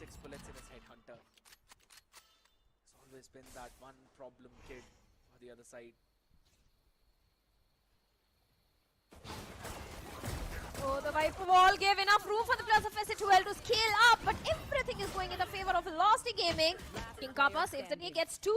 6 bullets in his headhunter. It's always been that one problem kid on the other side. Oh, the Viper wall gave enough room for the players of S8UL to scale up, but everything is going in the favor of Velocity Gaming. King Kappa saves the day, gets 2,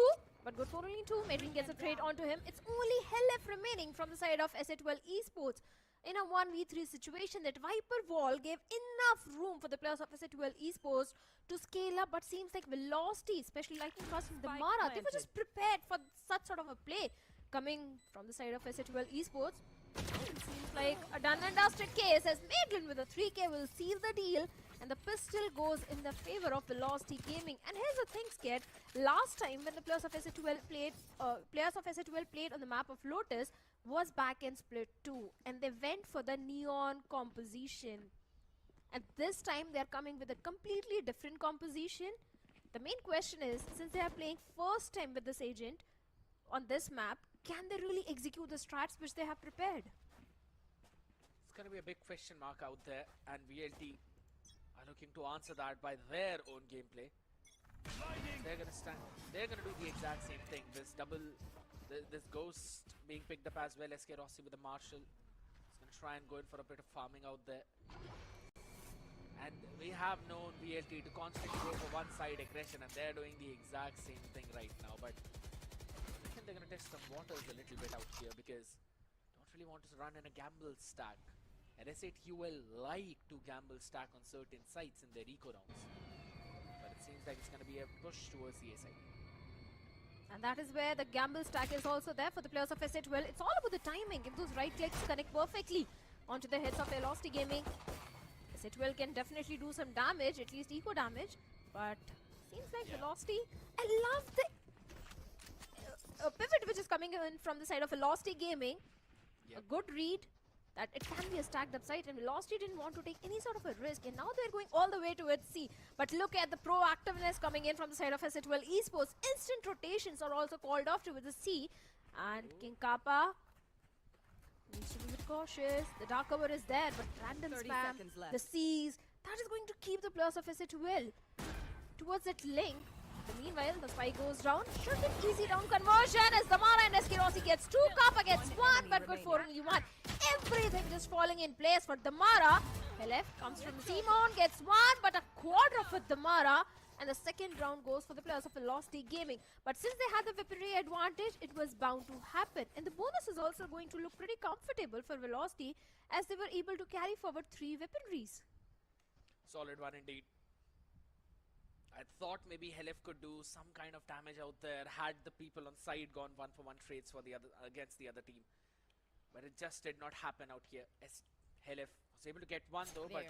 but good for only 2. Medrin gets a trade onto him. It's only Helef remaining from the side of S8UL Esports. In a 1v3 situation, that Viper wall gave enough room for the players of S8UL Esports to scale up, but seems like Velocity, especially Lightning Fast and the Mara, they were just prepared for such sort of a play coming from the side of S8UL Esports. It seems like a done and dusted case as Maidlin with a 3k will seal the deal, and the pistol goes in the favor of Velocity Gaming. And here's the thing, Sked. Last time when the players of S8UL played on the map of Lotus was back in Split 2, and they went for the neon composition. And this time they are coming with a completely different composition. The main question is, since they are playing first time with this agent on this map, can they really execute the strats which they have prepared? It's going to be a big question mark out there, and VLT are looking to answer that by their own gameplay. They're going to stand. They're going to do the exact same thing. This this ghost being picked up as well. SK Rossi with the Marshall. He's going to try and go in for a bit of farming out there. And we have known VLT to constantly go for one-side aggression, and they're doing the exact same thing right now. But I think they're going to test some waters a little bit out here, because don't really want to run in a gamble stack. And S8UL like to gamble stack on certain sites in their eco rounds. But it seems like it's going to be a push towards the A side. And that is where the gamble stack is also there for the players of S8UL. It's all about the timing. If those right clicks connect perfectly onto the heads of Velocity Gaming, S8UL can definitely do some damage, at least eco damage. But seems like Velocity. I love the pivot which is coming in from the side of Velocity Gaming. A good read that it can be a stacked up site, and Velocity didn't want to take any sort of a risk, and now they're going all the way towards C. But look at the proactiveness coming in from the side of S8UL Esports. Instant rotations are also called off towards the C, and King Kappa needs to be a bit cautious. The dark cover is there, but random spam, the C's, that is going to keep the players of S8UL towards that link. Meanwhile, the spike goes down. Should be an easy down conversion as Damara and SK Rossi gets 2, Kappa gets 1, but good for only 1. Everything just falling in place for Damara. Helef comes from Simon, gets 1, but a quadra for Damara. And the second round goes for the players of Velocity Gaming. But since they had the weaponry advantage, it was bound to happen. And the bonus is also going to look pretty comfortable for Velocity, as they were able to carry forward 3 weaponries. Solid one indeed. I thought maybe Helef could do some kind of damage out there had the people on side gone 1-for-1 trades for the other against the other team. But it just did not happen out here. Helef was able to get 1 though, but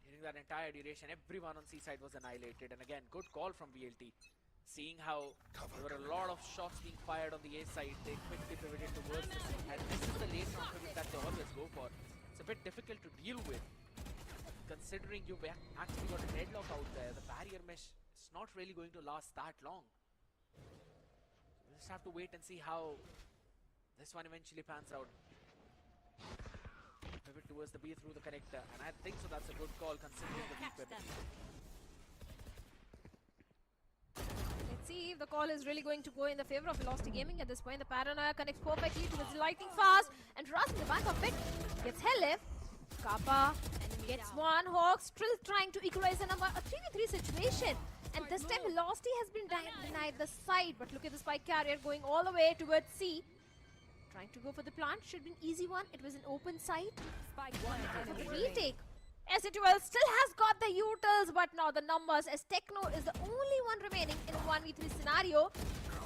during that entire duration, everyone on C side was annihilated. And again, good call from VLT. Seeing how there were a lot of shots being fired on the A side, they quickly pivoted towards the C. And this is the late round pivot that they always go for. It's a bit difficult to deal with, considering you've actually got a deadlock out there. The barrier mesh is not really going to last that long. We'll just have to wait and see how this one eventually pans out. Pivot towards the B through the connector, and I think so that's a good call considering the weak weapon. Let's see if the call is really going to go in the favor of Velocity Gaming at this point. The Paranoia connects perfectly towards the Lightning Fast, and Russ in the back of it gets Helef. Kappa gets 1. Hawk still trying to equalize the number. A 3v3 situation. And this time Velocity has been denied the side. But look at the spike carrier going all the way towards C. Trying to go for the plant. Should be an easy one. It was an open site. Spike 1 For the retake. S8UL still has got the utils, but now the numbers, as Techno is the only one remaining in a 1v3 scenario.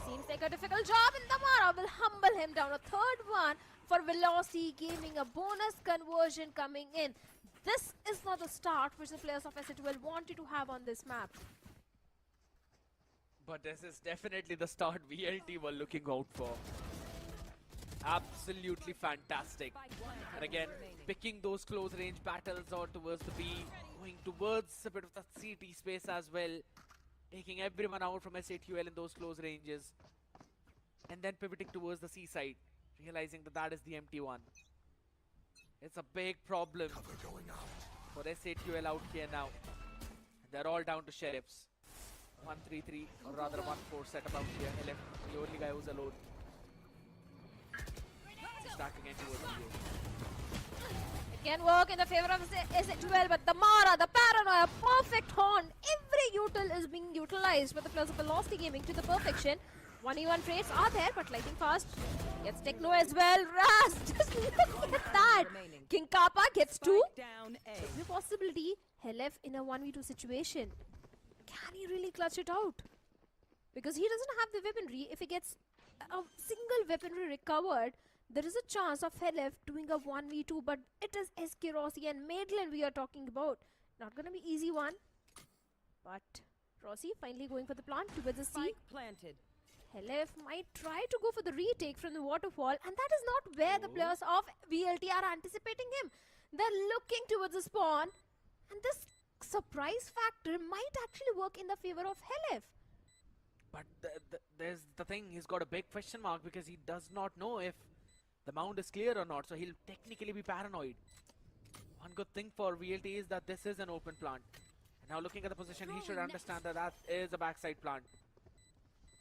Seems like a difficult job, and Damara will humble him down. A third one for Velocity Gaming, a bonus conversion coming in. This is not the start which the players of S8UL wanted to have on this map. But this is definitely the start VLT were looking out for. Absolutely fantastic. And again, picking those close range battles out towards the B, going towards a bit of the CT space as well, taking everyone out from S8UL in those close ranges, and then pivoting towards the C side, realizing that that is the empty one. It's a big problem for S8UL out here now. And They're all down to sheriffs. 1-3-3, or rather 1-4 setup out here. LF, the only guy who's alone. Stacking in towards you. It can work in the favor of S8UL, but the Mara, the Paranoia, perfect horn. Every util is being utilized with the plus of Velocity Gaming to the perfection. 1v1 trades are there, but lightning fast. Gets Techno as well. Raz, just look at that. King Kappa gets 2. There's a possibility Helef in a 1v2 situation. Can he really clutch it out? Because he doesn't have the weaponry. If he gets a single weaponry recovered, there is a chance of Helef doing a 1v2, but it is SK Rossi and Madeline we are talking about. Not gonna be easy one. But Rossi finally going for the plant towards the C. Planted. Helef might try to go for the retake from the waterfall, and that is not where the players of VLT are anticipating him. They're looking towards the spawn, and this surprise factor might actually work in the favor of Helef. But there's the thing, he's got a big question mark because he does not know if the mount is clear or not, so he'll technically be paranoid. One good thing for VLT is that this is an open plant. And now looking at the position, he should understand that that is a backside plant.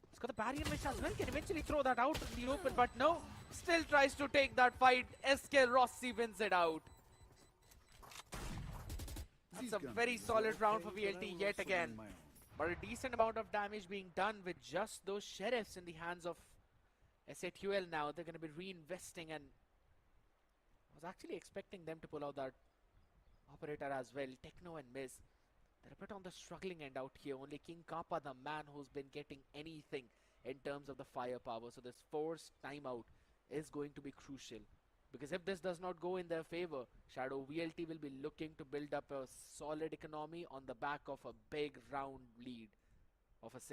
He's got the barrier mesh as well, can eventually throw that out in the open, but no. Still tries to take that fight. SK Rossi wins it out. That's a very solid round for VLT yet again. But a decent amount of damage being done with just those sheriffs in the hands of S8UL now. They're going to be reinvesting, and I was actually expecting them to pull out that operator as well. Techno and Miz, they're a bit on the struggling end out here. Only King Kappa, the man who's been getting anything in terms of the firepower. So this forced timeout is going to be crucial. Because if this does not go in their favor, Shadow VLT will be looking to build up a solid economy on the back of a big round lead of a 6-0.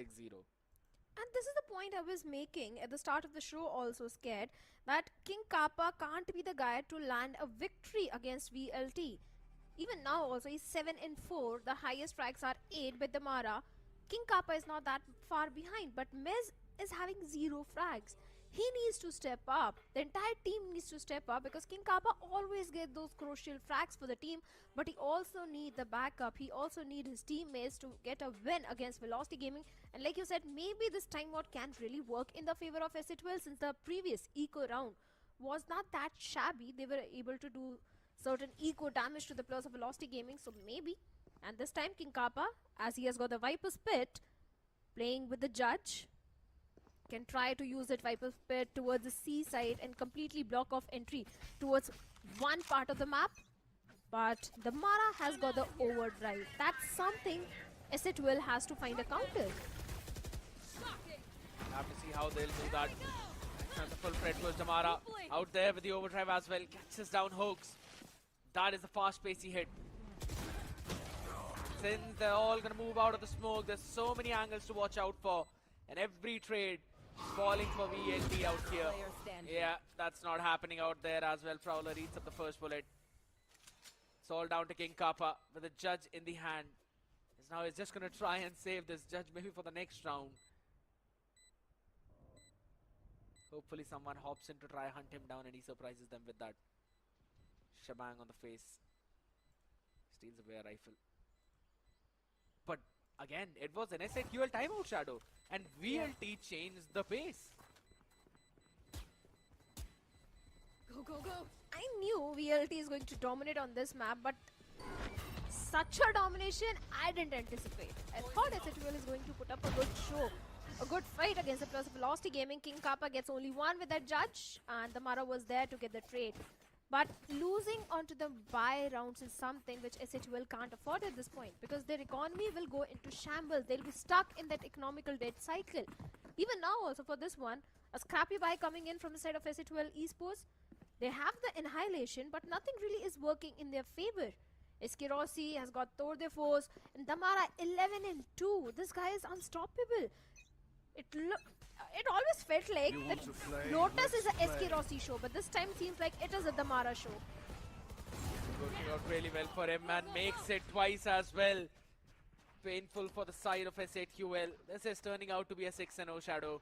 And this is the point I was making at the start of the show also, Scared, that King Kappa can't be the guy to land a victory against VLT. Even now also, he's 7-4, the highest strikes are 8 with the Mara. King Kappa is not that far behind, but Miz is having 0 frags. He needs to step up. The entire team needs to step up because King Kappa always gets those crucial frags for the team, but he also needs the backup. He also needs his teammates to get a win against Velocity Gaming. And like you said, maybe this timeout can really work in the favor of S8UL since the previous eco round was not that shabby. They were able to do certain eco damage to the players of Velocity Gaming, so maybe. And this time King Kappa, as he has got the Viper's Pit, playing with the Judge, can try to use that Viper's Pit towards the C side and completely block off entry towards one part of the map. But the Mara has got the overdrive. That's something S8UL has to find a counter. Have to see how they'll do that. And the full threat was Damara out there with the overdrive as well. Catches down Hoax. That is the fast pacey hit. Since they're all going to move out of the smoke, there's so many angles to watch out for. And every trade falling for VLT out here. Yeah, that's not happening out there as well. Prowler eats up the first bullet. It's all down to King Kappa with the Judge in the hand. Now he's just going to try and save this Judge maybe for the next round. Hopefully someone hops in to try hunt him down and he surprises them with that shebang on the face. Steals away a rifle. But again, it was an S8UL timeout, Shadow. And VLT changed the pace. Go, go, go. I knew VLT is going to dominate on this map, but such a domination I didn't anticipate. I thought S8UL is going to put up a good show, a good fight against the players of Velocity Gaming. King Kappa gets only one with that Judge, and the Mara was there to get the trade. But losing onto the buy rounds is something which S8UL can't afford at this point, because their economy will go into shambles. They'll be stuck in that economical debt cycle. Even now also for this one, a scrappy buy coming in from the side of S8UL Esports. They have the Annihilation, but nothing really is working in their favor. SK Rossi has got Tour de Force, and Damara 11-2. This guy is unstoppable. It always felt like that Lotus is a SK Rossi show, but this time seems like it is a Damara show. Working out really well for him and makes it twice as well. Painful for the side of S8UL. This is turning out to be a 6-0 Shadow.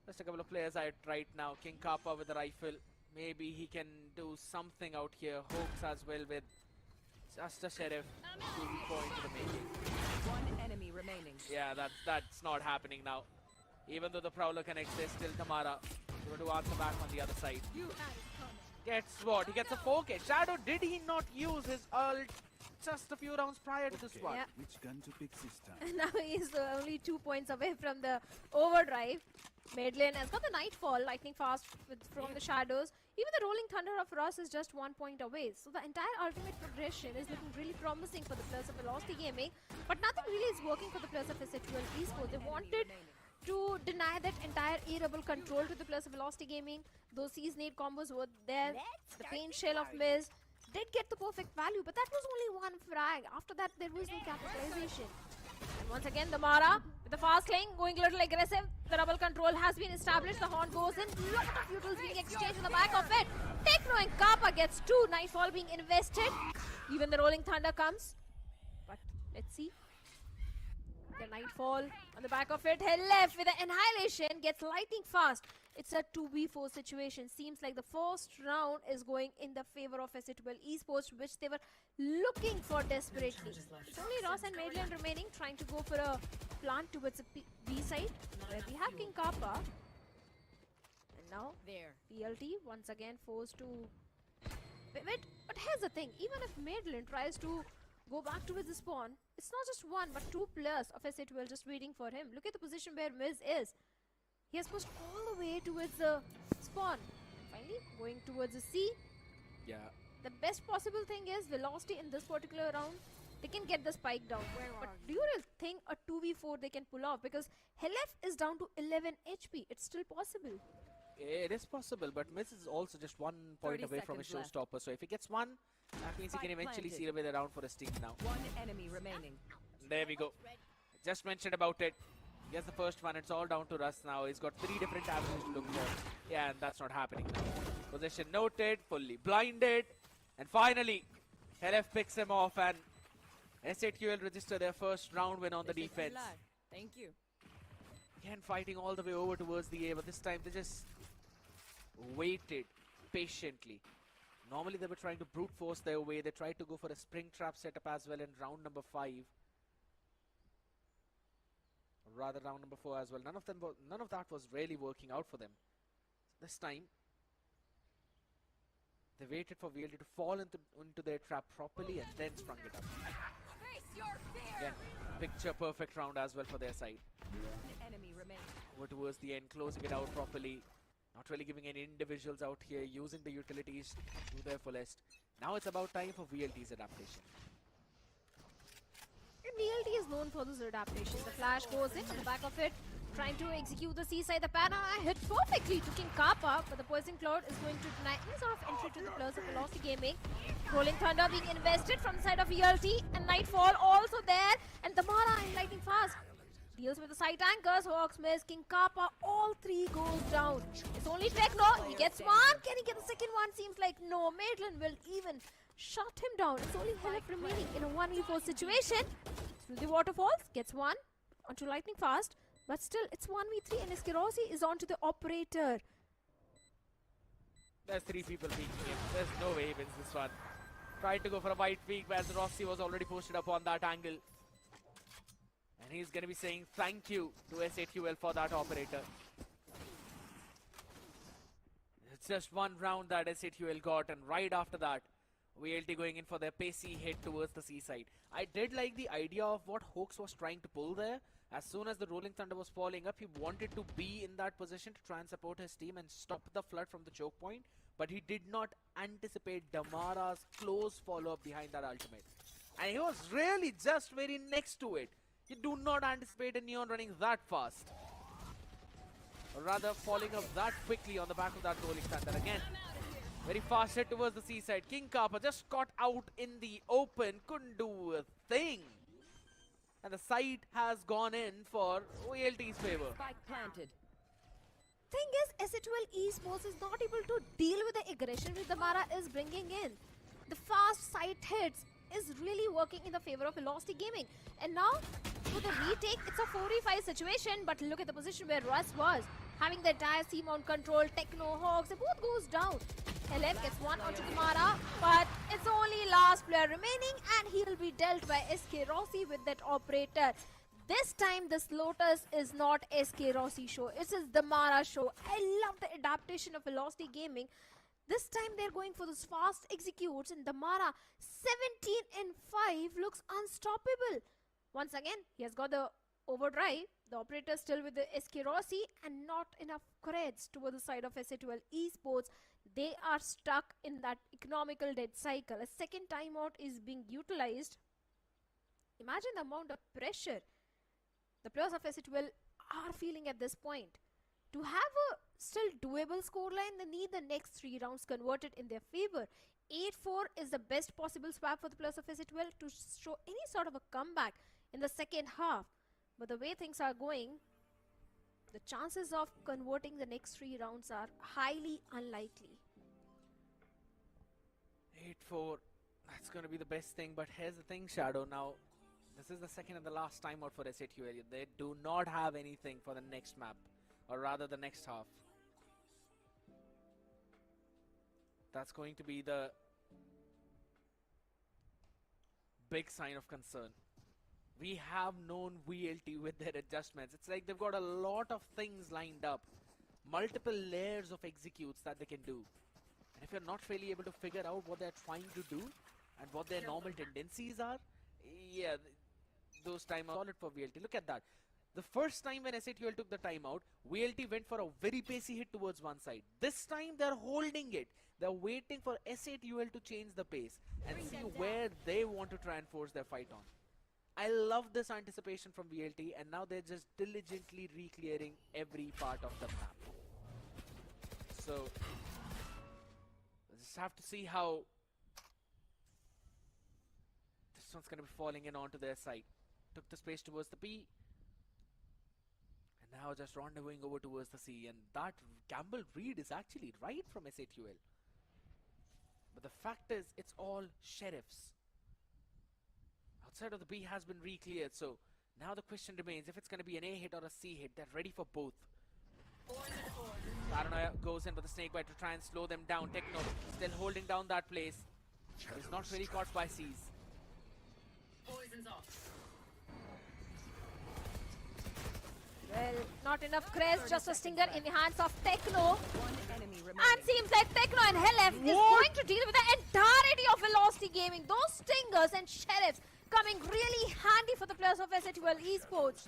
Just a couple of players out right now. King Kappa with the rifle. Maybe he can do something out here. Hoax as well with Just a sheriff. 2v point to the making. One enemy remaining. Yeah, that's not happening now. Even though the Prowler connects, there's still Tamara going to answer back on the other side. Gets what? He gets a 4K. Shadow, did he not use his ult just a few rounds prior to this one? Yeah. Which gun to pick this time? Now he's only 2 points away from the overdrive. Madeline has got the Nightfall, lightning fast from the shadows. Even the Rolling Thunder of Ross is just 1 point away. So the entire ultimate progression is looking really promising for the players of Velocity Gaming. But nothing really is working for the players of S8UL Esports. They wanted to deny that entire A-double control to the players of Velocity Gaming. Those Season 8 combos were there. The Pain Shell of Miz did get the perfect value, but that was only one frag. After that, there was no capitalization. And once again, the Mara with the fast lane going a little aggressive. The double control has been established. The horn goes in. Lot of utils being exchanged in the back of it. Techno and Kappa gets 2. Nightfall being invested. Even the Rolling Thunder comes. But let's see. The Nightfall on the back of it. Hell left with the Annihilation gets lightning fast. It's a 2v4 situation. Seems like the first round is going in the favor of S8UL Esports, which they were looking for desperately. It's only Ross and Madeline remaining, trying to go for a plant towards the B side, where we have King Kappa. And now, VLT once again forced to pivot. But here's the thing, even if Madeline tries to go back towards the spawn, it's not just 1 but 2 players of S8UL just waiting for him. Look at the position where Miz is. He has pushed all the way towards the spawn. Finally, going towards the C. Yeah. The best possible thing is Velocity in this particular round, they can get the spike down. But do you really think a 2v4 they can pull off? Because Helef is down to 11 HP. It's still possible. It is possible, but Miz is also just 1 point away from his showstopper. So if he gets 1, that means he can eventually seal away the round for his team now. One enemy remaining. There we go. Just mentioned about it. He has the first one. It's all down to Russ now. He's got 3 different avenues to look for. Yeah, and that's not happening now. Position noted, fully blinded. And finally, LF picks him off and S8UL register their first round win on the defense. Thank you. Again, fighting all the way over towards the A, but this time they just waited patiently. Normally they were trying to brute force their way. They tried to go for a spring trap setup as well in round number 5. Rather round number 4 as well. None of that was really working out for them. This time they waited for VLT to fall into their trap properly and then sprung it up. Again, picture perfect round as well for their side. Enemy remaining. Over towards the end, closing it out properly. Not really giving any individuals out here, using the utilities to their fullest. Now it's about time for VLT's adaptation. And VLT is known for those adaptations. The flash goes in on the back of it, trying to execute the seaside. The Pana hit perfectly to King Kappa, but the Poison Cloud is going to deny any sort of entry to the players of Velocity Gaming. Rolling Thunder being invested from the side of VLT, and Nightfall also there, and Damara and lightning fast. Deals with the side anchors, Hawks miss, King Kappa, all 3 goes down. It's only Techno, he gets 1, can he get the second one? Seems like no, Madeline will even shut him down. It's only Helef remaining in a 1v4 situation. Through the waterfalls, gets 1 onto lightning fast, but still it's 1v3 and Eskerosi is onto the operator. There's 3 people peeking him. There's no way he wins this one. Tried to go for a wide peek, whereas Rossi was already posted up on that angle. And he's going to be saying thank you to S8UL for that operator. It's just 1 round that S8UL got, and right after that, VLT going in for their pacey hit towards the seaside. I did like the idea of what Hoax was trying to pull there. As soon as the Rolling Thunder was falling up, he wanted to be in that position to try and support his team and stop the flood from the choke point. But he did not anticipate Damara's close follow-up behind that ultimate. And he was really just very next to it. You do not anticipate a Neon running that fast. Or rather, falling up that quickly on the back of that Rolling Thunder again. Very fast hit towards the seaside. King Kappa just got out in the open. Couldn't do a thing. And the side has gone in for VLT's favor. Spike planted. Thing is, S8UL Esports is not able to deal with the aggression which Damara is bringing in. The fast side hits is really working in the favor of Velocity Gaming. And now, with the retake, it's a 4v5 situation. But look at the position where Russ was. Having the entire C-mount control, Techno, Hawks, it both goes down. LF gets 1 onto Damara, but It's only last player remaining and he will be dealt by SK Rossi with that operator. This time this Lotus is not SK Rossi show, it is the Mara show. I love the adaptation of Velocity Gaming. This time they're going for those fast executes and the Mara 17 in 5 looks unstoppable. Once again, he has got the overdrive. The operator still with the SK Rossi and not enough creds toward the side of S8UL Esports. They are stuck in that economical dead cycle. A second timeout is being utilized. Imagine the amount of pressure the players of S8UL are feeling at this point. To have a still doable scoreline, they need the next 3 rounds converted in their favor. 8-4 is the best possible swap for the players of S8UL to show any sort of a comeback in the second half. But the way things are going, the chances of converting the next 3 rounds are highly unlikely. 8-4, that's going to be the best thing. But here's the thing, Shadow. Now, this is the second and the last timeout for S8UL. They do not have anything for the next map, or rather the next half. That's going to be the big sign of concern. We have known VLT with their adjustments. It's like they've got a lot of things lined up. Multiple layers of executes that they can do. And if you're not really able to figure out what they're trying to do and what their normal tendencies are, yeah, those timeouts solid for VLT. Look at that. The first time when S8UL took the timeout, VLT went for a very pacey hit towards one side. This time they're holding it. They're waiting for S8UL to change the pace and see where they want to try and force their fight on. I love this anticipation from VLT, and now they're just diligently re-clearing every part of the map. So, we'll just have to see how this one's going to be falling in onto their side. Took the space towards the P. And now just rendezvousing over towards the C. And that gamble read is actually right from S8UL. But the fact is, it's all sheriffs. Outside of the B has been re-cleared. So now the question remains, if it's going to be an A hit or a C hit, they're ready for both. Paranoia goes in with the snakebite to try and slow them down. Techno still holding down that place. He's not really caught by C's. Poison's off. Well, not enough crest, just a stinger in the hands of Techno. One enemy remaining. And seems like Techno and Helef is going to deal with the entirety of Velocity Gaming. Those stingers and sheriffs coming really handy for the players of S8UL Esports.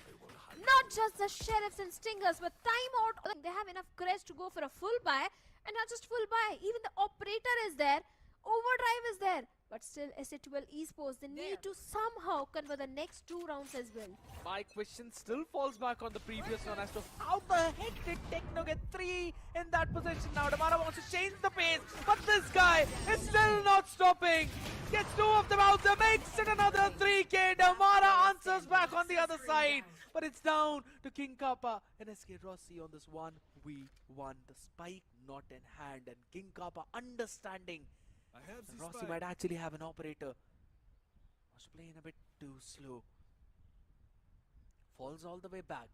Not just the sheriffs and stingers, but timeout. They have enough crest to go for a full buy, and not just full buy. Even the operator is there. Overdrive is there. But still, S8UL Esports, they need to somehow convert the next 2 rounds as well. My question still falls back on the previous one as to how the heck did Techno get 3 in that position now? Damara wants to change the pace, but this guy is still not stopping. Gets 2 of them out there, makes it another 3K. Damara answers back on the other side, but it's down to King Kappa and SK Rossi on this 1v1. The spike not in hand, and King Kappa understanding Rossi might actually have an operator. Was playing a bit too slow. Falls all the way back.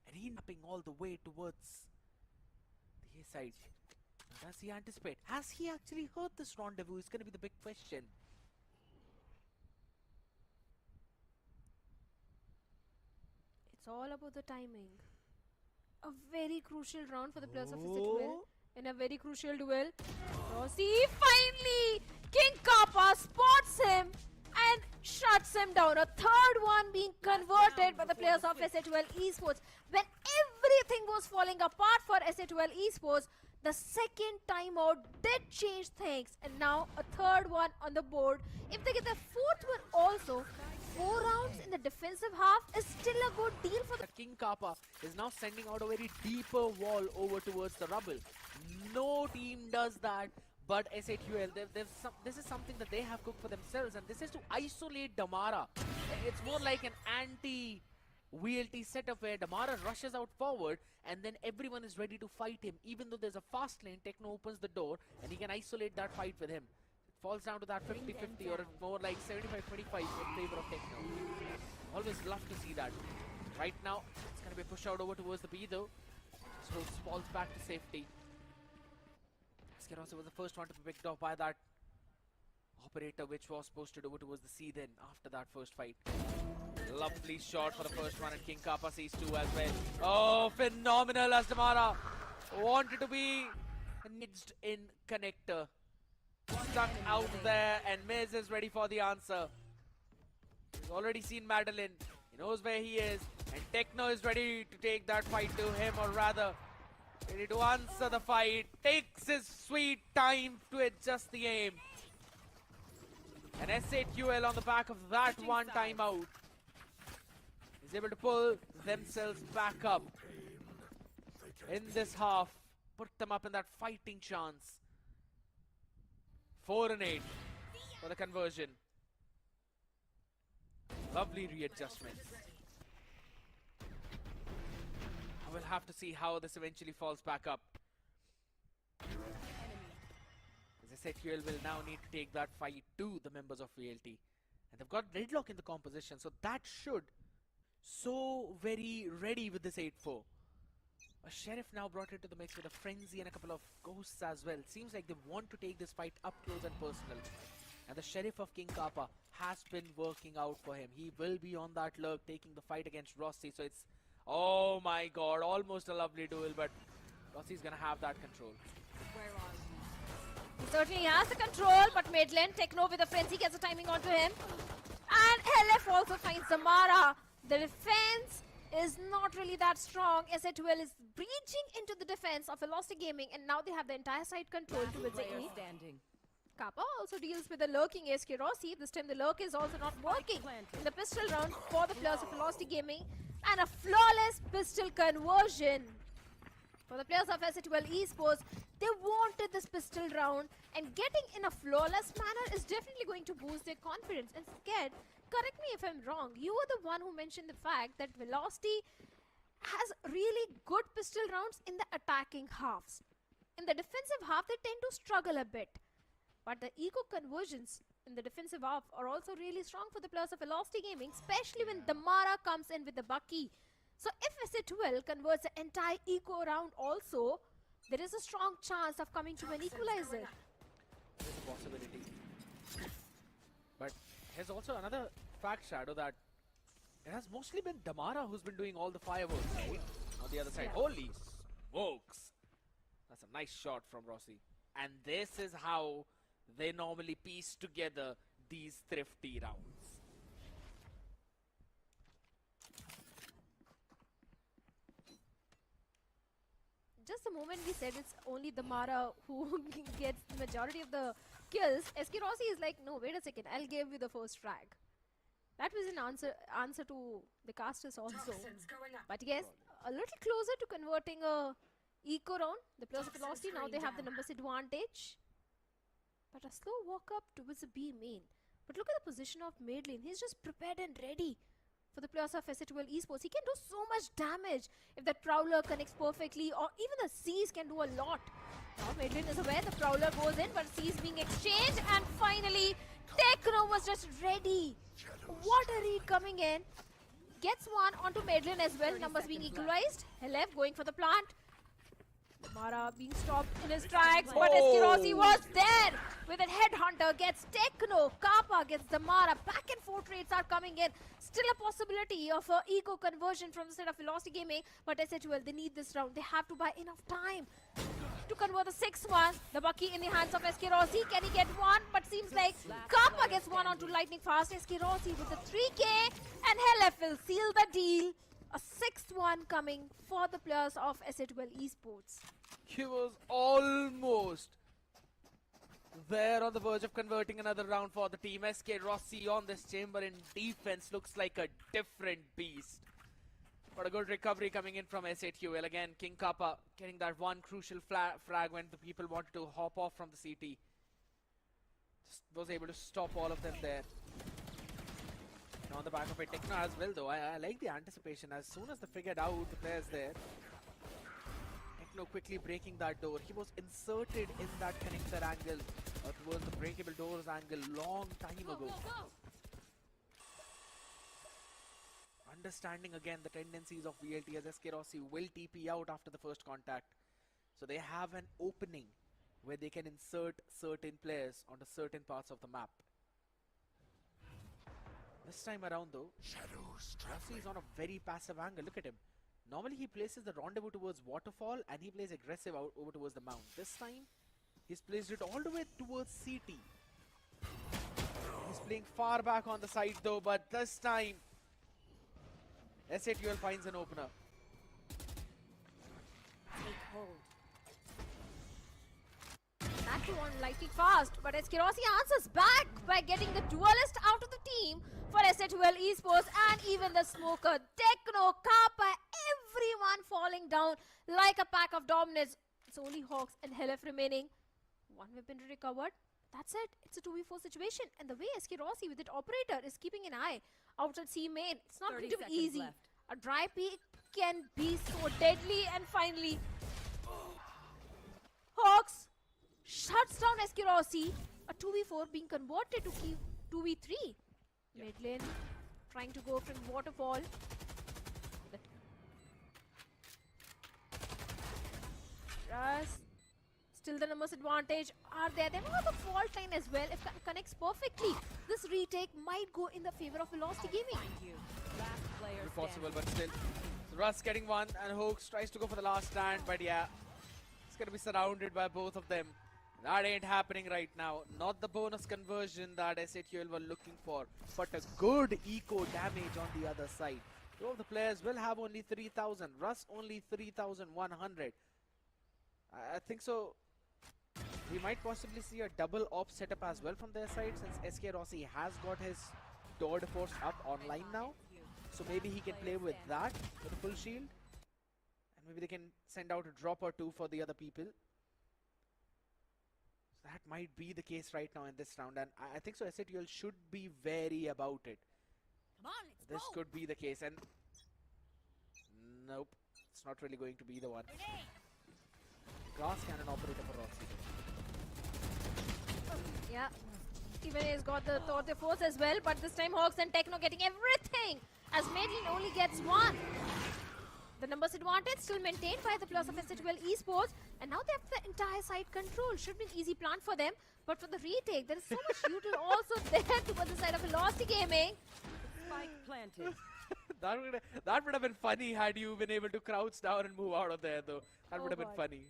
And he napping all the way towards the A side. Does he anticipate? Has he actually heard this rendezvous? Is going to be the big question. It's all about the timing. A very crucial round for the players of S8UL. In a very crucial duel. Rossi finally! King Kappa spots him and shuts him down. A third one being converted by the players of S8UL Esports. When everything was falling apart for S8UL Esports, the second timeout did change things. And now a third one on the board. If they get the fourth one also, 4 rounds in the defensive half is still a good deal for the King Kappa is now sending out a very deeper wall over towards the rubble. No team does that, but S8UL, this is something that they have cooked for themselves, and this is to isolate Damara. It's more like an anti-VLT setup where Damara rushes out forward, and then everyone is ready to fight him. Even though there's a fast lane, Techno opens the door, and he can isolate that fight with him. It falls down to that 50-50 or more like 75-25 in favor of Techno. Always love to see that. Right now, it's going to be pushed out over towards the B though. So it falls back to safety. Rossi was the first one to be picked off by that operator which was supposed to do towards the C then after that first fight. Lovely shot for the first one, and King Kappa sees 2 as well. Oh, phenomenal as Damara wanted to be niched in connector. Stuck out there, and Miz is ready for the answer. He's already seen Madeline. He knows where he is, and Techno is ready to take that fight to him, or rather, ready to answer the fight. Takes his sweet time to adjust the aim. And S8UL on the back of that one timeout is able to pull themselves back up in this half. Put them up in that fighting chance. 4 and 8 for the conversion. Lovely readjustments. I will have to see how this eventually falls back up. As I said, QL will now need to take that fight to the members of VLT. And they've got Deadlock in the composition, so that should so very ready with this 8-4. A Sheriff now brought into the mix with a Frenzy and a couple of Ghosts as well. Seems like they want to take this fight up close and personal. And the Sheriff of King Kappa has been working out for him. He will be on that lurk taking the fight against Rossi. So it's, oh my god, almost a lovely duel, but Rossi's gonna have that control. Where are you? He certainly has the control, but Madeline, Techno with a Frenzy gets the timing onto him. And LF also finds Damara. The defense is not really that strong. S8UL is breaching into the defense of Velocity Gaming, and now they have the entire side control towards the Player E. standing. Kappa also deals with the lurking SK Rossi. This time the lurk is also not working in the pistol round for the players of Velocity Gaming. And a flawless pistol conversion for the players of S8UL Esports. They wanted this pistol round, and getting in a flawless manner is definitely going to boost their confidence. And Sked, correct me if I'm wrong, you were the one who mentioned the fact that Velocity has really good pistol rounds in the attacking halves. In the defensive half, they tend to struggle a bit. But the eco conversions in the defensive half are also really strong for the players of Velocity Gaming, especially when Damara comes in with the Bucky. So if S8UL converts the entire eco round also, there is a strong chance of coming to an equalizer. There's a possibility. But there's also another fact, Shadow, that it has mostly been Damara who's been doing all the fireworks, right? On the other side. Yeah. Holy smokes! That's a nice shot from Rossi. And this is how they normally piece together these thrifty rounds. Just the moment we said it's only Damara who gets the majority of the kills, SK Rossi is like, no, wait a second, I'll give you the first frag. That was an answer to the casters also. Toxins going up. But yes, a little closer to converting a eco round. The players of Velocity, now they have the numbers advantage. But a slow walk up towards the B main. But look at the position of Madeline. He's just prepared and ready for the players of S8UL Esports. He can do so much damage if that Prowler connects perfectly, or even the C's can do a lot. Now Madeline is aware the Prowler goes in, but C's being exchanged, and finally Techno was just ready. What a read coming in. Gets one onto Madeline as well. Numbers being equalized. LF going for the plant. Mara being stopped in his tracks, but SK Rossi was there with a headhunter, gets Techno, Kappa gets Damara, back and forth rates are coming in. Still a possibility of a eco conversion from the side of Velocity Gaming, but S8UL, they need this round. They have to buy enough time to convert the 6-1. The Bucky in the hands of SK Rossi. Can he get one? But seems like Kappa gets one onto Lightning Fast. SK Rossi with the 3K, and LF will seal the deal. A 6th-1 coming for the players of S8UL Esports. He was almost there on the verge of converting another round for the team. SK Rossi on this chamber in defense looks like a different beast. But a good recovery coming in from S8UL. Again, King Kappa getting that one crucial frag when the people wanted to hop off from the CT. Just was able to stop all of them there. And on the back of it, Techno as well though. I like the anticipation. As soon as they figured out the players there, Techno quickly breaking that door. He was inserted in that connector angle towards the breakable doors angle long time ago. Understanding again the tendencies of VLT, as SK Rossi will TP out after the first contact. So they have an opening where they can insert certain players onto certain parts of the map. This time around though, Rossi is on a very passive angle. Look at him. Normally he places the rendezvous towards waterfall and he plays aggressive over towards the mount. This time he's placed it all the way towards CT. He's playing far back on the side though, but this time S8UL finds an opener. Take hold. That one lightning fast, but S8UL answers back by getting the duelist out of the team for S8UL Esports, and even the smoker, Techno, Kappa, everyone falling down like a pack of dominants. It's only Hawks and Helef remaining. One weapon recovered. That's it. It's a 2v4 situation, and the way S8UL with its operator is keeping an eye out at C main, it's not going to be easy. Left. A dry peek can be so deadly, and finally, Hawks shuts down S8UL. A 2v4 being converted to 2v3. Mid lane trying to go from waterfall. Still the numbers advantage are there. They have a fault line as well. If it connects perfectly, this retake might go in the favor of Velocity Gaming. Find you. Last player Possible, standing. but still. So Russ getting one, and Hawks tries to go for the last stand, but yeah, it's gonna be surrounded by both of them. That ain't happening right now. Not the bonus conversion that S8UL were looking for, but a good eco damage on the other side. Two of the players will have only 3,000. Russ only 3,100. I think so. We might possibly see a double op setup as well from their side, since SK Rossi has got his Tour de Force up online now. So maybe he can play with that with a full shield. And maybe they can send out a drop or two for the other people. So that might be the case right now in this round. And I think so S8UL should be wary about it. Come on, let's This go. could be the case. And nope, it's not really going to be the one. Glass cannon operator for Rossi. Yeah. Even he's got the Tour de Force as well, but this time Hawks and Techno getting everything as Madeline only gets one. The numbers advantage still maintained by the plus of S8UL Esports, and now they have the entire side control. Should be an easy plan for them, but for the retake, there is so much util also there towards the side of Velocity Gaming. Spike planted. That would have been funny had you been able to crouch down and move out of there, though. That Oh would have been God. funny.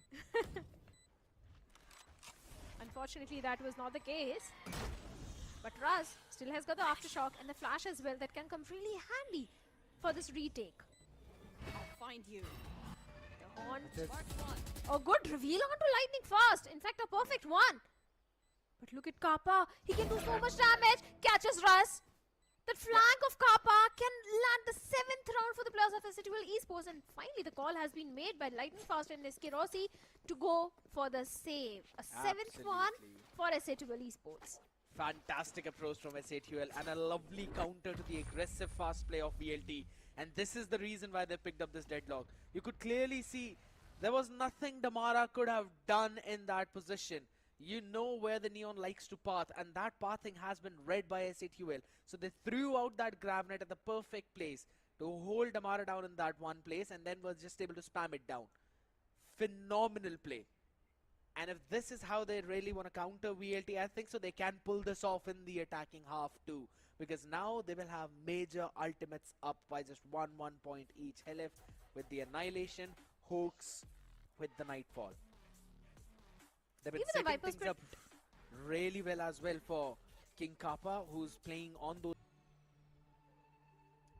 Unfortunately, that was not the case. But Raz still has got the aftershock and the flash as well that can come really handy for this retake. I'll find you. The horn. Mark one. A good reveal onto Lightning Fast. In fact, a perfect one. But look at Kappa. He can do so much damage. Catches Raz. That flank of Kappa can land the 7th round for the players of S8UL Esports. And finally, the call has been made by Lightning Fast and SK Rossi to go for the save. A 7th one for S8UL Esports. Fantastic approach from S8UL and a lovely counter to the aggressive fast play of VLT. And this is the reason why they picked up this deadlock. You could clearly see there was nothing Damara could have done in that position. You know where the Neon likes to path, and that pathing has been read by S8UL. So they threw out that grab net at the perfect place to hold Damara down in that one place, and then was just able to spam it down. Phenomenal play. And if this is how they really want to counter VLT, I think so they can pull this off in the attacking half too. Because now they will have major ultimates up by just 1 point each. Helef with the Annihilation, Hawks with the Nightfall. They've been Even the setting Viper's things up really well as well for King Kappa, who's playing on those.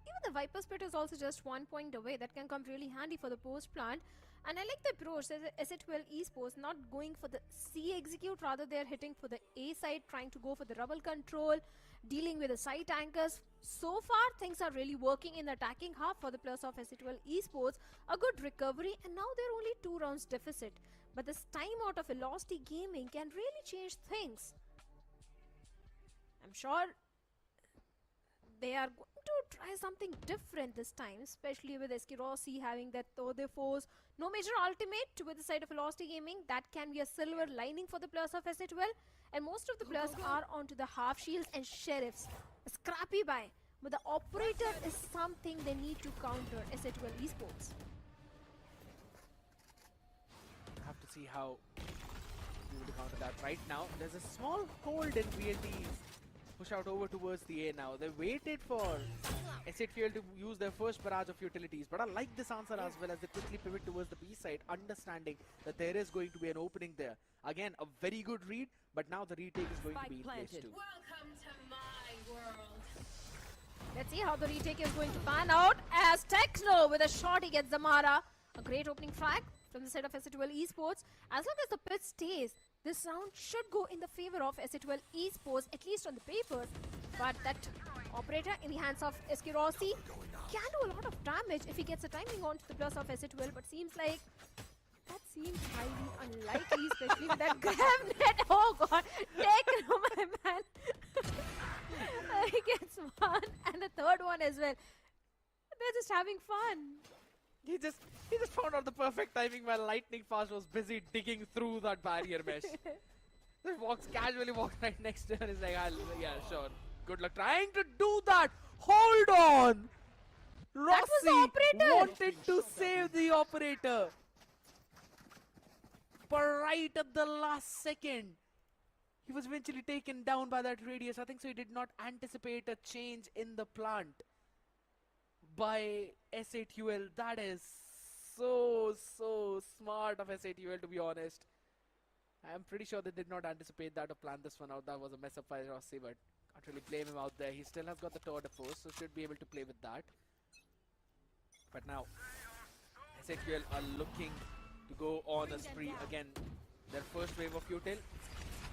Even the Viper Spit is also just 1 point away. That can come really handy for the post plant. And I like the approach. S8UL Esports not going for the C execute, rather they're hitting for the A side, trying to go for the rubble control, dealing with the side tankers. So far, things are really working in the attacking half for the players of S8UL Esports. A good recovery, and now they're only 2 rounds deficit. But this timeout of Velocity Gaming can really change things. I'm sure they are going to try something different this time, especially with SK Rossi having that Tour de Force. No major ultimate with the side of Velocity Gaming. That can be a silver lining for the players of S8UL. And most of the players are onto the half shields and sheriffs. A scrappy buy. But the operator is something they need to counter S8UL Esports. Have to see how be able to counter that. Right now, there's a small hold in VLT. Push out over towards the A now. They waited for S8UL to use their first barrage of utilities, but I like this answer as well as they quickly pivot towards the B side, understanding that there is going to be an opening there. Again, a very good read, but now the retake is going to be in place too. Welcome to my world. Let's see how the retake is going to pan out as Techno with a shot, he gets Zamara. A great opening frag from the side of S8UL Esports. As long as the pitch stays, this round should go in the favor of S8UL Esports, at least on the paper. But that operator in the hands of SK Rossi can do a lot of damage if he gets a timing onto the plus of S8UL, but seems like that seems highly unlikely, especially with that grab net. Oh god, Techno, my man. He gets one and the third one as well. They're just having fun. He just found out the perfect timing while Lightning Fast was busy digging through that barrier mesh. Just casually walks right next to her and is like, yeah, sure. Good luck trying to do that. Hold on. That was the Rossi operator. wanted to save the operator. But right at the last second, he was eventually taken down by that radius. I think so he did not anticipate a change in the plant by S8UL. That is so smart of S8UL, to be honest. I'm pretty sure they did not anticipate that or plan this one out. That was a mess up by Rossi, but can't really blame him out there. He still has got the tour de force, so should be able to play with that. But now, S8UL are looking to go on a spree again. Their first wave of util,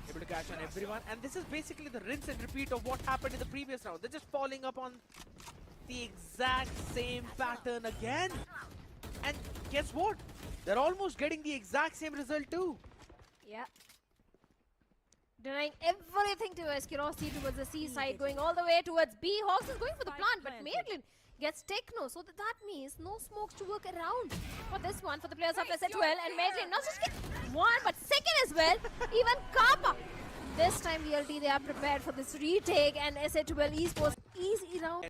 able to catch on everyone. And this is basically the rinse and repeat of what happened in the previous round. They're just falling up on the exact same pattern again. And guess what? They're almost getting the exact same result too. Yeah. Denying everything to SK Rossi towards the C side, going all the way towards B. Hawks is going for the plant, but Madeline gets Techno, so that means no smokes to work around for this one for the players of S8UL. And Madeline not just get one, but second as well. Even Kappa. This time VLT, they are prepared for this retake, and S8UL Esports easy round.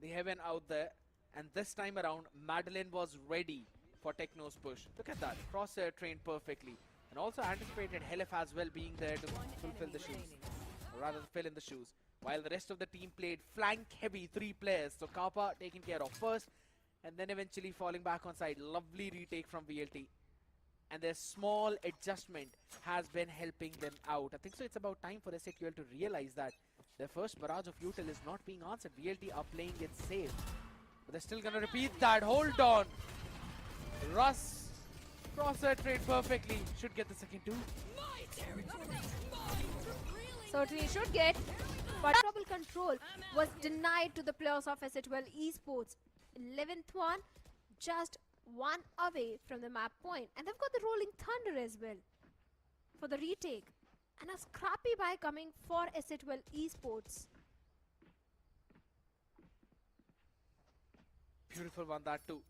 The heaven out there, and this time around, Madeline was ready for Techno's push. Look at that, crosshair trained perfectly, and also anticipated Helif as well being there to fulfill the shoes, or rather fill in the shoes. While the rest of the team played flank heavy, 3 players. So Kappa taken care of first, and then eventually falling back on side. Lovely retake from VLT. And their small adjustment has been helping them out. I think so it's about time for S8UL to realize that their first barrage of util is not being answered. VLT are playing it safe. But they're still gonna repeat that. Hold on. Russ, crosshair trade perfectly. Should get the second two. Certainly should get, but trouble control was denied to the players of S8UL Esports. 11th one, just one away from the map point. And they've got the Rolling Thunder as well for the retake. And a scrappy buy coming for S8UL Esports. Beautiful one, that too.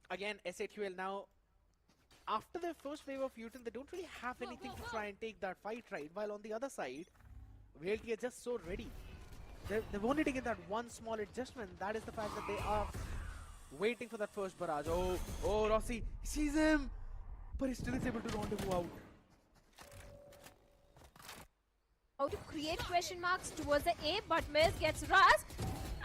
Again, S8UL now, after their first wave of util, they don't really have anything to try and take that fight, right? While on the other side, VLT are just so ready. They've only taken that one small adjustment. That is the fact that they are waiting for that first barrage. Oh, Rossi sees him, but he still is able to rendezvous out. How to create question marks towards the A, but Miz gets Raz.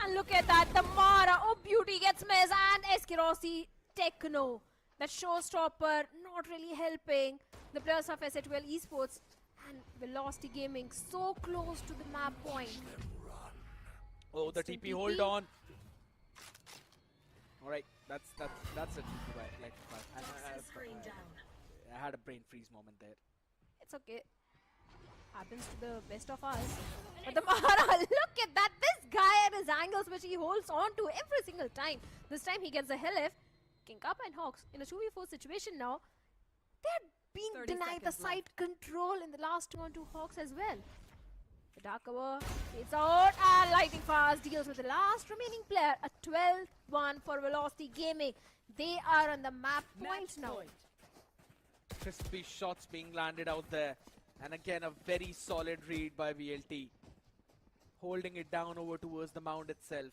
And look at that, the Mara, oh beauty, gets Miz, and SK Rossi Techno. That showstopper not really helping the players of S8UL Esports. And Velocity Gaming so close to the map point. Oh, the TP, hold on. Alright, that's a TP by Electrify. I had a brain freeze moment there. It's okay. Happens to the best of us. But the Mara, look at that. This guy and his angles which he holds on to every single time. This time he gets a Helif. King Kappa and Hawks in a 2v4 situation now. They're being denied the side control in the last 2-on-2 Hawks as well. The dark cover fades out and Lightning Fast deals with the last remaining player. A 12-1 for Velocity Gaming. They are on the map point now. Crispy shots being landed out there. And again, a very solid read by VLT. Holding it down over towards the mound itself.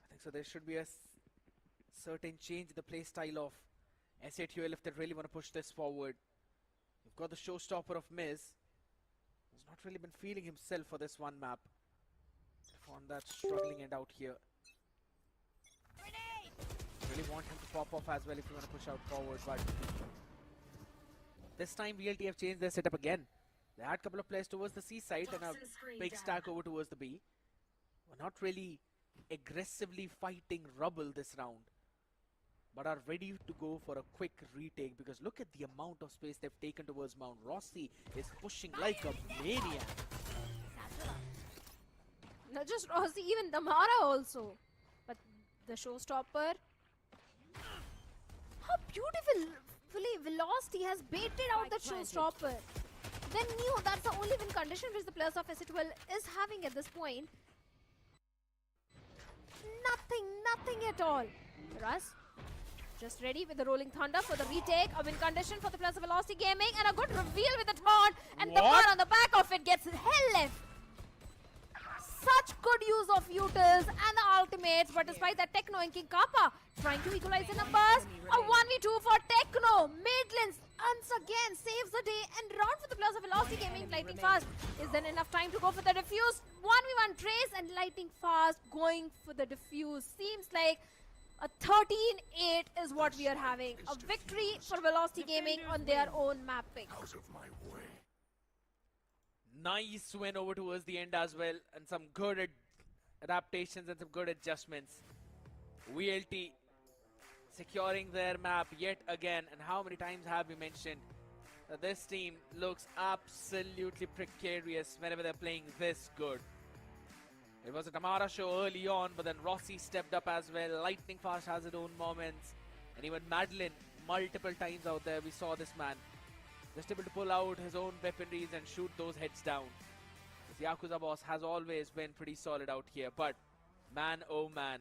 I think so there should be a certain change in the play style of S8UL, if they really want to push this forward. You've got the showstopper of Miz. He's not really been feeling himself for this one map. Found that struggling end out here. Really want him to pop off as well if you want to push out forward, but this time VLT have changed their setup again. They had a couple of players towards the C side and a big stack over towards the B. We're not really aggressively fighting rubble this round, but are ready to go for a quick retake because look at the amount of space they've taken towards Mount. Rossi is pushing like a maniac. Not just Rossi, even Damara also. But the showstopper. How beautifully Velocity has baited out that showstopper. They knew that's the only win condition which the players of S8UL is having at this point. Nothing at all. Russ just ready with the Rolling Thunder for the retake. A win condition for the players of Velocity Gaming and a good reveal with the taunt. And the bar on the back of it gets hell left. Such good use of utils and the ultimates, but despite that, Techno and King Kappa trying to equalize the numbers. A 1v2 for Techno. Maidlands once again saves the day and round for the players of Velocity Gaming. Lightning Fast. Is there enough time to go for the defuse? 1v1 Trace and Lightning Fast going for the defuse. Seems like a 13-8 is what we are having. A victory for Velocity Gaming on their own mapping. Out of my way. Nice win over towards the end as well, and some good adaptations and some good adjustments. VLT securing their map yet again, and how many times have we mentioned that this team looks absolutely precarious whenever they're playing this good. It was a Damara show early on, but then Rossi stepped up as well. Lightning Fast has its own moments, and even Madeline multiple times out there we saw this man just able to pull out his own weaponries and shoot those heads down. This Yakuza boss has always been pretty solid out here, but man oh man,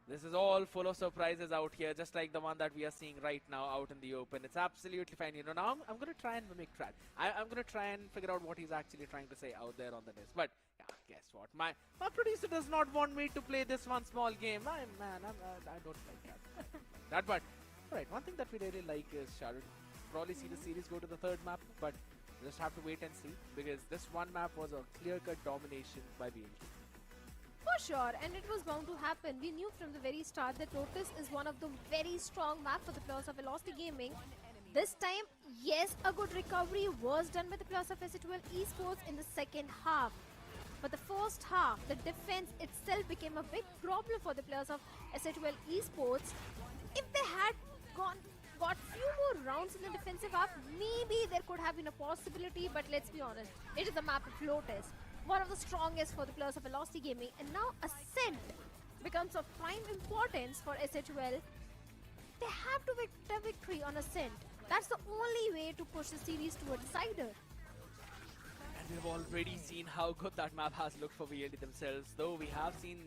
this is all full of surprises out here, just like the one that we are seeing right now out in the open. It's absolutely fine. You know, now I'm going to try and mimic track. I'm going to try and figure out what he's actually trying to say out there on the disc. But yeah, guess what? My producer does not want me to play this one small game. I don't like that. But alright, one thing that we really like is Sharon. Probably see the series go to the third map, but just have to wait and see because this one map was a clear-cut domination by VLT. For sure, and it was bound to happen. We knew from the very start that Lotus is one of the very strong map for the players of Velocity Gaming. This time, yes, a good recovery was done by the players of S8UL Esports in the second half. But the first half, the defense itself became a big problem for the players of S8UL Esports. If they had got few more rounds in the defensive half, maybe there could have been a possibility, but let's be honest, it is a map of Lotus, one of the strongest for the players of Velocity Gaming, and now Ascent becomes of prime importance for S8UL. They have to get a victory on Ascent. That's the only way to push the series to a decider. And we've already seen how good that map has looked for VLT themselves, though we have seen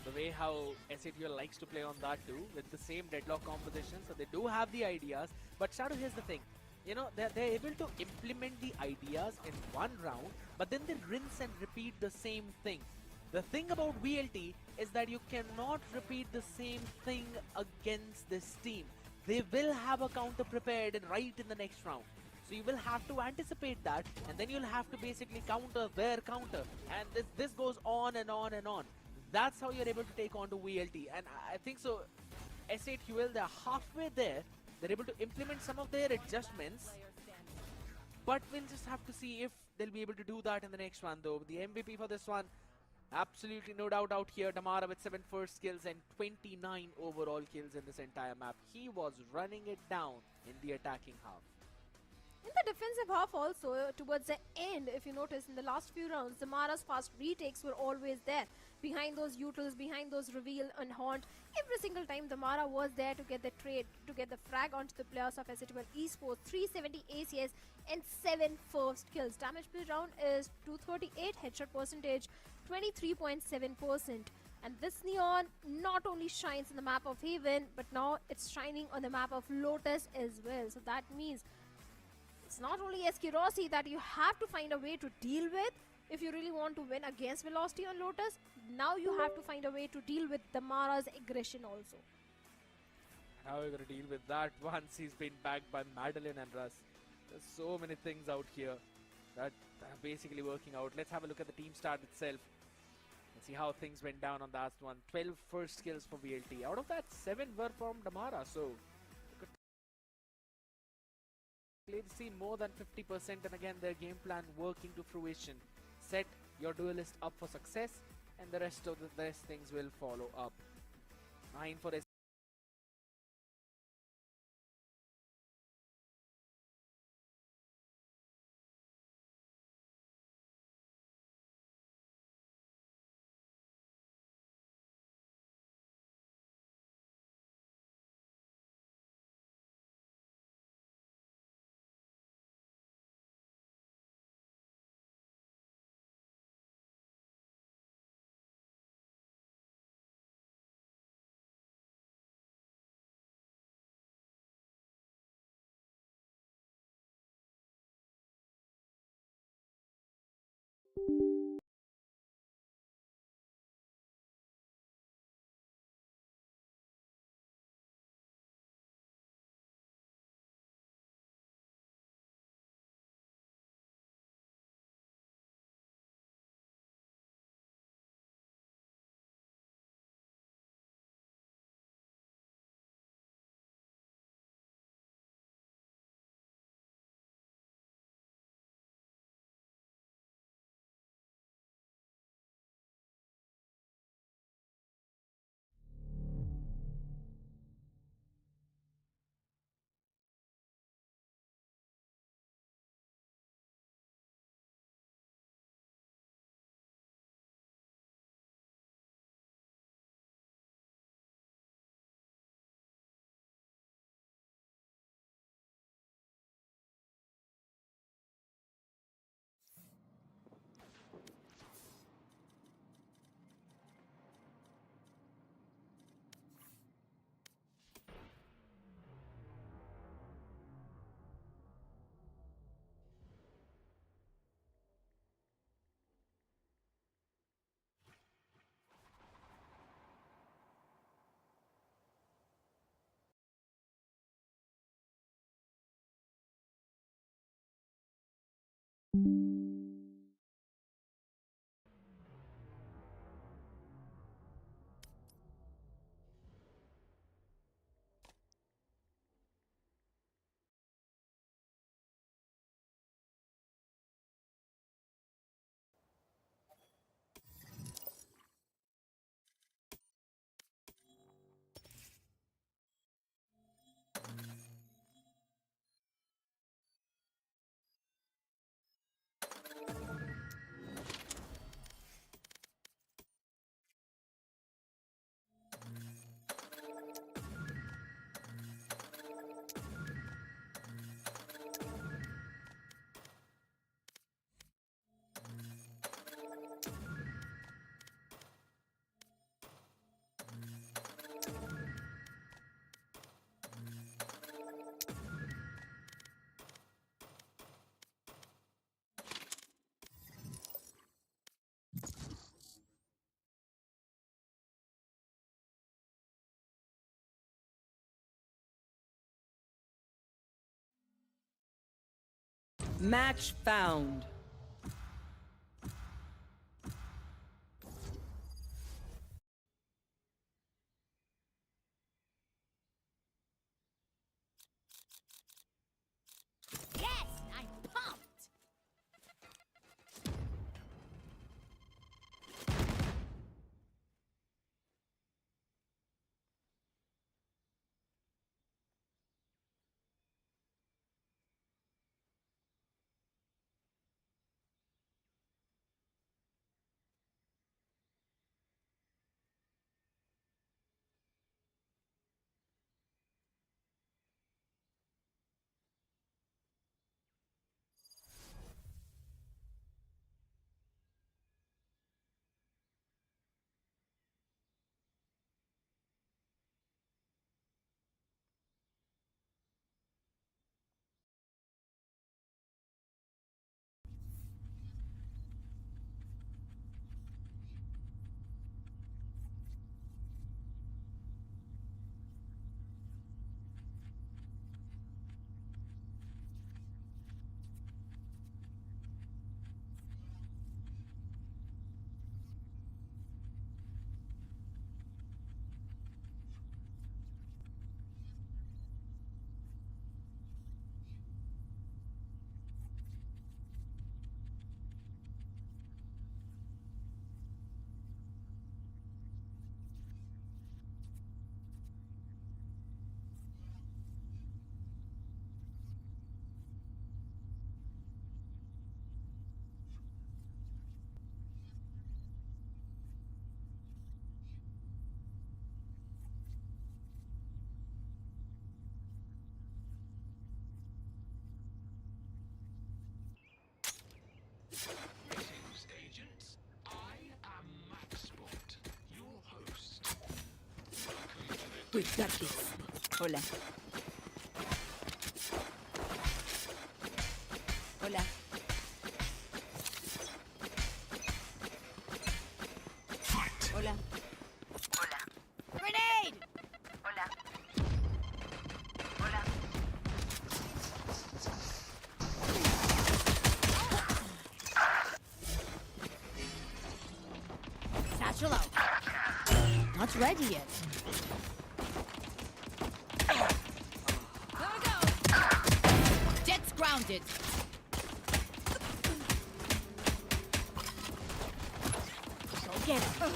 the way how S8UL likes to play on that too, with the same deadlock composition, so they do have the ideas. But Shadow, here's the thing, you know, they're able to implement the ideas in one round, but then they rinse and repeat the same thing. The thing about VLT is that you cannot repeat the same thing against this team. They will have a counter prepared and right in the next round. So you will have to anticipate that, and then you'll have to basically counter their counter. And this goes on and on and on. That's how you're able to take on to VLT. And I think so, S8UL, they're halfway there. They're able to implement some of their adjustments. But we'll just have to see if they'll be able to do that in the next one though. The MVP for this one, absolutely no doubt out here. Damara with 7 first kills and 29 overall kills in this entire map. He was running it down in the attacking half. In the defensive half also, towards the end, if you notice, in the last few rounds, Damara's fast retakes were always there. Behind those utils, behind those reveal and haunt, every single time Damara was there to get the trade, to get the frag onto the players of S8UL Esports. 370 ACS and 7 first kills. Damage per round is 238, headshot percentage 23.7%. And this Neon not only shines in the map of Haven, but now it's shining on the map of Lotus as well. So that means it's not only SK Rossi that you have to find a way to deal with if you really want to win against Velocity on Lotus. Now you have to find a way to deal with Damara's aggression also. How are you going to deal with that once he's been backed by Madeline and Russ? There's so many things out here that are basically working out. Let's have a look at the team start itself and see how things went down on that one. 12 first kills for VLT. Out of that, 7 were from Damara, so you could clearly see more than 50%, and again their game plan working to fruition. Set your duelist up for success and the rest of the rest things will follow up. 9 for Match found. Yes, I'm pumped. We got this. Hola. Hola. Fight. Hola. Hola. Grenade! Hola. Hola. Satchel out. Not ready yet. Gotta go. Jet's grounded. Go get him.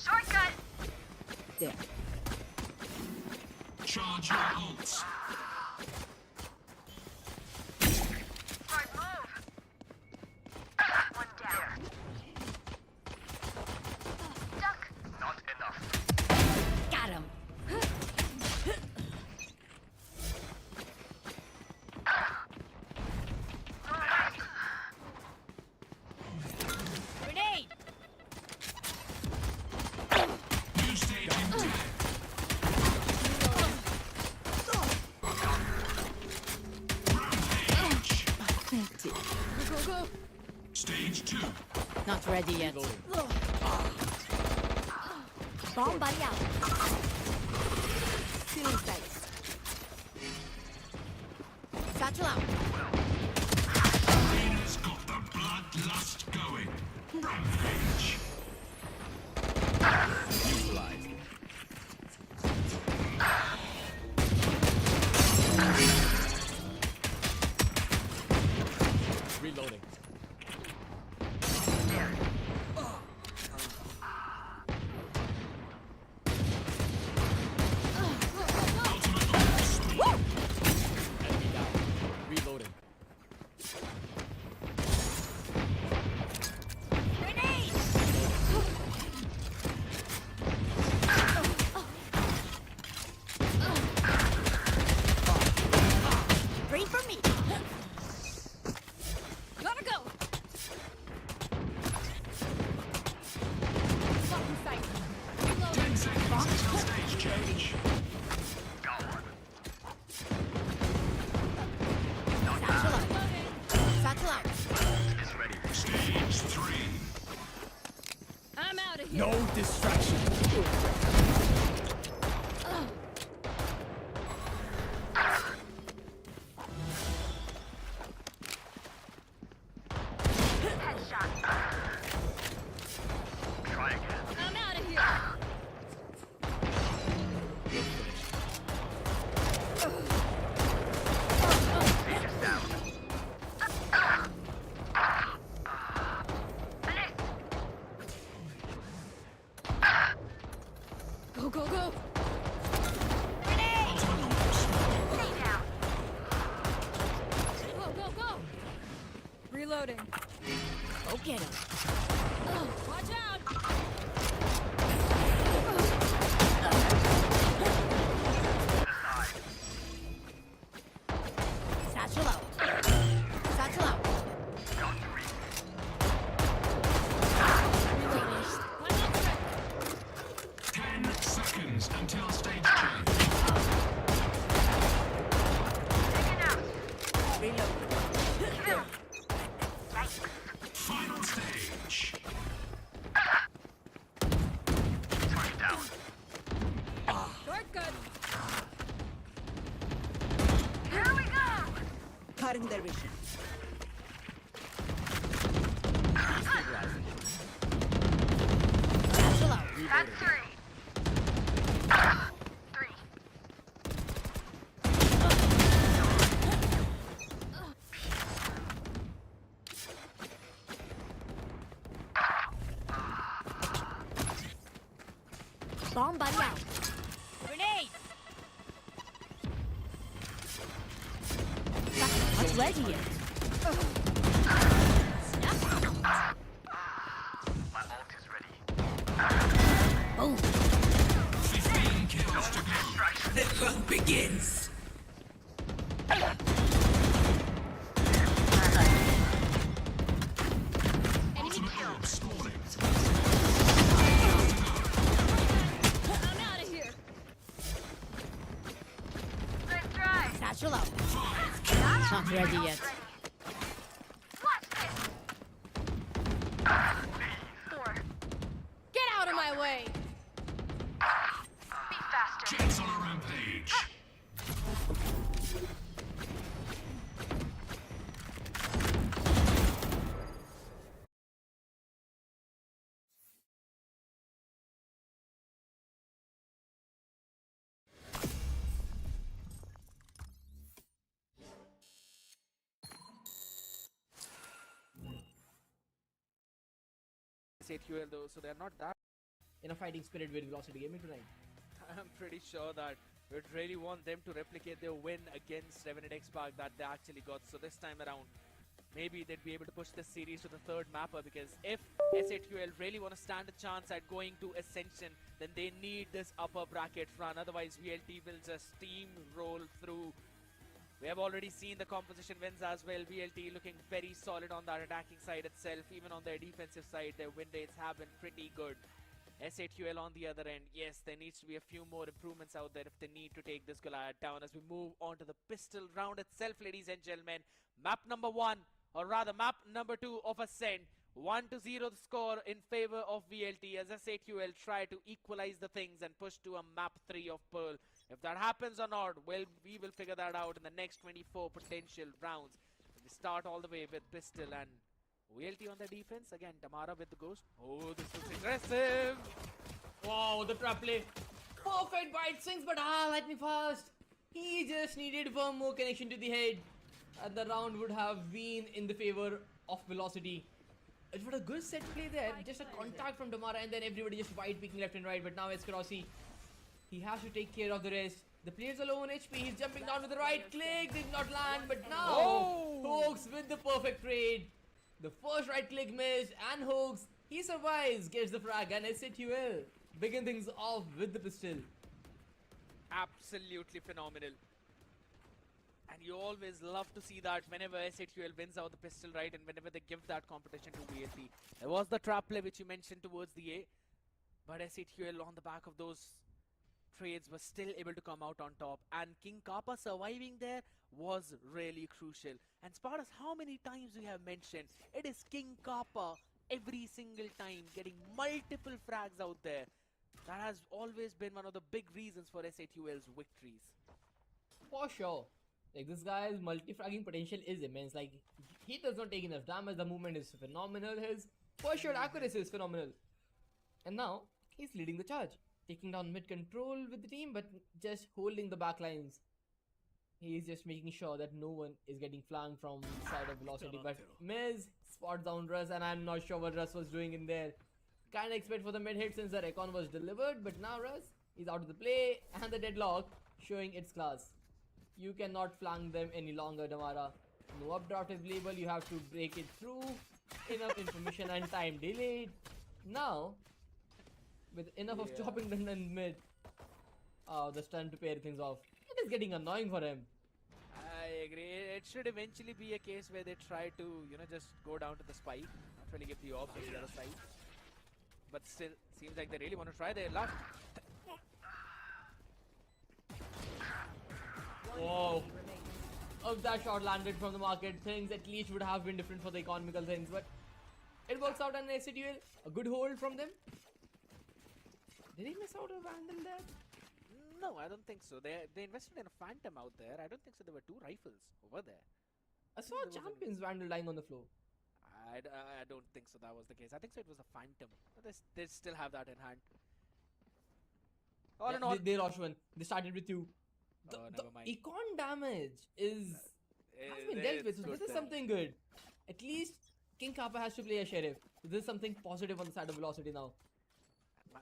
Shortcut. There. Charge your ults. Smart move. One down. Duck. Not enough. Got him. Grenade! New stage in 10. Rampage. Pathetic. Go, go, go. Stage 2. Not ready yet. Bomb buddy out. Ceiling sights. Satchel out. Arena's got the bloodlust going. Rampage. Reloading. Enemy down. Reloading. Grenade! Free for me. Gotta go. Fucking sight. 10 seconds until stage change. Satchel out. Satchel out. Is ready. Stage 3. I'm out of here. No distraction. Headshot. Try again. I'm out of here. Aegis down. Go, go, go. Stay down. Go, go, go. Reloading. Go get him. Watch out. Satchel out. Satchel out. Don't reach. Reloading. 10 seconds until stage change. Taken out. Reloading. Kill. Yikes. Final stage. Target down. Shortcut. Here we go. Cutting their vision. Stabilizing. Satchel out. That's Reloading. 3. 3. Bomb buddy out. Grenade. Not ready yet. My ult is ready. Boom. 15 kills to go. The hunt begins. Ultimate orb stalling. Not ready yet. Watch this. Four. Get out of my way! Be faster. Jets on a rampage. S8UL though, so they're not that. In a fighting spirit with Velocity Gaming tonight. I'm pretty sure that we'd really want them to replicate their win against Revenant X Park that they actually got. So this time around, maybe they'd be able to push this series to the third mapper, because if S8UL really want to stand a chance at going to Ascension, then they need this upper bracket run. Otherwise, VLT will just steamroll through. We have already seen the composition wins as well. VLT looking very solid on that attacking side itself. Even on their defensive side, their win rates have been pretty good. S8UL on the other end, yes, there needs to be a few more improvements out there if they need to take this Goliath down. As we move on to the pistol round itself, ladies and gentlemen, map number 1, or rather map number 2 of Ascent. 1-0 the score in favor of VLT as S8UL try to equalize the things and push to a map 3 of Pearl. If that happens or not, well, we will figure that out in the next 24 potential rounds. We start all the way with pistol and VLT on the defense. Again, Damara with the ghost. Oh, this looks aggressive. Wow, the trap play. Perfect bite swings, but lightning fast. He just needed one more connection to the head. And the round would have been in the favor of Velocity. It was a good set play there. Just a contact from Damara and then everybody just wide picking left and right. But now it's Karossi. He has to take care of the rest. The player's are low on HP. He's jumping down with the right click. Did not land, but now Hoax with the perfect trade. The first right click missed, and Hoax, he survives, gets the frag, and S8UL begin things off with the pistol. Absolutely phenomenal. And you always love to see that whenever S8UL wins out the pistol, right? And whenever they give that competition to VLT. There was the trap play which you mentioned towards the A. But S8UL on the back of those trades was still able to come out on top. And King Kappa surviving there was really crucial. And Spartas, how many times we have mentioned, it is King Kappa every single time getting multiple frags out there. That has always been one of the big reasons for S8UL's victories. For sure. Like, this guy's multi-fragging potential is immense. Like, he does not take enough damage. The movement is phenomenal. His first shot accuracy is phenomenal. And now, he's leading the charge. Taking down mid control with the team, but just holding the back lines. He's just making sure that no one is getting flanked from the side of Velocity. But Miz spots down Russ, and I'm not sure what Russ was doing in there. Kinda expect for the mid hit since the recon was delivered, but now Russ is out of the play, and the deadlock showing its class. You cannot flank them any longer, Damara. No updraft is label, you have to break it through. Enough information and time delayed. Now, with enough of chopping them in mid, the stun to pair things off. It is getting annoying for him. I agree. It should eventually be a case where they try to, just go down to the spike, not really give the orbs on the other side. But still, seems like they really want to try their luck. Whoa. If that shot landed from the market, things at least would have been different for the economical things, but it works out on S8UL. A good hold from them. Did he miss out a Vandal there? No, I don't think so. They invested in a Phantom out there. I don't think so. There were 2 rifles over there. I saw a Champions Vandal lying on the floor. I don't think so. That was the case. I think so. It was a Phantom. But they still have that in hand. All in all, They lost one. They started with 2. The never mind. econ damage has been dealt with. So this is something good. At least King Kappa has to play a sheriff. So this is something positive on the side of Velocity now.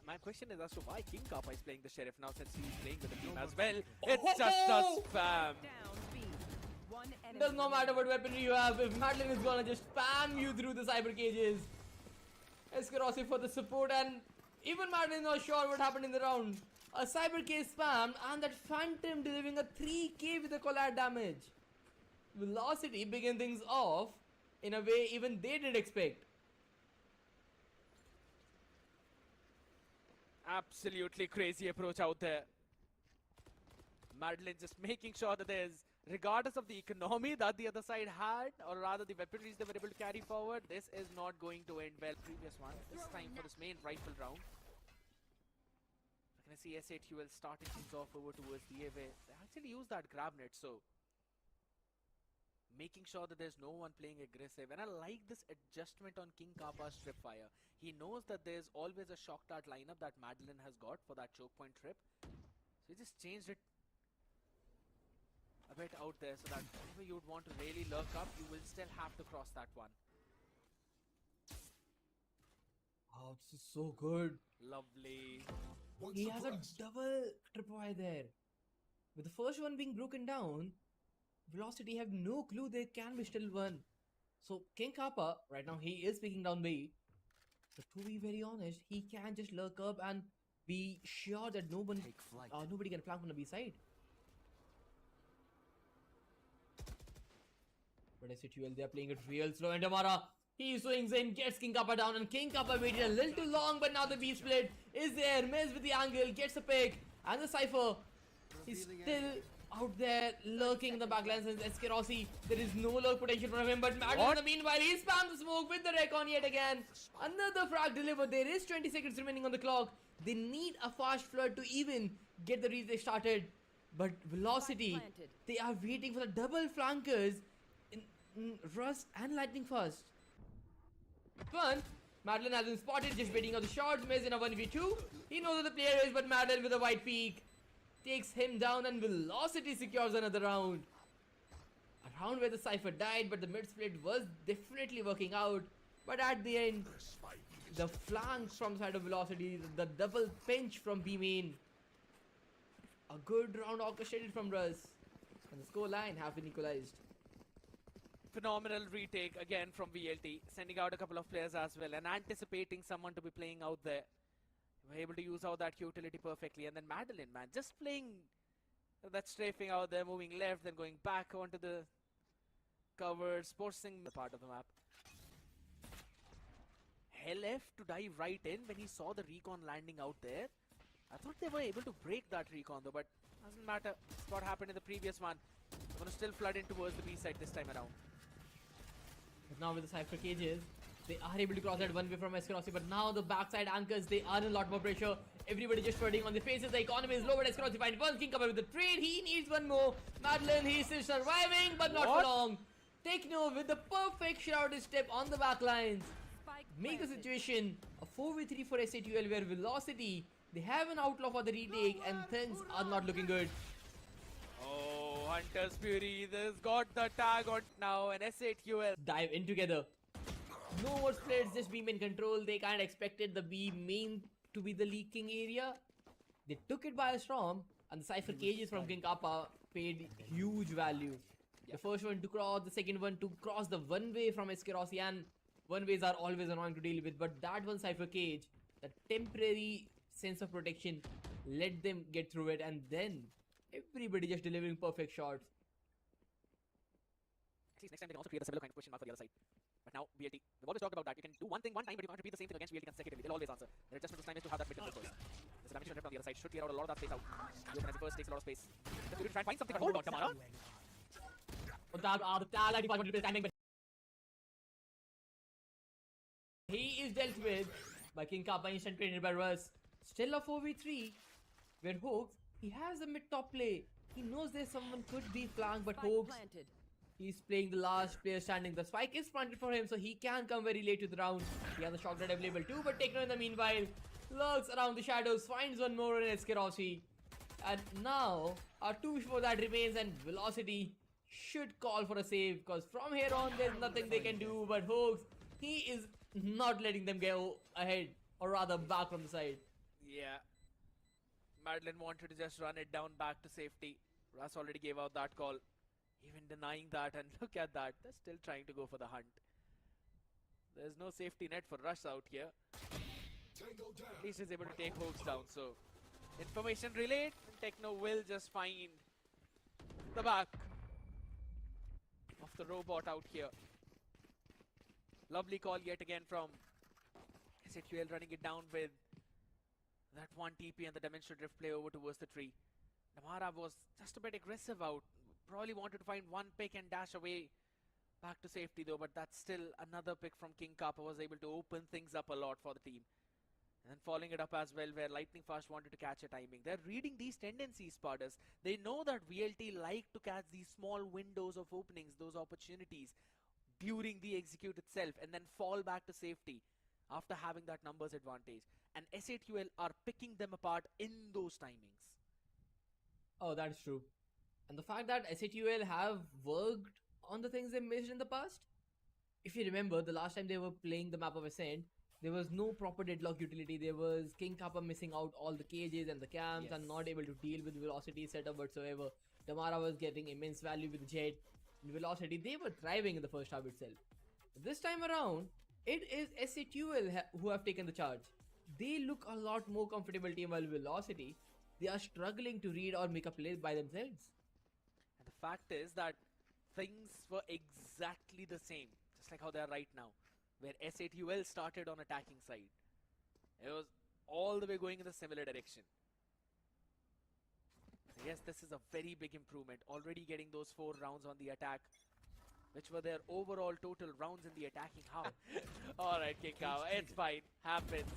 My question is as to why King Kappa is playing the sheriff now, since he's playing with the team as well. It's just a spam. Does not matter what weaponry you have, if Madeline is gonna just spam you through the cyber cages. Eskarossi for the support, and even Madeline is not sure what happened in the round. A cyber cage spam, and that Phantom delivering a 3k with a collide damage. Velocity begin things off in a way even they did expect. Absolutely crazy approach out there. Madeline just making sure that there's regardless of the economy that the other side had, or rather the weaponries they were able to carry forward, this is not going to end well. Previous one, this time for this main rifle round. We're gonna see S8UL starting things off over towards the A where they actually use that grab net, so making sure that there's no one playing aggressive. And I like this adjustment on King Kappa's trip fire. He knows that there's always a shock dart lineup that Madeline has got for that choke point trip. So he just changed it a bit out there so that whenever you would want to really lurk up, you will still have to cross that one. Oh, this is so good. Lovely. He has a double tripwire there. With the first one being broken down, Velocity have no clue there can be still one. So King Kappa, right now he is picking down B. But to be very honest, he can just lurk up and be sure that nobody can flank on the B side. But S8UL, they are playing it real slow, and Damara, he swings in, gets King Kappa down, and King Kappa waited a little too long, but now the B split is there. Miz with the angle, gets a pick, and the Cypher is still out there lurking in the backlines. Since SK Rossi, there is no lurk potential from him, but Madeline in the meanwhile, he spams the smoke with the recon yet again. Another frag delivered. There is 20 seconds remaining on the clock. They need a fast flood to even get the retake started. But Velocity, they are waiting for the double flankers in Rust and Lightning Fast. One, Madeline has been spotted, just waiting on the shots. Miz in a 1v2. He knows who the player is, but Madeline with a white peak takes him down, and Velocity secures another round. A round where the Cypher died, but the mid split was definitely working out. But at the end, the flanks from the side of Velocity, the double pinch from B main. A good round orchestrated from Russ. And the score line have been equalized. Phenomenal retake again from VLT, sending out a couple of players as well and anticipating someone to be playing out there. We're able to use out that utility perfectly, and then Madeline, man, just playing that strafing out there, moving left, then going back onto the covers, forcing the part of the map. LF to dive right in when he saw the recon landing out there. I thought they were able to break that recon though, but doesn't matter. It's what happened in the previous one. They're going to still flood in towards the B side this time around. But now with the Cypher cages, they are able to cross that one way from Eskerosi, but now the backside anchors, they are in a lot more pressure. Everybody just flooding on the faces. The economy is low, but Eskerosi finds one. King Kappa with the trade. He needs one more. Madeline, he's still surviving, but not for long. Techno with the perfect shrouded step on the backlines. Make the situation a 4v3 for S8UL, where Velocity, they have an outlaw for the retake, and things are not looking good. Oh, Hunter's Fury, this got the tag on now, and S8UL Dive in together. No more splits, just B main control. They kind of expected the B main to be the leaking area. They took it by a storm, and the Cypher cages from King Kappa paid huge value. The first one to cross, the second one to cross the one way from Eskerosi, and one ways are always annoying to deal with, but that one Cypher cage, the temporary sense of protection, let them get through it, and then everybody just delivering perfect shots. Next time they can also create a similar kind of question mark for the other side. But now, VLT, we've always talked about that. You can do one thing one time, but you can't repeat the same thing against VLT consecutively. They'll always answer. Their adjustment this time is to have that mid-control first. There's a damage rep on the other side. Should clear out a lot of that space out. The open as first takes a lot of space. Just to try and find something, but hold on, Tamara. He is dealt with by King Kappa, instant created by Russ. Still a 4v3, where Hoax, he has a mid-top play. He knows there's someone could be flanked, but Hoax, he's playing the last player standing. The spike is planted for him, so he can come very late to the round. He has a shock red available too, but Techno in the meanwhile lurks around the shadows, finds one more in Eskerosi. And now, our 2 before that remains, and Velocity should call for a save, because from here on, there's nothing they can do. But Hoax, he is not letting them go ahead, or rather back from the side. Yeah. Madeline wanted to just run it down back to safety. Russ already gave out that call. Even denying that, and look at that. They're still trying to go for the hunt. There's no safety net for Russ out here. At least he's able to take Hoax down. So, information relayed. Techno will just find the back of the robot out here. Lovely call yet again from S8UL, running it down with that one TP and the dimensional drift play over towards the tree. Namara was just a bit aggressive out, Probably wanted to find one pick and dash away back to safety though, but that's still another pick from King Kappa was able to open things up a lot for the team. And then following it up as well where Lightning Fast wanted to catch a timing. They're reading these tendencies, Spartans. They know that VLT like to catch these small windows of openings, those opportunities during the execute itself and then fall back to safety after having that numbers advantage. And S8UL are picking them apart in those timings. Oh, that's true. And the fact that S8UL have worked on the things they missed in the past. If you remember, the last time they were playing the map of Ascent, there was no proper deadlock utility. There was King Kappa missing out all the cages and the camps and not able to deal with velocity setup whatsoever. Damara was getting immense value with Jet and velocity. They were thriving in the first half itself. This time around, it is S8UL who have taken the charge. They look a lot more comfortable team while velocity. They are struggling to read or make a play by themselves. And the fact is that things were exactly the same, just like how they are right now, where S8UL started on attacking side. It was all the way going in the similar direction. So yes, this is a very big improvement. Already getting those 4 rounds on the attack, which were their overall total rounds in the attacking half. Alright, King Kao, it's fine. Happens.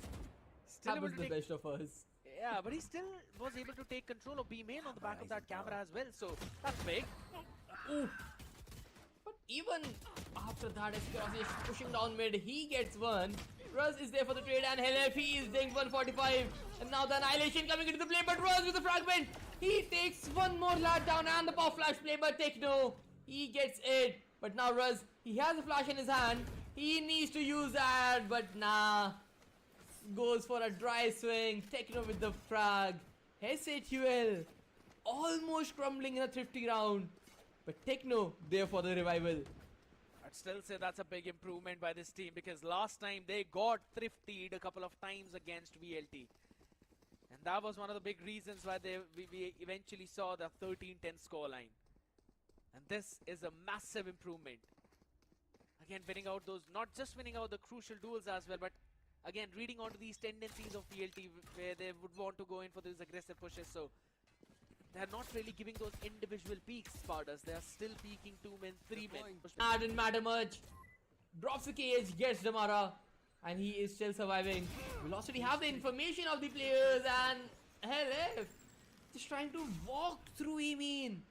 Still able Happens to the take, best of us. yeah, but he still was able to take control of B main on the back of that camera as well. So that's big. Ooh. But even after that, Escrosi is pushing down mid. He gets one. Ruz is there for the trade and LF, he is doing 145. And now the Annihilation coming into the play, but Ruz with the fragment. He takes one more lad down and the power flash play, but Techno, he gets it. But now Ruz, he has a flash in his hand. He needs to use that, but nah. Goes for a dry swing. Techno with the frag. S8UL almost crumbling in a thrifty round. But Techno there for the revival. I'd still say that's a big improvement by this team because last time they got thriftied a couple of times against VLT. And that was one of the big reasons why we eventually saw the 13-10 scoreline. And this is a massive improvement. Again, winning out those, not just winning out the crucial duels as well, but again, reading onto these tendencies of VLT where they would want to go in for these aggressive pushes. So they're not really giving those individual peaks, Spartas. They are still peaking 2 men, 3 men. Didn't matter much. Drops the cage, gets Damara, and he is still surviving. Velocity have the information of the players, and LF just trying to walk through Emin.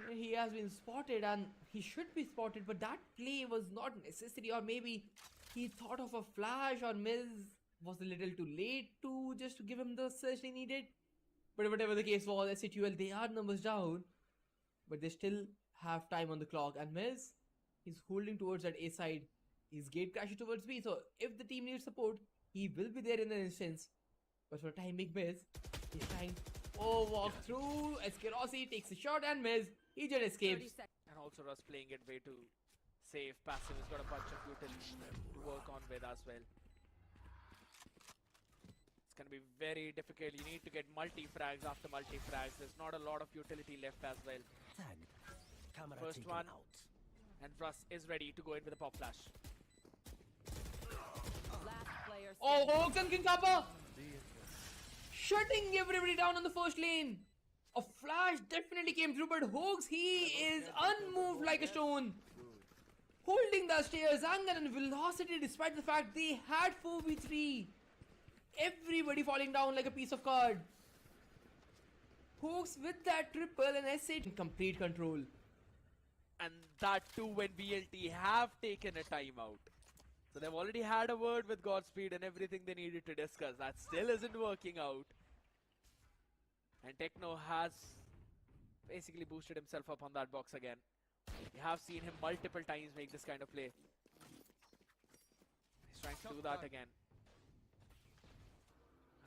He has been spotted, and he should be spotted, but that play was not necessary, or maybe he thought of a flash, or Miz was a little too late to just to give him the search he needed. But whatever the case was, S8UL, they are numbers down, but they still have time on the clock. And Miz, he's holding towards that A side. He's gate crashing towards B, so if the team needs support, he will be there in an instance. But for time being, Miz, he's trying to walk through. Eskerosi takes a shot, and Miz, he just escapes. And also Russ playing it way too safe. Passive has got a bunch of utility to work on with as well. It's going to be very difficult. You need to get multi-frags after multi-frags. There's not a lot of utility left as well. First one. And Russ is ready to go in with a pop flash. Oh, Hoax and King Kappa! Shutting everybody down on the first lane. A flash definitely came through, but Hoax, he is unmoved like a stone. Holding the stairs, anger and velocity despite the fact they had 4v3. Everybody falling down like a piece of card. Hoax with that triple and S8 in complete control. And that too when VLT have taken a timeout. So they've already had a word with Godspeed and everything they needed to discuss. That still isn't working out. And Techno has basically boosted himself up on that box again. We have seen him multiple times make this kind of play. He's trying to do that again.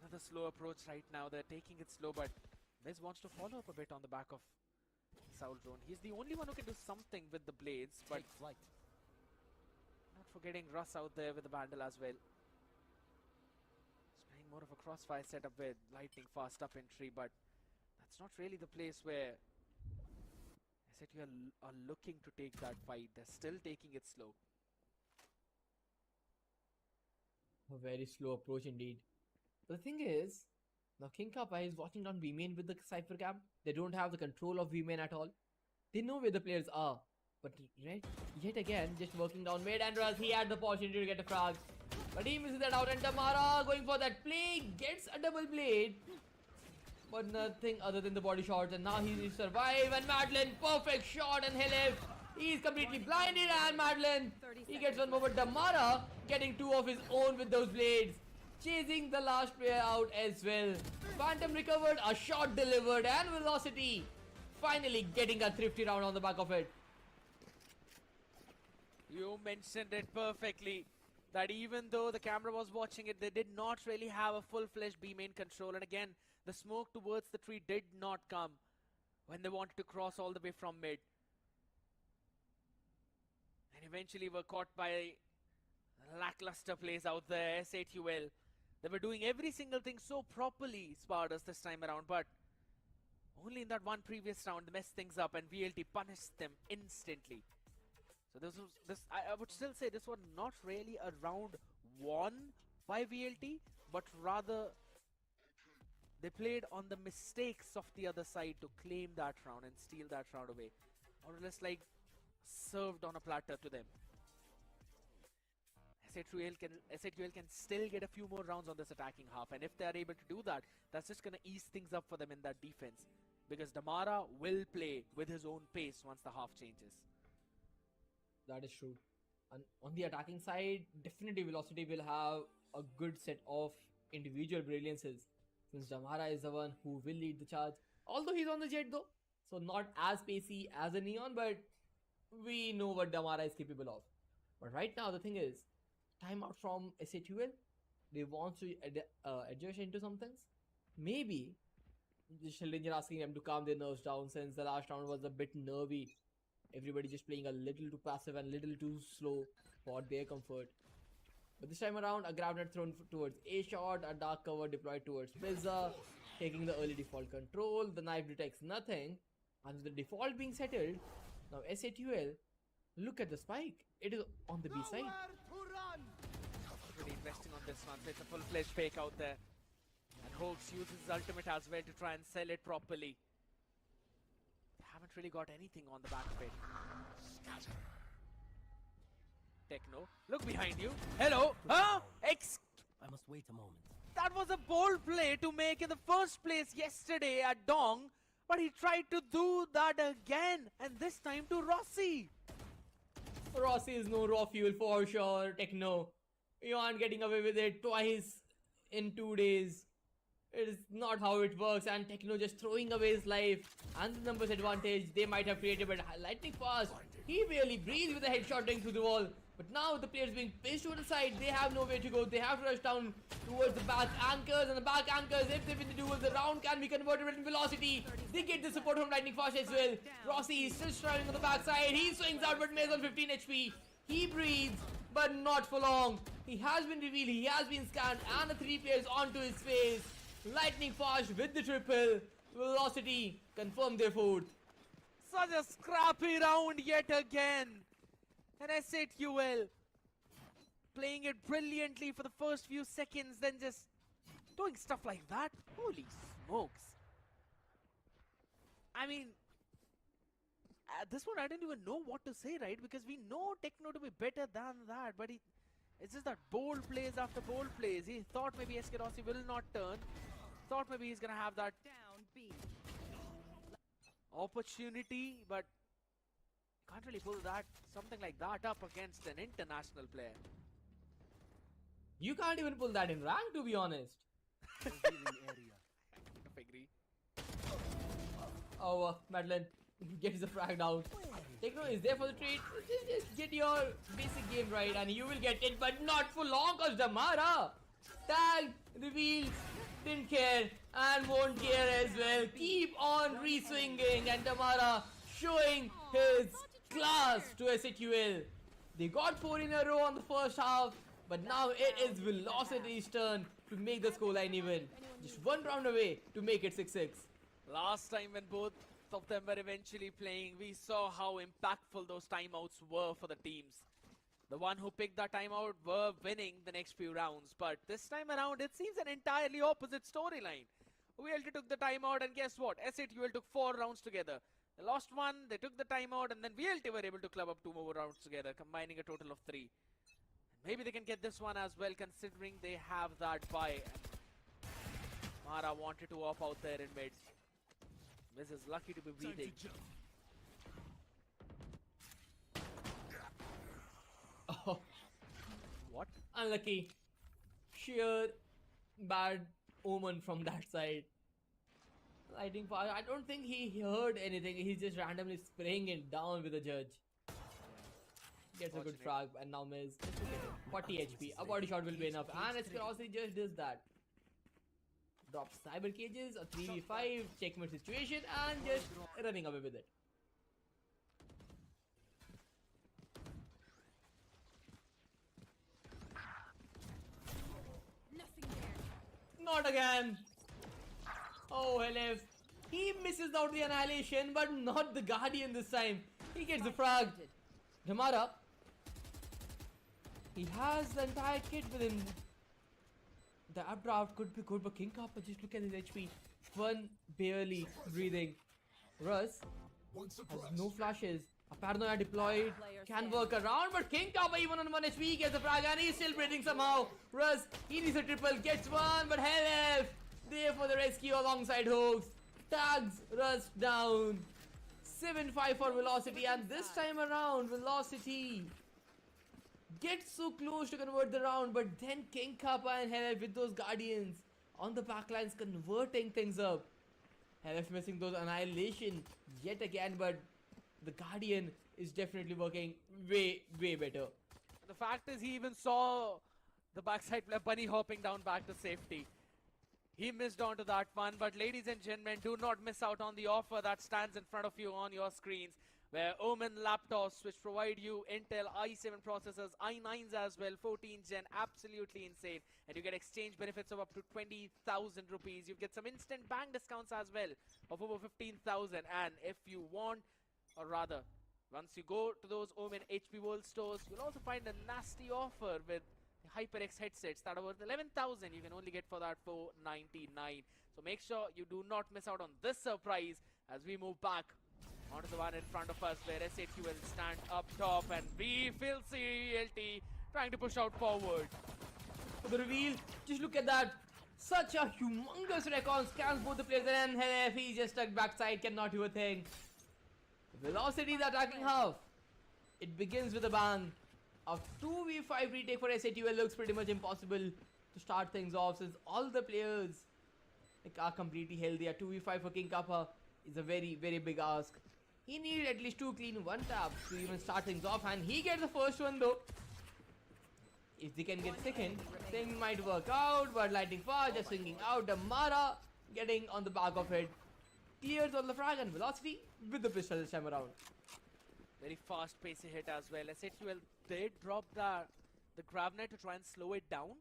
Another slow approach right now. They're taking it slow, but Miz wants to follow up a bit on the back of S8UL drone. He's the only one who can do something with the blades, but not forgetting Russ out there with the Vandal as well. He's playing more of a crossfire setup with lightning fast up entry, but that's not really the place where S8UL are looking to take that fight. They're still taking it slow. A very slow approach indeed. The thing is, Now King Kappa is watching down V-main with the Cypher cam. They don't have the control of V-main at all. They know where the players are. But yet again, just working down mid, and Russ, he had the opportunity to get a frag. But he misses that out, and Tamara going for that play, gets a double blade. But nothing other than the body shots, and now he survive, and Madeline, perfect shot, and Helif, he's completely blinded, and Madeline, he gets one more, but Damara getting two of his own with those blades, chasing the last player out as well. Phantom recovered, a shot delivered, and Velocity finally getting a thrifty round on the back of it. You mentioned it perfectly. That even though the camera was watching it, they did not really have a full-fledged B-main control. And again, the smoke towards the tree did not come when they wanted to cross all the way from mid. And eventually were caught by lackluster plays out there, S8UL. They were doing every single thing so properly, Spardas, this time around. But only in that one previous round, they messed things up and VLT punished them instantly. So I would still say this was not really a round won by VLT, but rather they played on the mistakes of the other side to claim that round and steal that round away. Or less like served on a platter to them. S8UL can still get a few more rounds on this attacking half, and if they are able to do that, that's just going to ease things up for them in that defense. Because Damara will play with his own pace once the half changes. That is true. And on the attacking side, definitely Velocity will have a good set of individual brilliances, since Damara is the one who will lead the charge. Although he's on the jet though, so not as pacey as a Neon, but we know what Damara is capable of. But right now the thing is, timeout from S8UL, they want to adjust into some things. Maybe the Shildinger asking them to calm their nerves down, since the last round was a bit nervy. Everybody just playing a little too passive and little too slow for their comfort. But this time around, a grab net thrown towards A shot, a dark cover deployed towards Pizza, taking the early default control. The knife detects nothing, and with the default being settled, now S8UL, look at the spike. It is on the B side. Really investing on this one, so it's a full-fledged fake out there. And Hoax uses his ultimate as well to try and sell it properly. Haven't really got anything on the back of it. Techno, look behind you. Hello, huh? I must wait a moment. That was a bold play to make in the first place yesterday at Dong, but he tried to do that again, and this time to Rossi. Rossi is no raw fuel for sure, Techno. You aren't getting away with it twice in 2 days. It is not how it works, and Techno just throwing away his life and the numbers advantage they might have created, but lightning fast. He barely breathes with a headshot going through the wall. But now the players being pushed to the side, they have nowhere to go. They have to rush down towards the back anchors, and the back anchors, if they win the duel, the round can be converted in Velocity. They get the support from Lightning Fast as well. Rossi is still struggling on the backside. He swings out, but misses on 15 HP. He breathes, but not for long. He has been revealed, he has been scanned, and the 3 players onto his face. Lightning Fast with the triple. Velocity confirmed their fourth. Such a scrappy round yet again. And S8UL playing it brilliantly for the first few seconds, then just doing stuff like that. Holy smokes. I mean, at this one I didn't even know what to say, right? Because we know Techno to be better than that, but it's just that bold plays after bold plays. He thought maybe SK Rossi will not turn. Thought maybe he's gonna have that opportunity, but can't really pull that something like that up against an international player. You can't even pull that in rank, to be honest. I agree. Oh, Madeline gets the frag down. Techno is there for the trade. Just get your basic game right and you will get it, but not for long, cause Damara tagged, revealed, didn't care and won't care as well. Keep on re-swinging, and Damara showing his class to S8UL. They got 4 in a row on the first half, but now it is Velocity's turn to make the scoreline even. Just 1 round away to make it 6-6. Last time when both of them were eventually playing, we saw how impactful those timeouts were for the teams. The one who picked that timeout were winning the next few rounds, but this time around it seems an entirely opposite storyline. VLT took the timeout, and guess what? S8UL took 4 rounds together. They lost 1, they took the timeout, and then VLT were able to club up 2 more rounds together, combining a total of 3. Maybe they can get this one as well, considering they have that bye. Mara wanted to op out there in mid. Miz is lucky to be breathing. Oh, What? unlucky. Sheer bad omen from that side. Lighting fire. I don't think he heard anything. He's just randomly spraying it down with the judge. Gets a good frag, and now Miz. 40 HP. A body shot will be enough. And Escarossi just does that. Drops cyber cages, a 3v5, checkmate situation, and just running away with it. Nothing there. Not again. Oh, Helef. He misses out the annihilation, but not the Guardian this time. He gets the frag. Damara. He has the entire kit with him. The updraft could be good, but King Kappa, just look at his HP. Fun, barely breathing. Russ has no flashes. A paranoia deployed. Can work around, but King Kappa even on 1 HP gets the frag and he's still breathing somehow. Russ, he needs a triple, gets one, but Helef there for the rescue alongside Hooks. Tags Russ down. 7-5 for Velocity, and this time around, Velocity gets so close to convert the round, but then King Kappa and Helef with those Guardians on the backlines converting things up. Helef missing those annihilation yet again, but the Guardian is definitely working way better. The fact is, he even saw the backside player bunny hopping down back to safety. He missed onto that one, but ladies and gentlemen, do not miss out on the offer that stands in front of you on your screens, where Omen laptops, which provide you Intel i7 processors, i9s as well, 14 gen, absolutely insane. And you get exchange benefits of up to 20,000 rupees. You get some instant bank discounts as well of over 15,000. And if you want, or rather, once you go to those Omen HP World stores, you'll also find a nasty offer with HyperX headsets that are worth 11,000. You can only get for that 499. So make sure you do not miss out on this surprise as we move back onto the one in front of us, where S8UL stand up top and refill VLT trying to push out forward. The reveal, just look at that. Such a humongous recon, scans both the players, and Helef, he just stuck backside, cannot do a thing. Velocity the attacking half. It begins with a bang. A 2v5 retake for S8UL looks pretty much impossible to start things off, since all the players are completely healthy. A 2v5 for King Kappa is a very big ask. He needed at least 2 clean 1 taps to even start things off, and he gets the first one though. If they can get second, things might work out, but Lightning Fast just swinging out. Damara getting on the back of it. Clears all the frag, and Velocity with the pistol this time around. Very fast pacey hit as well. S8UL did drop the Gravnet to try and slow it down,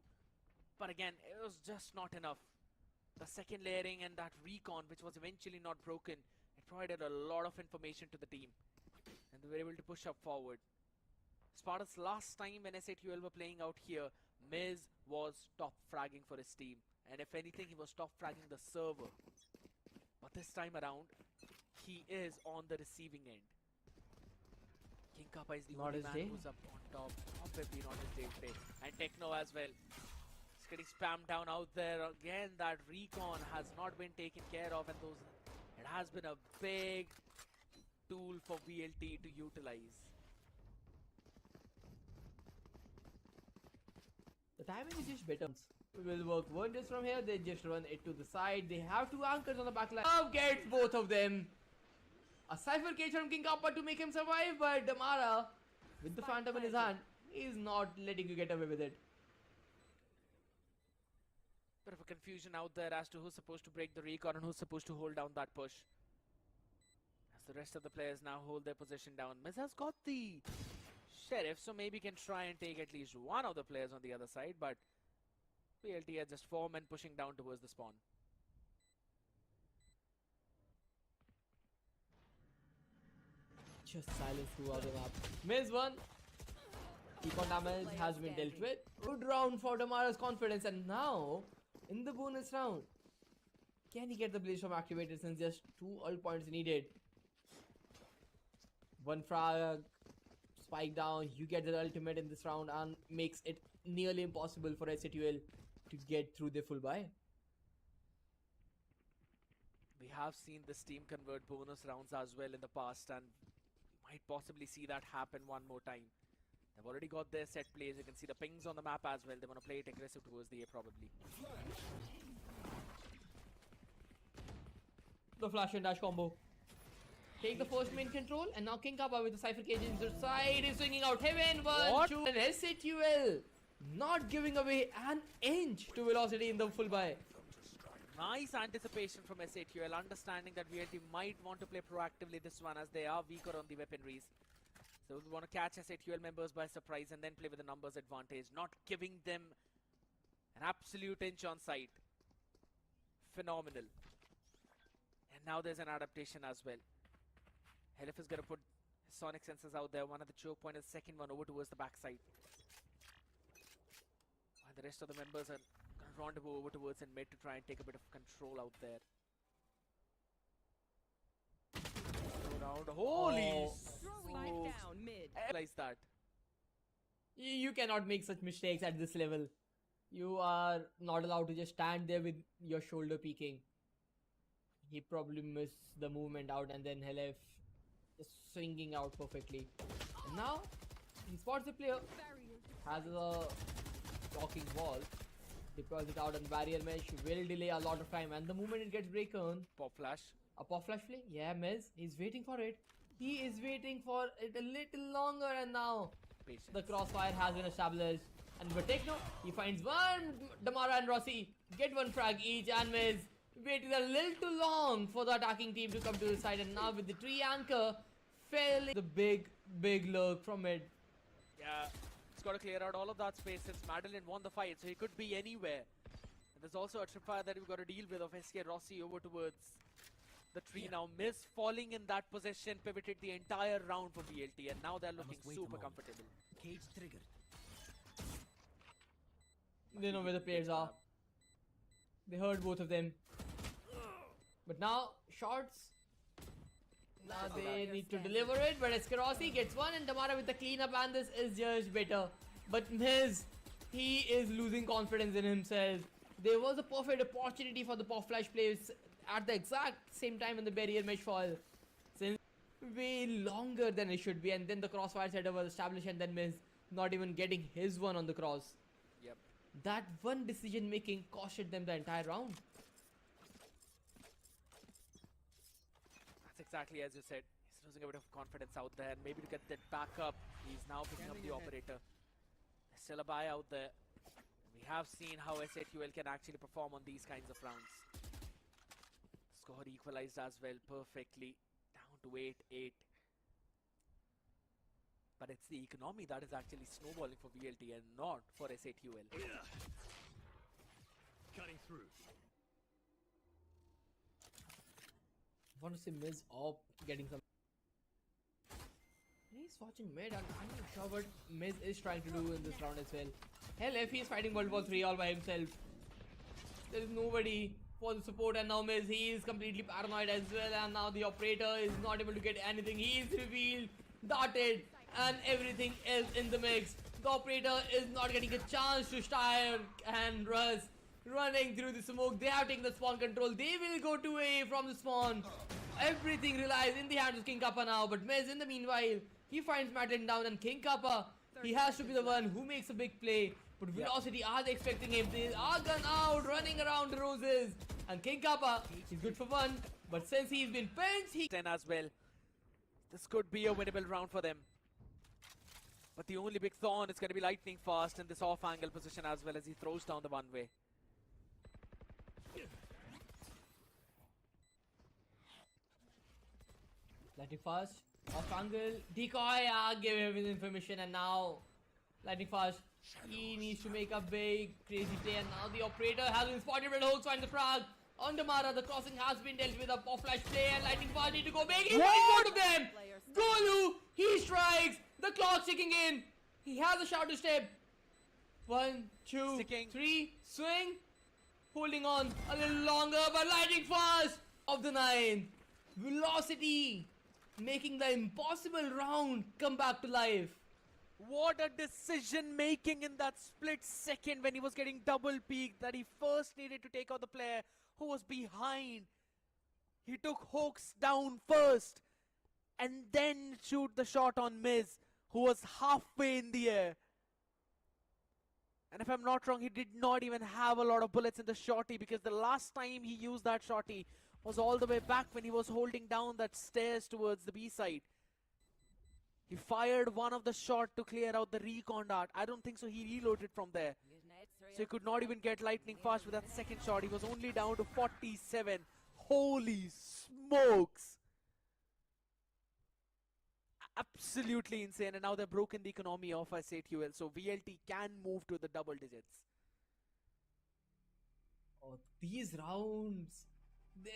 but again, it was just not enough. The second layering and that recon, which was eventually not broken, it provided a lot of information to the team, and they were able to push up forward. Sparta's last time when S8UL were playing out here, Miz was top fragging for his team, and if anything, he was top fragging the server. But this time around, he is on the receiving end. King Kappa is the Not only his man day. who's up on top. Probably not his day today. And Techno as well. He's getting spammed down out there. Again, that recon has not been taken care of, and it has been a big tool for VLT to utilize. The timing is just better. We will work wonders from here. They just run it to the side. They have 2 anchors on the back line. Now gets both of them. A cypher cage from King Kappa to make him survive, but Damara, with the Phantom in his hand, is not letting you get away with it. Bit of a confusion out there as to who's supposed to break the recon and who's supposed to hold down that push. As the rest of the players now hold their position down. Miz has got the Sheriff, so maybe can try and take at least one of the players on the other side, but VLT are just 4 men pushing down towards the spawn. Just silence throughout the map. Miz 1. Econ damage has been dealt with. Good round for Damara's confidence, and now in the bonus round, Can he get the Blaze Storm activated since just 2 ult points needed? One frag, spike down, you get the ultimate in this round and makes it nearly impossible for S8UL to get through their full buy. We have seen this team convert bonus rounds as well in the past, and we might possibly see that happen one more time. They've already got their set plays. You can see the pings on the map as well. They want to play it aggressive towards the A probably. The flash and dash combo. Take the first main control, and now King Kappa with the Cypher Cage into the side is swinging out heaven. 1, 2, and S8UL not giving away an inch to Velocity in the full buy. Nice anticipation from S8UL, understanding that VLT might want to play proactively this one as they are weaker on the weaponries. So we want to catch S8UL members by surprise and then play with the numbers advantage, not giving them an absolute inch on sight. Phenomenal. And now there's an adaptation as well. Helif is going to put his sonic sensors out there. One of the choke point and the second one over towards the backside. While the rest of the members are going to rendezvous over towards and mid to try and take a bit of control out there. Around. Holy Spike down mid. realize that. You cannot make such mistakes at this level. You are not allowed to just stand there with your shoulder peeking. He probably missed the movement out, and then Helef is swinging out perfectly. And now he spots the player, has a blocking wall, deploys it out on barrier mesh, will delay a lot of time, and the moment it gets broken, Pop flash. a pop flash play. Yeah, Miz, he's waiting for it. He is waiting for it a little longer, and now Patience. the crossfire has been established. And Vertechno, he finds one. Damara and Rossi get one frag each, and Miz waited a little too long for the attacking team to come to the side. And now with the tree anchor, failing the big lurk from it. Yeah, he's got to clear out all of that space since Madeline won the fight, so he could be anywhere. And there's also a tripwire that we've got to deal with of SK Rossi over towards the tree now. Miz falling in that position, pivoted the entire round for VLT, and now they're looking must wait a super moment. comfortable. Cage triggered. They know where the players are. They heard both of them. But now, shots. Now they need to deliver it, but Eskarossi gets one, and Damara with the cleanup, and this is just better. But Miz, he is losing confidence in himself. There was a perfect opportunity for the pop flash players at the exact same time when the barrier mesh fall. Since way longer than it should be, and then the crossfire setup was established, and then Miz not even getting his one on the cross. Yep. That one decision making costed them the entire round. That's exactly as you said. He's losing a bit of confidence out there, and maybe to get that back up, he's now picking up the operator. There's still a buy out there. We have seen how S8UL can actually perform on these kinds of rounds. Score equalized as well perfectly, down to 8-8. But it's the economy that is actually snowballing for VLT and not for S8UL. Cutting through. I want to see Miz up getting some. He's watching mid, and I'm not sure what Miz is trying to do in this round as well. Hell, if he's fighting World War 3 all by himself, there is nobody for the support, and now Miz, he is completely paranoid as well, and now the operator is not able to get anything. He is revealed, darted, and everything else in the mix. The operator is not getting a chance to start, and Russ running through the smoke. They have taken the spawn control. They will go to A from the spawn. Everything relies in the hands of King Kappa now, but Miz in the meanwhile, he finds Madeline down, and King Kappa, he has to be the one who makes a big play. But Velocity are they expecting him. They are gone out, running around the roses. And King Kappa, he's good for one, but since he's been pinched, he 10 as well. This could be a winnable round for them. But the only big thorn is going to be lightning fast in this off-angle position as well as he throws down the one way. Lightning fast, off angle, decoy, give him his information, and now Lightning fast, he needs to make a big crazy play, and now the operator has been spotted, but holds find the frag. On Damara, the crossing has been dealt with, a pop flash play, and Lightning fast need to go big. He's both of them. Golu, he strikes, the clock's ticking in. He has a shout to step. 1, 2, Sticking. 3, swing. holding on a little longer, but lightning fast of the 9th. Velocity making the impossible round come back to life. What a decision making in that split second when he was getting double peaked, that he first needed to take out the player who was behind. He took Hoax down first and then shoot the shot on Miz, who was halfway in the air. And if I'm not wrong, he did not even have a lot of bullets in the shorty, because the last time he used that shorty was all the way back when he was holding down that stairs towards the B side. He fired one of the shot to clear out the recon dart. I don't think so he reloaded from there. So he could not even get lightning fast with that second shot. He was only down to 47. Holy smokes. Absolutely insane. And now they've broken the economy of S8UL. So VLT can move to the double digits. Oh, these rounds,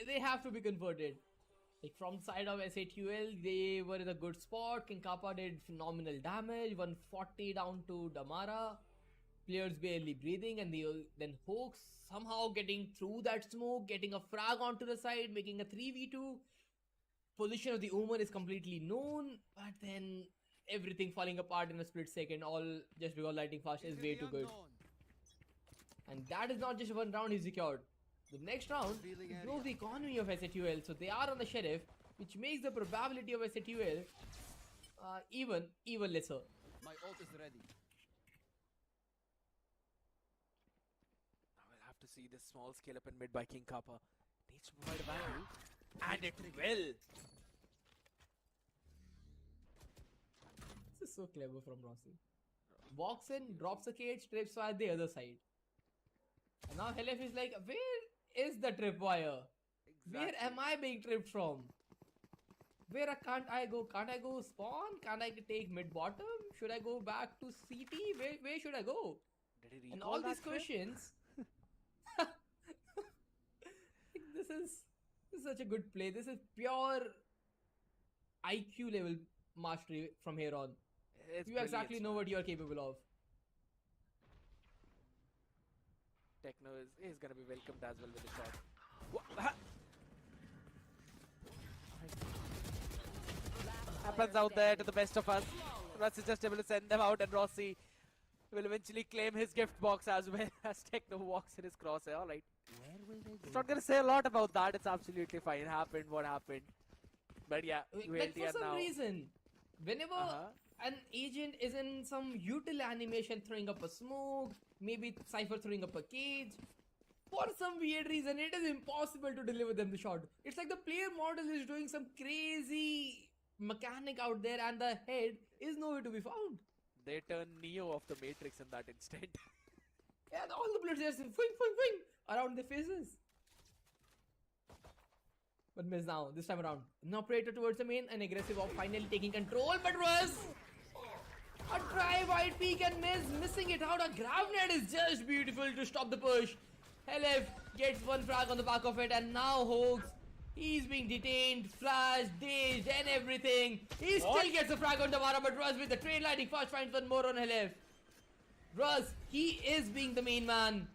they have to be converted. Like from side of S8UL, they were in a good spot. King Kappa did phenomenal damage, 140 down to Damara. Players barely breathing, and then Hoax somehow getting through that smoke, getting a frag onto the side, making a 3v2. Position of the Omen is completely known, but then everything falling apart in a split second, all just because lightning fast is way too good. And that is not just one round he secured. The next round broke the economy of S8UL, so they are on the Sheriff, which makes the probability of S8UL even lesser. My ult is ready. Now we'll have to see this small scale up in mid by King Kappa. Needs to provide value, and it will. This is so clever from Rossi. Walks in, drops a cage, trips fire the other side. And now Helef is like, where is the tripwire? Where am I being tripped from? Where can't I go? Can't I go spawn? Can't I take mid bottom? Should I go back to CT? Where should I go? Did he And recall all that these trip? questions. This is such a good play. This is pure IQ level mastery from here on. It's You exactly brilliant, know man. what you are capable of. Techno is going to be welcomed as well with the shot. Wha- Happens out there to the best of us. Russ is just able to send them out, and Rossi will eventually claim his gift box as well as Techno walks in his crosshair. Alright. Where will they It's go? not going to say a lot about that. It's absolutely fine. It happened what happened. But yeah, Like VLT for are some now. reason, whenever an agent is in some util animation throwing up a smoke, maybe Cypher throwing up a cage, for some weird reason it is impossible to deliver them the shot. It's like the player model is doing some crazy mechanic out there and the head is nowhere to be found. They turn Neo of the Matrix in that instant. And all the bullets just wing around their faces. But miss now, this time around. An operator towards the main, an aggressive op finally taking control, but Russ! A try wide peek and missing it out. A grab net is just beautiful to stop the push. Helef gets one frag on the back of it, and now Hoax, he's being detained, flashed, dazed, and everything. He still gets a frag on Damara, but Russ with the train lighting fast finds one more on Helef. Russ, he is being the main man.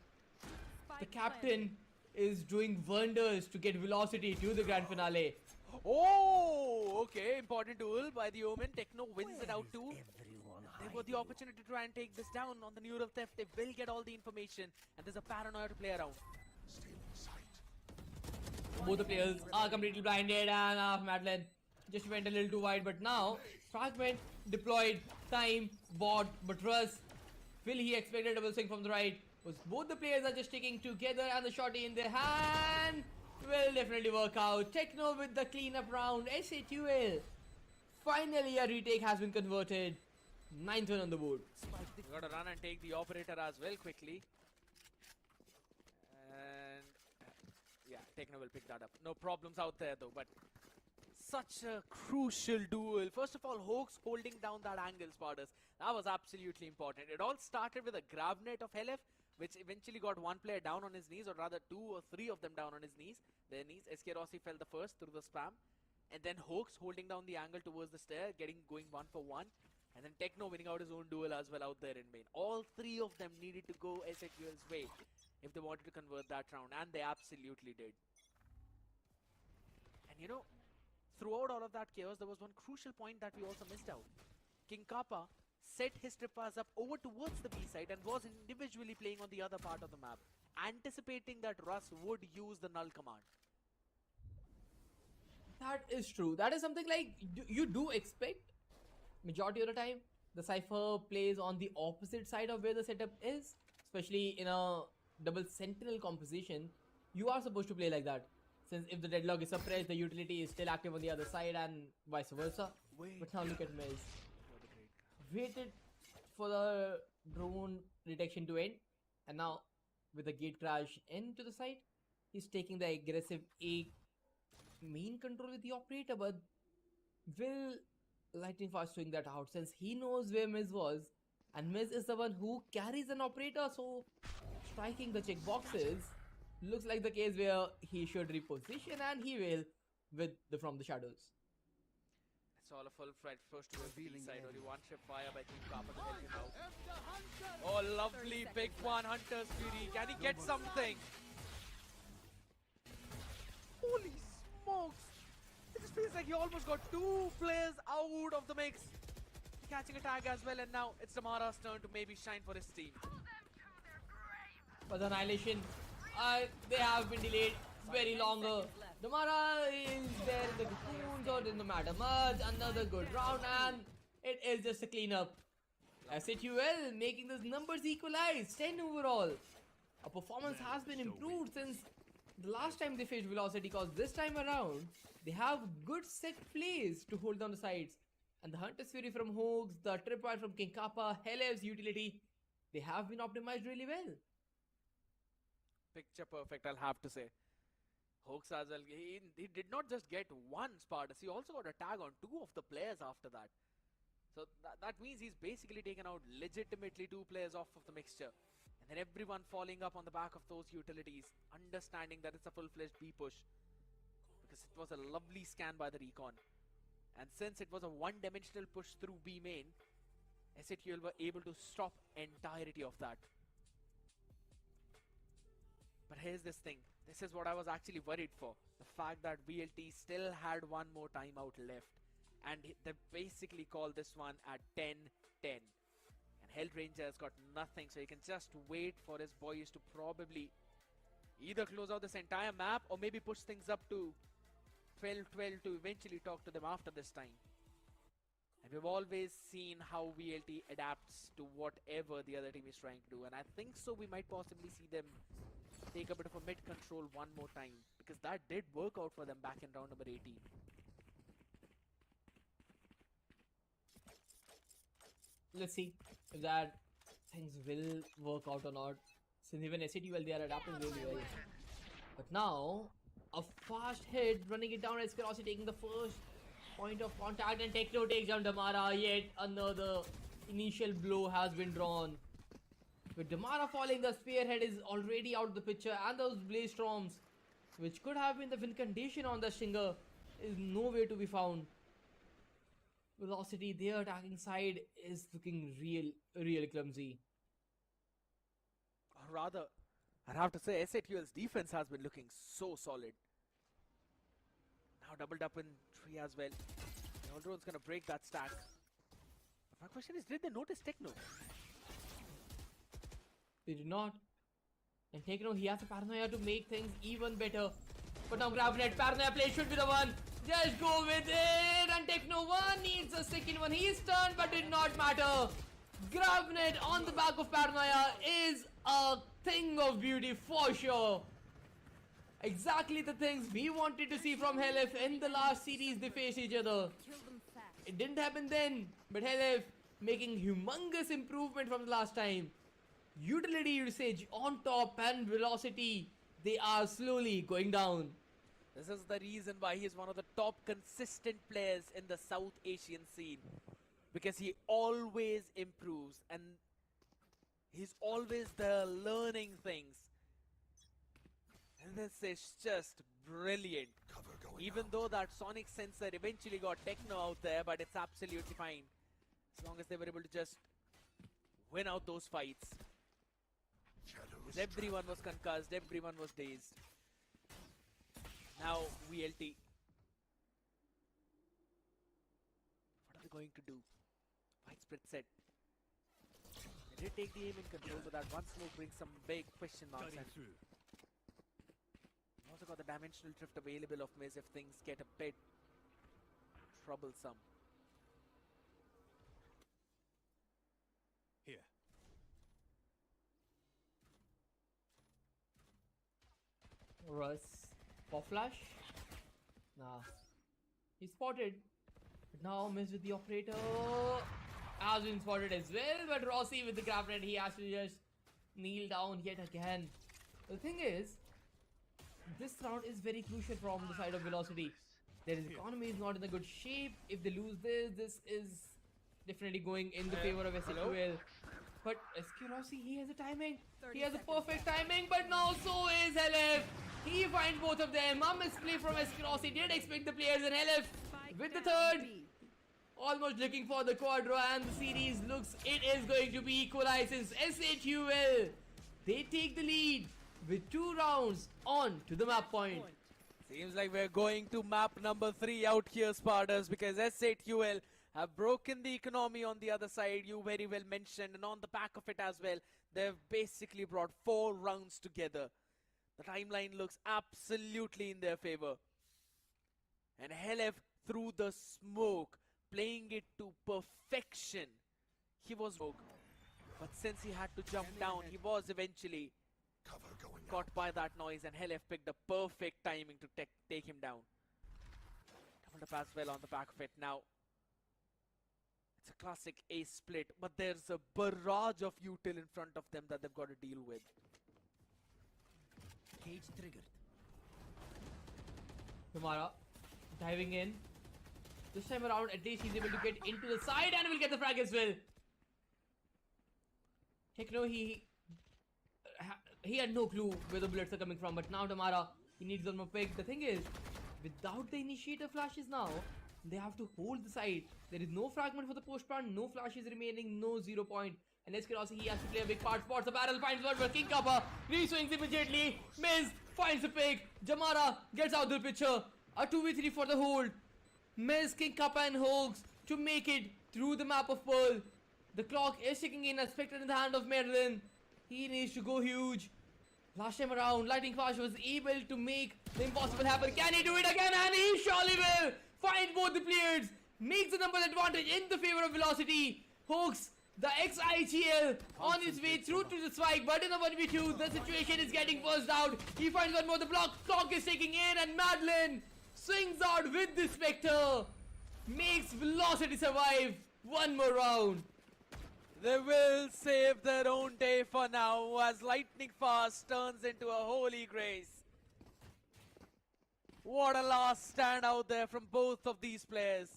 The captain is doing wonders to get velocity to the grand finale. Oh, okay. Important duel by the Omen. Techno wins it out too. Everyone They've got the opportunity to try and take this down on the neural theft. They will get all the information, and there's a paranoia to play around. Both the players are completely blinded, and Madeline just went a little too wide, but now fragment deployed, time bought, but Russ, will he expect a double swing from the right? Was both the players are just sticking together, and the shotty in their hand will definitely work out. Techno with the cleanup round. S8UL, finally a retake has been converted. 9th one on the board. We got to run and take the operator as well quickly. And yeah, Techno will pick that up. No problems out there though, but such a crucial duel. First of all, Hoax holding down that angle, Spartans. That was absolutely important. It all started with a grab net of Helef, which eventually got one player down on his knees, or rather 2 or 3 of them down on his knees. Their knees. SK Rossi fell the first through the spam. And then Hoax holding down the angle towards the stair, going 1 for 1. And then Techno winning out his own duel as well out there in main. All three of them needed to go S8UL's way if they wanted to convert that round, and they absolutely did. And you know, throughout all of that chaos, there was one crucial point that we also missed out. King Kappa set his trippers up over towards the B side and was individually playing on the other part of the map, anticipating that Russ would use the null command. That is true. That is something like you do expect majority of the time the Cypher plays on the opposite side of where the setup is, especially in a double sentinel composition. You are supposed to play like that, since if the deadlock is suppressed, the utility is still active on the other side and vice versa. But now look at Miz. Waited for the drone detection to end, and now with the gate crash into the side, he's taking the aggressive A main control with the operator, but will lightning fast swing that out since he knows where Miz was, and Miz is the one who carries an operator, so striking the check boxes looks like the case where he should reposition, and he will with the from the shadows. It's all a full threat first to the B side. Only one trip fire by King Kappa to help him out. Oh, lovely big one, Hunter's Fury. Can he get something? Holy smokes! It just feels like he almost got two players out of the mix. Catching a tag as well, and now it's Damara's turn to maybe shine for his team. But the Annihilation, they have been delayed very longer. Damara is there in the cocoons, or didn't matter much. Another good round, and it is just a cleanup. S8UL making those numbers equalize, 10 overall. A performance has been improved since the last time they faced Velocity, because this time around they have good set plays to hold down the sides. And the Hunter's Fury from Hoax, the Tripwire from King Kappa, Helev's utility, they have been optimized really well. Picture perfect, I'll have to say. Hoax as well, he did not just get one Spartus, he also got a tag on two of the players after that. So that means he's basically taken out legitimately two players off of the mixture. And then everyone falling up on the back of those utilities, understanding that it's a full-fledged B push. Because it was a lovely scan by the recon. And since it was a one-dimensional push through B main, S8UL were able to stop entirety of that. But here's this thing. This is what I was actually worried for. The fact that VLT still had one more timeout left. And they basically called this one at 10-10. And Hellranger has got nothing, so he can just wait for his boys to probably either close out this entire map or maybe push things up to 12-12 to eventually talk to them after this time. And we've always seen how VLT adapts to whatever the other team is trying to do. And I think so we might possibly see them take a bit of a mid control one more time, because that did work out for them back in round number 18. Let's see if that things will work out or not, since even S8UL, they are adapting really well. But now a fast hit running it down, Eskerosi taking the first point of contact, and Techno takes down Damara. Yet another initial blow has been drawn. With Damara falling, the spearhead is already out of the picture, and those blaze storms, which could have been the win condition on the Stinger, is nowhere to be found. Velocity, their attacking side is looking real clumsy. Or rather, I'd have to say S8UL's defense has been looking so solid. Now doubled up in 3 as well. The Eldron's gonna break that stack. But my question is, did they notice Techno? They did not. And Techno, he has a paranoia to make things even better. But now Gravnet, paranoia play should be the one. Just go with it. And Techno 1 needs a second one. He is stunned, but did not matter. Gravnet on the back of paranoia is a thing of beauty for sure. Exactly the things we wanted to see from Helef in the last series they faced each other. It didn't happen then, but Helef making humongous improvement from the last time. Utility usage on top and velocity, they are slowly going down. This is the reason why he is one of the top consistent players in the South Asian scene. Because he always improves and he's always there learning things. And this is just brilliant. Even though that sonic sensor eventually got Techno out there, but it's absolutely fine. As long as they were able to just win out those fights. Because everyone was concussed, everyone was dazed. Now VLT. What are they going to do? Widespread set. They did take the aim in control, but that one smoke brings some big question marks. And also got the dimensional drift available of Miz if things get a bit troublesome. Here. Russ. Pop flash. Nah. He's spotted. But now Miz with the operator. Has been spotted as well. But Rossi with the grab red, he has to just kneel down yet again. The thing is, this round is very crucial from the side of Velocity. Their economy is not in a good shape. If they lose this, this is definitely going in the favor of S8UL. But Rossi, he has a timing. He has a perfect timing, but now so is LF. He finds both of them. A misplay from Rossi. Did expect the players, and LF with the third. Almost looking for the quadra, and the series looks it is going to be equalized since S8UL. They take the lead with 2 rounds on to the map point. Seems like we're going to map number 3 out here, Spartans, because S8UL have broken the economy on the other side, you very well mentioned, and on the back of it as well, they've basically brought 4 rounds together. The timeline looks absolutely in their favor. And Helef through the smoke, playing it to perfection. He was rogue, but since he had to jump down, he was eventually caught by that noise, and Helef picked the perfect timing to take him down. Doubled up as well on the back of it. Now, it's a classic ace split, but there's a barrage of util in front of them that they've got to deal with. Cage triggered. Kamara diving in. This time around, at least he's able to get into the side and will get the frag as well. Techno, he had no clue where the bullets are coming from, but now Tamara, he needs one more pick. The thing is, without the initiator flashes now, they have to hold the side. There is no fragment for the post plant, no flashes remaining, no 0 point. And Eskerosi, he has to play a big part. Spots the barrel, finds one for King Kappa, re-swings immediately. Miz finds the pick. Jamara gets out the picture. A 2v3 for the hold. Miz, King Kappa and Hogs to make it through the map of Pearl. The clock is ticking in, a Spectre in the hand of Marilyn. He needs to go huge. Last time around, Lightning Flash was able to make the impossible happen. Can he do it again? And he surely will. Find both the players. Makes the numbers advantage in the favor of Velocity. Hogs, the S8UL on his way through to the spike, but in a 1v2, the situation is getting forced out. He finds one more, the clock is taking in, and Madeline swings out with the Spectre. Makes Velocity survive one more round. They will save their own day for now as Lightning Fast turns into a holy grace. What a last stand out there from both of these players.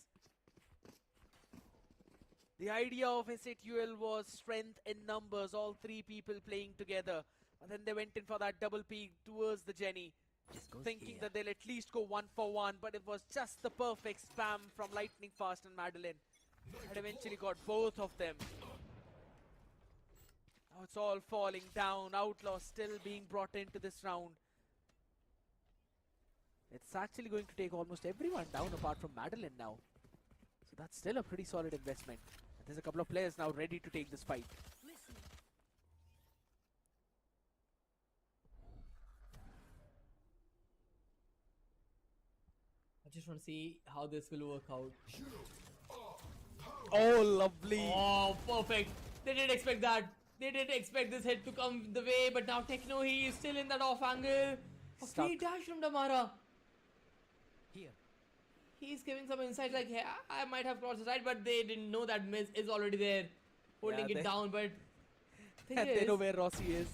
The idea of S8UL was strength in numbers, all 3 people playing together. And then they went in for that double peek towards the Jenny, thinking that they'll at least go 1 for 1, but it was just the perfect spam from Lightning Fast and Madeline. And eventually got both of them. Now it's all falling down. Outlaw still being brought into this round. It's actually going to take almost everyone down apart from Madeline now. So that's still a pretty solid investment. And there's a couple of players now ready to take this fight. I just want to see how this will work out. Oh, lovely. Oh, perfect. They didn't expect that. They didn't expect this hit to come the way, but now Techno, he is still in that off angle. A free dash from Damara. Here. He's giving some insight like, hey, I might have crossed the side, but they didn't know that Miz is already there, holding it down. But thing is, they know where Rossi is.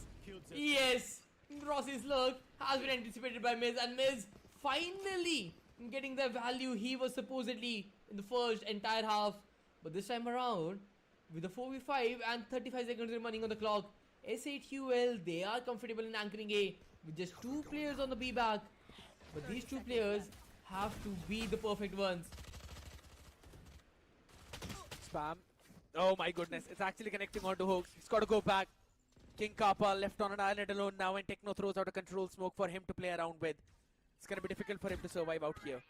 yes, Rossi's look has been anticipated by Miz, and Miz finally getting the value he was supposedly in the first entire half. But this time around, with the 4v5 and 35 seconds remaining on the clock, S8UL, they are comfortable in anchoring A with just 2 players on the B back. But these 2 players have to be the perfect ones. Spam. Oh my goodness, it's actually connecting onto Hoax. He's got to go back. King Kappa left on an island alone now, and Techno throws out a control smoke for him to play around with. It's going to be difficult for him to survive out here.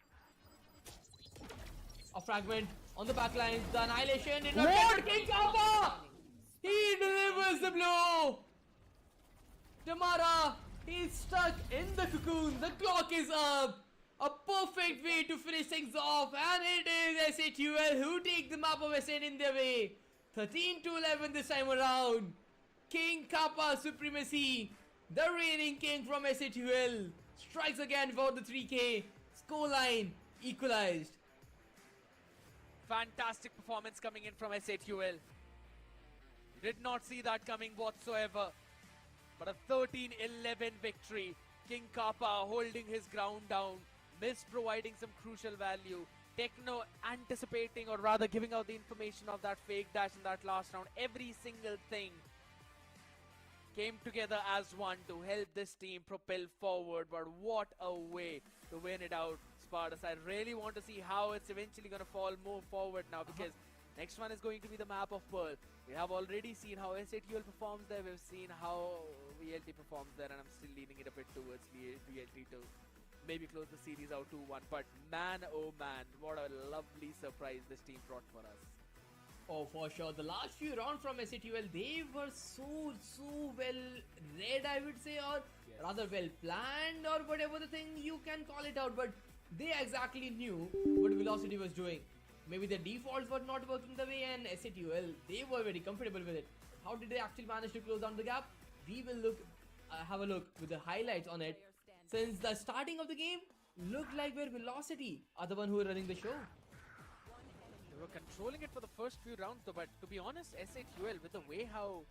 A fragment on the backline. The annihilation. Did not get King Kappa! He delivers the blow! Tamara, he's stuck in the cocoon. The clock is up. A perfect way to finish things off, and it is S8UL who take the map of S8 in their way. 13-11 this time around. King Kappa supremacy. The reigning king from S8UL strikes again for the 3K. Scoreline equalized. Fantastic performance coming in from S8UL. Did not see that coming whatsoever. But a 13-11 victory. King Kappa holding his ground down. Miss providing some crucial value. Techno anticipating, or rather giving out the information of that fake dash in that last round. Every single thing came together as one to help this team propel forward. But what a way to win it out, Spartus. I really want to see how it's eventually going to move forward now, because next one is going to be the map of Pearl. We have already seen how S8UL performs there. We've seen how VLT performs there, and I'm still leaning it a bit towards VLT to maybe close the series out 2-1. But man, oh man, what a lovely surprise this team brought for us. Oh, for sure. The last few rounds from S8UL, they were so well read, I would say, or rather well planned, or whatever the thing you can call it out. But they exactly knew what Velocity was doing. Maybe the defaults were not working the way, and S8UL, they were very comfortable with it. How did they actually manage to close down the gap? We will have a look with the highlights on it. Since the starting of the game looked like where Velocity are the one who are running the show. They were controlling it for the first few rounds though, but to be honest, S8UL, with the way how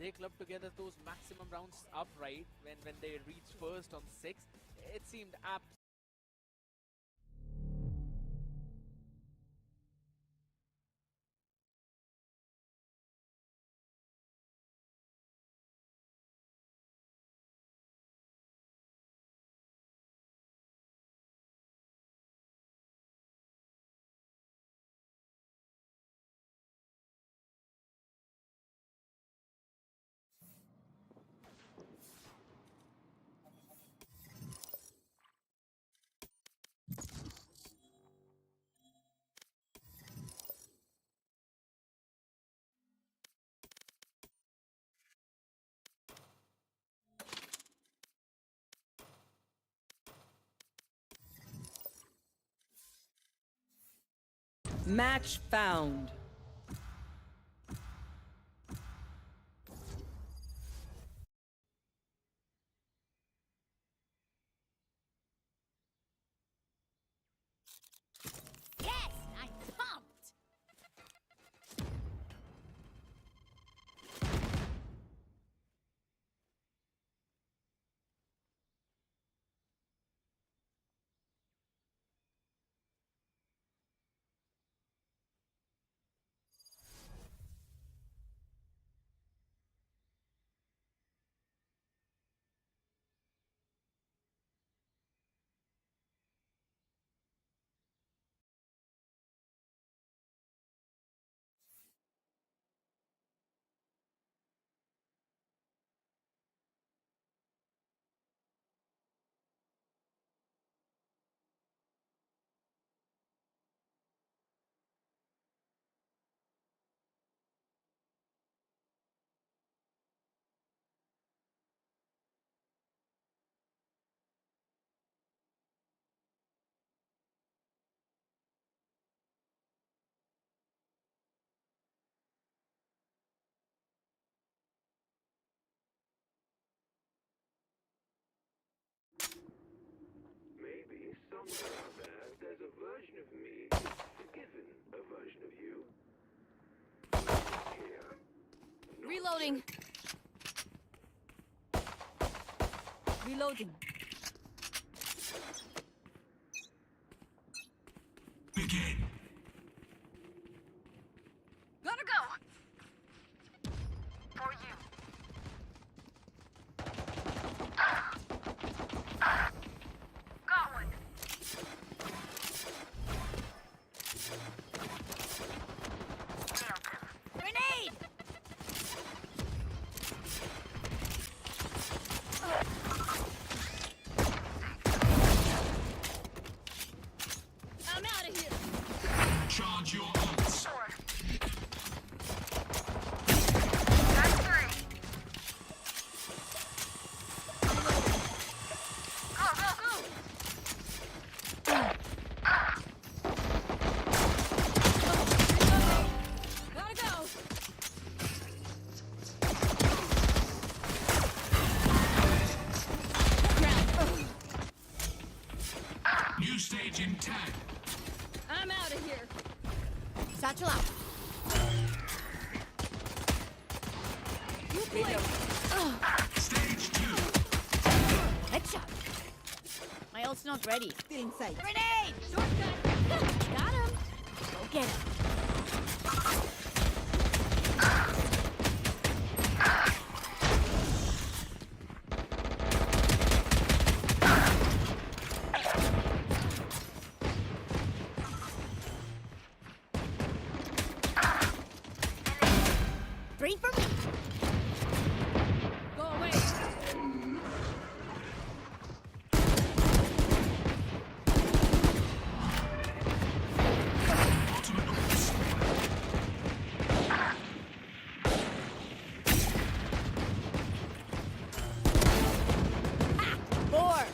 they clubbed together those maximum rounds upright when they reached first on 6, it seemed absolutely. Match found. Yes, I'm pumped. Maybe somewhere out there, there's a version of me forgiven a version of you. Here. Reloading. Reloading. Begin. Gotta go. For you. Got one. Nailed him. stage in 10. I'm out of here. Satchel out. Stage 2. Headshot. My ult's not ready. Feeling safe. Grenade! Shortcut. Got him. Go get him. Three for me. Go away. Ultimate orb spawning. Four.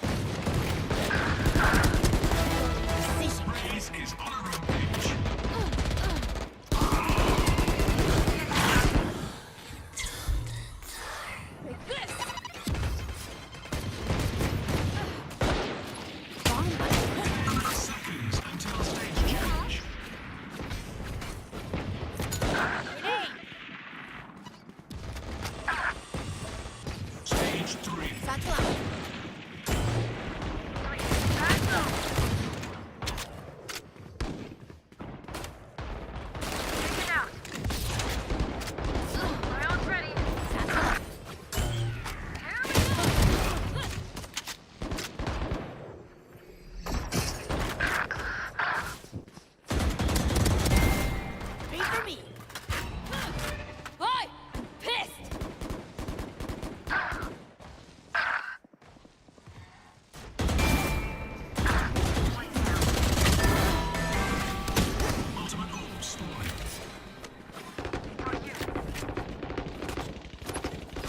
Precision. Raze is on a rampage. Seconds until stage change. Stage 3. Satchel out. Three for me. Hi! I'm pissed! Ultimate orb spawning.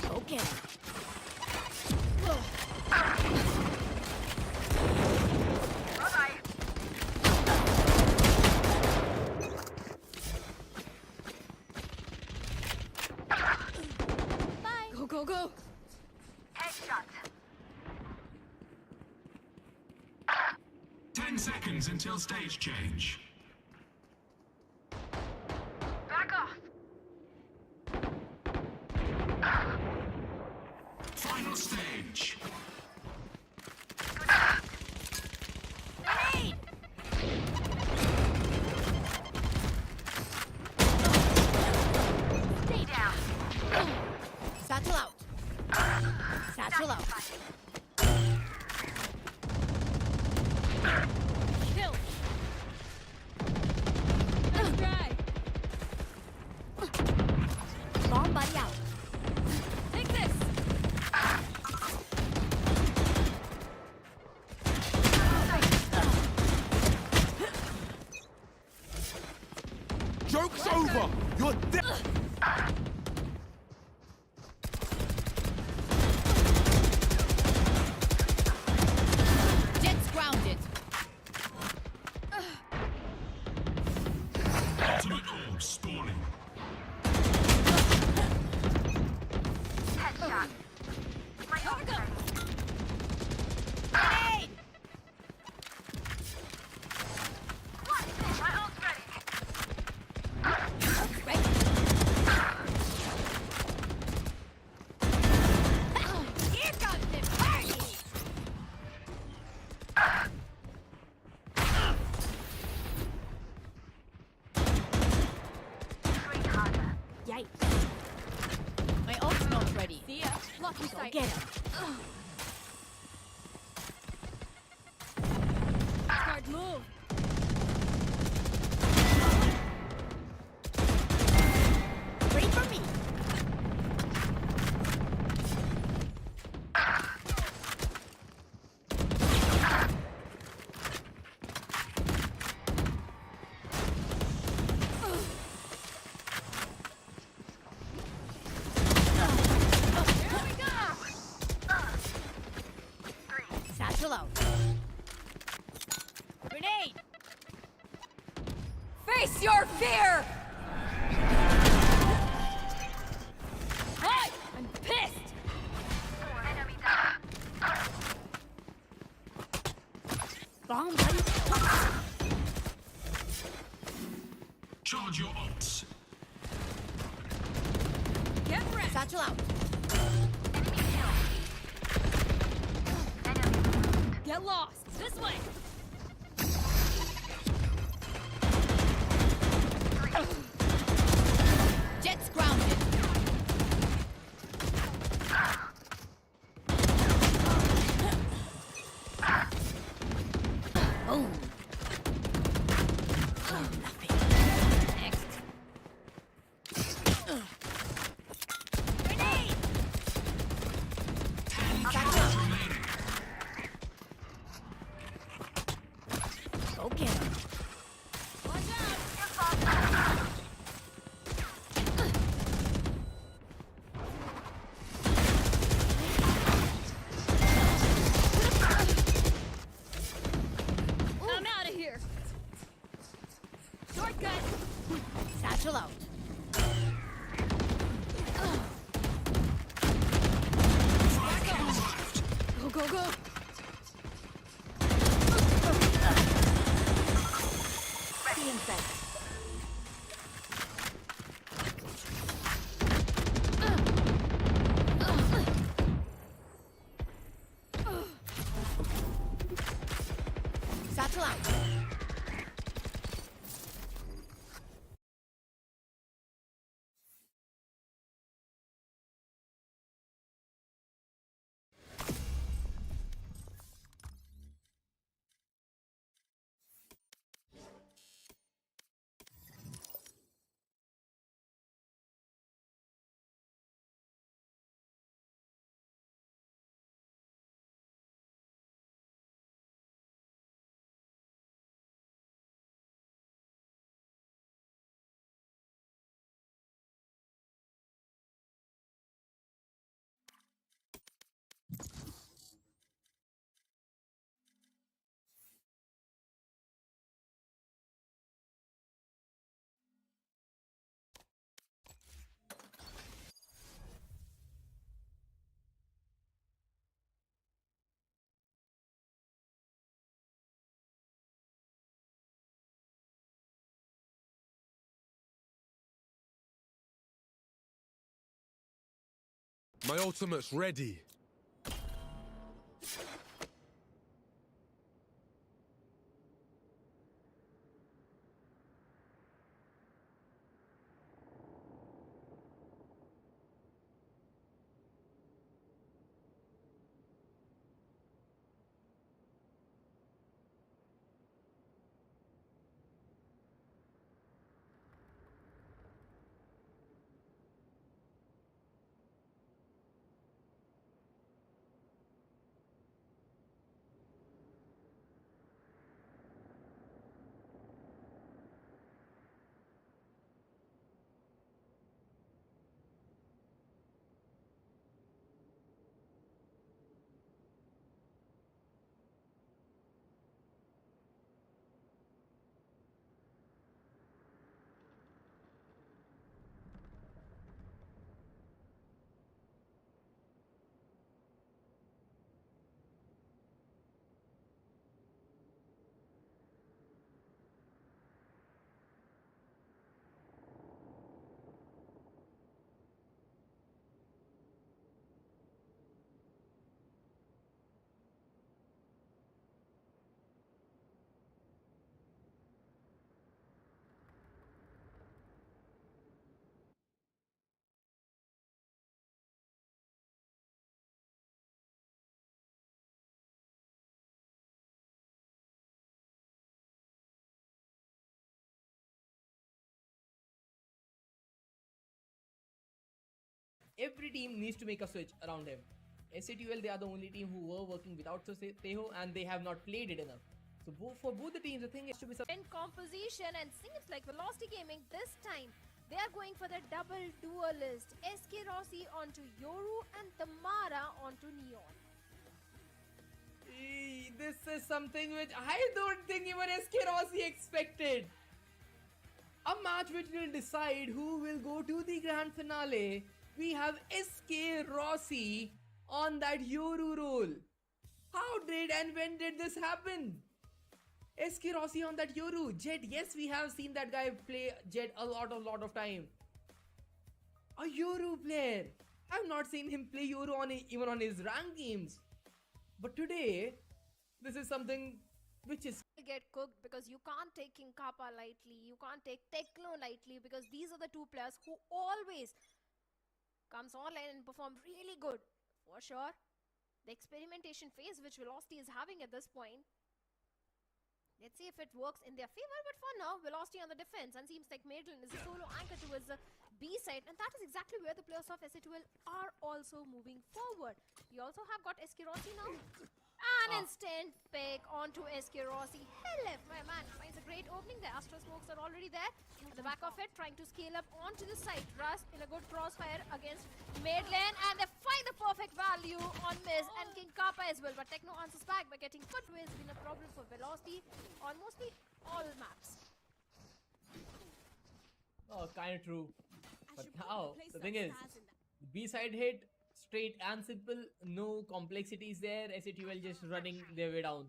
Go get him. Go, go, go! 10 seconds until stage change. Back off. Final stage. Grenade! Stay down. Satchel out. Satchel out. Kill! Let's try! Bomb buddy out. Take this! Joke's over! You're dead! Jet's grounded. Ultimate orb spawning. Headshot. My ult ready. Grenade! What? My ult's ready. Ready. Here comes the party! Yikes. My ult's not ready. See ya. Lucky Go sight. get him. Start move. Three for me. Satchel out. Grenade! Face your fear! Hi! I'm pissed! Bomb buddy. get lost. This way. Jet's grounded. Boom. Oh, nothing. Next. Grenade. Go get him. Watch out. I'm out of here. Shortcut. Satchel out. Go, go, go. Be inside. Satchel out. My ultimate's ready. Every team needs to make a switch around him. S8UL, they are the only team who were working without Teho and they have not played it enough. So for both the teams, the thing is to be In composition, and seems like Velocity Gaming this time, they are going for the double duelist. SK Rossi onto Yoru and Tamara onto Neon. This is something which I don't think even SK Rossi expected. A match which will decide who will go to the grand finale. We have SK Rossi on that Yoru role. How did and when did this happen? SK Rossi on that Yoru. Jet, yes, we have seen that guy play Jet a lot of time. A Yoru player. I've not seen him play Yoru even on his ranked games. But today, This is something which is Get cooked because you can't take King Kappa lightly, you can't take Techno lightly, because these are the two players who always comes online and perform really good. For sure, the experimentation phase which Velocity is having at this point, let's see if it works in their favor. But for now, Velocity on the defense, and seems like Madeline is a solo anchor towards the B side, and that is exactly where the players of S8UL are also moving forward. You also have got SK Rossi now. An instant pick onto SK Rossi. Hell, my man finds a great opening. The Astro smokes are already there. At the back of it, trying to scale up onto the side. Rust in a good crossfire against Madeline, and they find the perfect value on Miz and King Kappa as well. But Techno answers back by getting put, which has been a problem for Velocity on mostly all maps. oh, kind of true. But now, the thing is, the B-side hit, straight and simple, no complexities there. S8UL just running their way down.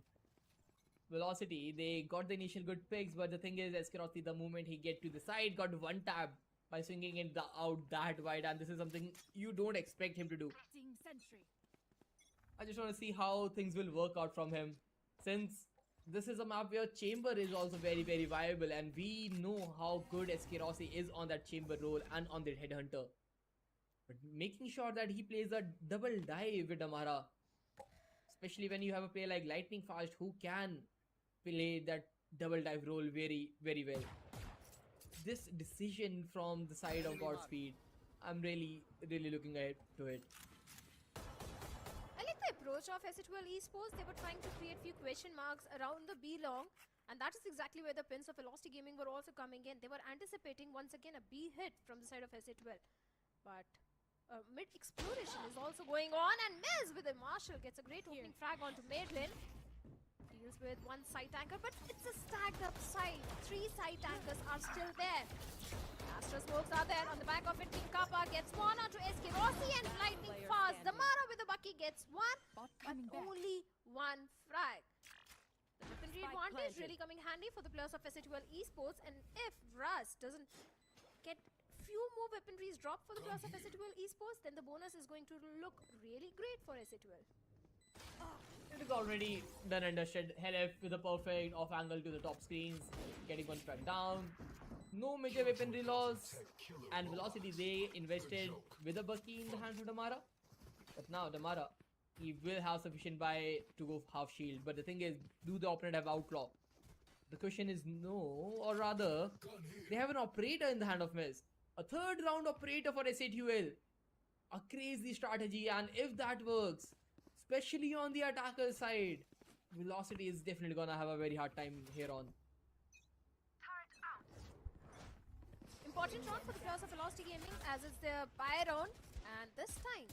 Velocity, they got the initial good picks, but the thing is, Eskerothi, the moment he get to the side, got one tap by swinging it out that wide, and this is something you don't expect him to do. I just want to see how things will work out from him, since this is a map where chamber is also very, very viable, and we know how good Eskerothi is on that chamber role and on the headhunter. But making sure that he plays a double dive with Damara, especially when you have a player like Lightning Fast who can play that double dive role very, very well. This decision from the side of Godspeed, I'm really, really looking ahead to it. I like the approach of S8UL Esports. They were trying to create few question marks around the B long, and that is exactly where the pins of Velocity Gaming were also coming in. They were anticipating once again a B hit from the side of S8UL. But mid exploration is also going on, and Miz with a Marshall gets a great opening frag onto Madeline. Deals with one side tanker, but it's a stacked up side. 3 side tankers are still there. Astro smokes are there. On the back of it, King Kappa gets one onto SK Rossi, and Lightning Fast. Damara with the Bucky gets one, but only one frag. The weaponry advantage really coming handy for the players of S8UL Esports, and if Rust doesn't get few more weaponries dropped for the players of S8UL Esports, then the bonus is going to look really great for S8UL. It is already done and dusted. Helef with a perfect off angle to the top screens, getting one frag down. No major weaponry loss, and Velocity, they invested with a Bucky in the hands of Damara. But now Damara, he will have sufficient buy to go half shield. But the thing is, do the opponent have Outlaw? The question is no, or rather, they have an operator in the hand of Miz. A third round operator for S8UL. A crazy strategy, and if that works, especially on the attacker side, Velocity is definitely gonna have a very hard time here on. Important round for the players of Velocity Gaming, as it's their buy round, and this time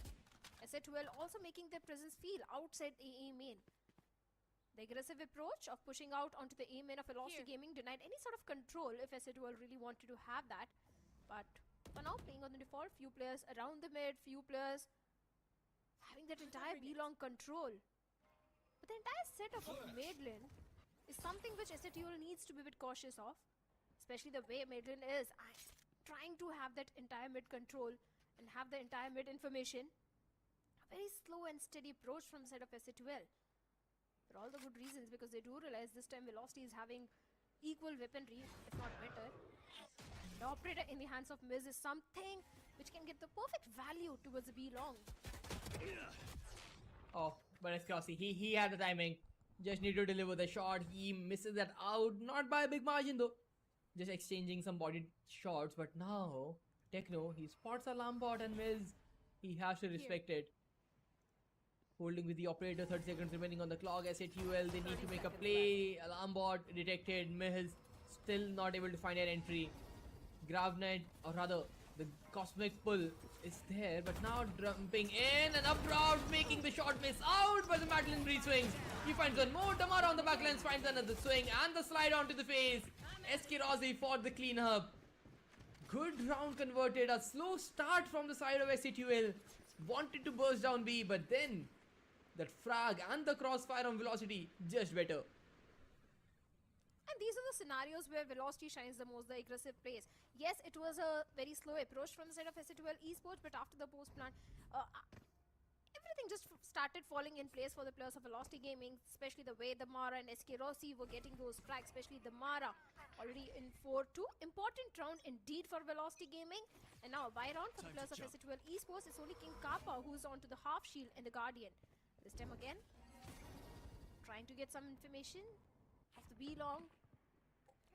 S8UL also making their presence feel outside the A main. The aggressive approach of pushing out onto the A main of Velocity Gaming denied any sort of control if S8UL really wanted to have that. But for now, playing on the default, few players around the mid, few players having that entire B-long control. But the entire setup of Madeline is something which S8UL needs to be a bit cautious of. Especially the way Madeline is trying to have that entire mid control and have the entire mid information. A very slow and steady approach from the side of S8UL. For all the good reasons, because they do realize this time Velocity is having equal weaponry, if not better. The operator in the hands of Miz is something which can get the perfect value towards the B long. Oh, but Eskerothi, he had the timing. Just need to deliver the shot. He misses that out. Not by a big margin though. Just exchanging some body shots. But now, Techno, he spots alarm bot, and Miz, he has to respect it. Holding with the operator, 30 seconds remaining on the clock. S8UL, they need to make a play. Alarm bot detected. Miz still not able to find an entry. Gravnet, or rather, the cosmic pull is there, but now jumping in and abroad, making the shot miss out, but the Madeline re-swings. He finds one more. Damara on the backlines finds another swing, and the slide onto the face. Eskerothi for the cleanup. Good round converted. A slow start from the side of S8UL. Wanted to burst down B, but then that frag and the crossfire on Velocity, just better. And these are the scenarios where Velocity shines the most, the aggressive plays. Yes, it was a very slow approach from the side of S8UL Esports, but after the post plant, everything everything just started falling in place for the players of Velocity Gaming, especially the way the Mara and SK Rossi were getting those frags, especially the Mara already in 4-2. Important round indeed for Velocity Gaming. And now a buy round for the players of S8UL Esports. It's only King Kappa who's onto the half shield and the Guardian. This time again, trying to get some information of the B long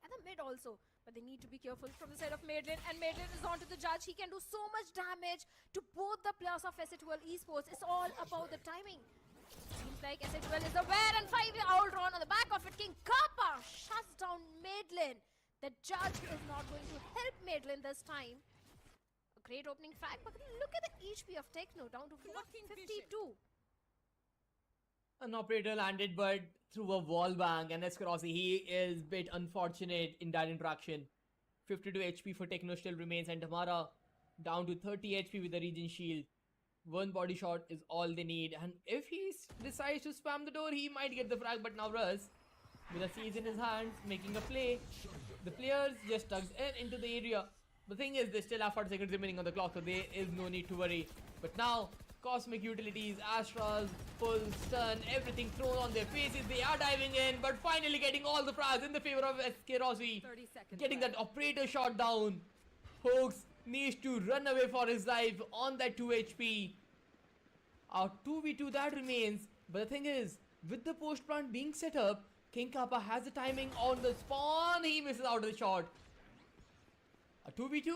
and the mid also. But they need to be careful from the side of Maidlin, and Maidlin is onto the judge. He can do so much damage to both the players of S8UL Esports. It's all about the timing. Seems like S8UL is aware, and 5-year-old run on the back of it. King Kappa shuts down Maidlin. The judge is not going to help Maidlin this time. A great opening frag, but look at the HP of Techno down to 452. An operator landed, but through a wall bang, and Escarossi, he is a bit unfortunate in that interaction. 52 HP for Techno still remains, and Tamara down to 30 HP with the Regen Shield. One body shot is all they need, and if he decides to spam the door, he might get the frag, but now Russ, with a siege in his hands, making a play. The players just tugged into the area. The thing is, they still have 40 seconds remaining on the clock, so there is no need to worry. But now, Cosmic Utilities, Astras, full stun, everything thrown on their faces. They are diving in, but finally getting all the frags in the favor of SK Rossi. Getting that operator shot down. Hoax needs to run away for his life on that 2 HP. Our 2v2 that remains. But the thing is, with the post plant being set up, King Kappa has the timing on the spawn. He misses out of the shot. A 2v2.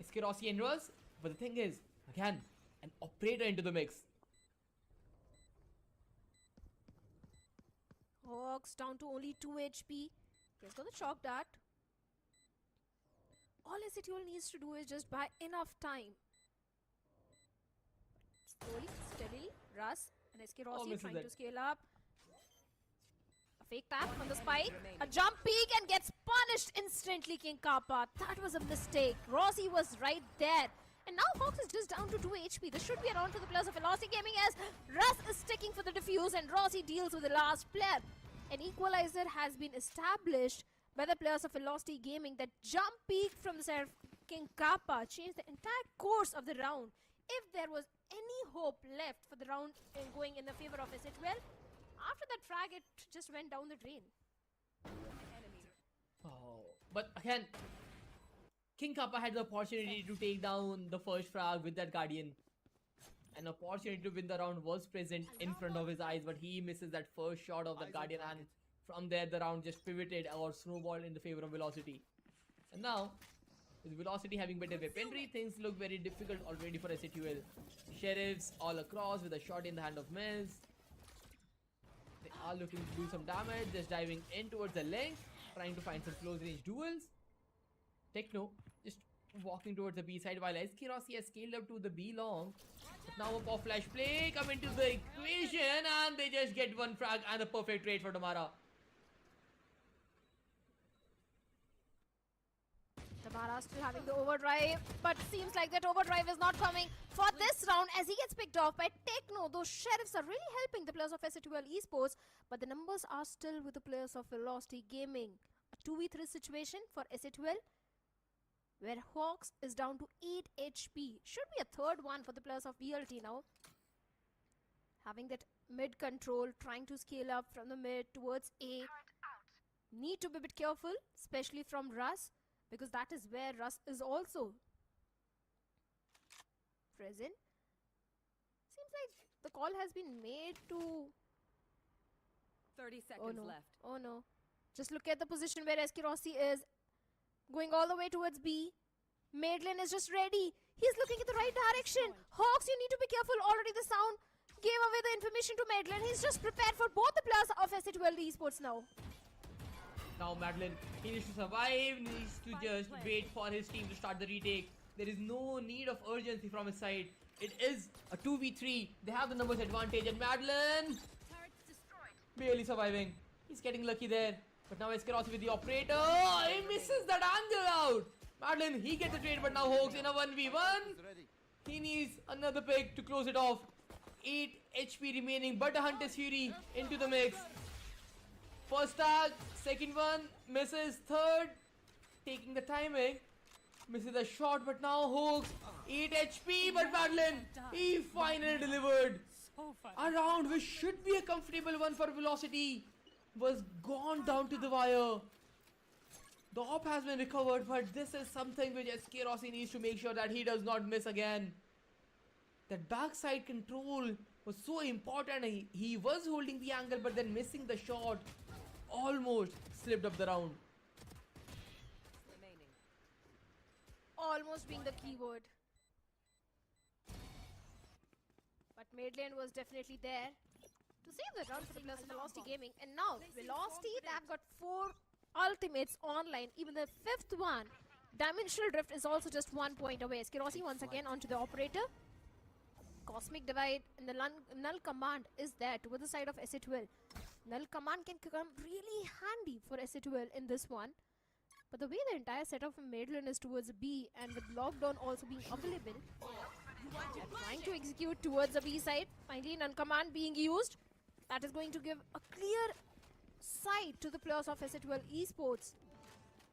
SK Rossi and Russ. But the thing is, again, an operator into the mix. Hawks down to only 2 HP. He's got the shock dart. All S8UL needs to do is just buy enough time. Slowly, steadily, Russ and SK Rossi trying to scale up. A fake tap on the spike. A jump peek and gets punished instantly, King Kappa. That was a mistake. Rossi was right there. And now Hawks is just down to 2 HP. This should be around to the players of Velocity Gaming as Russ is sticking for the defuse and Rossi deals with the last player. An equalizer has been established by the players of Velocity Gaming. That jump peek from the side of King Kappa changed the entire course of the round. If there was any hope left for the round going in the favor of S8UL, after that frag it just went down the drain. Oh, but again, King Kappa had the opportunity to take down the first frag with that Guardian. An opportunity to win the round was present in front of his eyes, but he misses that first shot of the Guardian, and from there the round just pivoted or snowballed in the favor of Velocity. And now, with Velocity having better weaponry, things look very difficult already for S8UL. Sheriffs all across with a shot in the hand of Miz. They are looking to do some damage, just diving in towards the length, trying to find some close range duels. Techno just walking towards the B side while SK Rossi has scaled up to the B long. But now a pop flash play come into the equation and they just get one frag and a perfect trade for Tamara. Tamara still having the overdrive, but seems like that overdrive is not coming for this round as he gets picked off by Techno. Those sheriffs are really helping the players of S8UL Esports, but the numbers are still with the players of Velocity Gaming. A 2v3 situation for S8UL, where Hawks is down to 8 HP. Should be a third one for the players of VLT now. Having that mid control, trying to scale up from the mid towards A. Need to be a bit careful, especially from Russ, because that is where Russ is also present. Seems like the call has been made to... 30 seconds left. Oh no. Just look at the position where SK Rossi is. Going all the way towards B. Maidlin is just ready. He's looking at the right direction. Hawks, you need to be careful. Already the sound gave away the information to Maidlin. He's just prepared for both the players of S8UL Esports now. Now Madeline, he needs to survive, needs to just wait for his team to start the retake. There is no need of urgency from his side. It is a 2v3. They have the numbers advantage, and Madeline barely surviving. He's getting lucky there. But now SK Rossi with the operator. He misses that angle out. Madeline, he gets the trade, but now Hawks in a 1v1. He needs another pick to close it off. 8 HP remaining, but a Hunter's Fury into the mix. First tag, second one, misses. Third, taking the timing, misses a shot, but now Hawks 8 HP, but Madeline, he finally delivered. A round which should be a comfortable one for Velocity was gone down to the wire. The op has been recovered, but this is something which SK Rossi needs to make sure that he does not miss again. That backside control was so important. He was holding the angle, but then missing the shot almost slipped up the round. Remaining. Almost being the keyword. But mid lane was definitely there to save the round for the players of Velocity Gaming. And now, Velocity, they have got 4 ultimates online. Even the 5th one, Dimensional Drift, is also just 1 point away. Skirossi once again onto the operator. Cosmic Divide and the Null Command is there towards the side of S8UL. Null Command can come really handy for S8UL in this one. But the way the entire setup from Madeline is towards B, and with Lockdown also being available, they're trying to execute towards the B side. Finally, Null Command being used. That is going to give a clear sight to the players of S8UL Esports.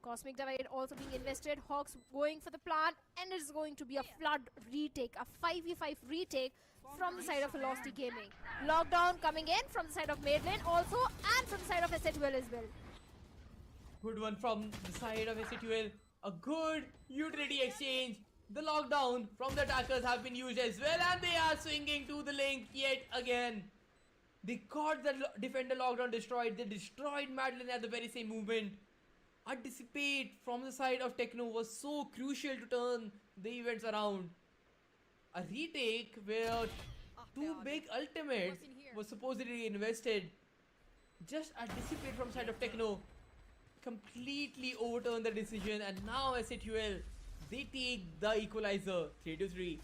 Cosmic Divide also being invested. Hawks going for the plant, and it's going to be a flood retake, a 5v5 retake from the side of Velocity Gaming. Lockdown coming in from the side of Madeline also, and from the side of S8UL as well. Good one from the side of S8UL. A good utility exchange. The lockdown from the attackers have been used as well, and they are swinging to the link yet again. They got the defender lockdown destroyed. They destroyed Madeline at the very same movement. A dissipate from the side of Techno was so crucial to turn the events around. A retake where 2 big ultimates were supposedly invested. Just a dissipate from the side of Techno completely overturned the decision, and now S8UL, they take the equalizer 3-3.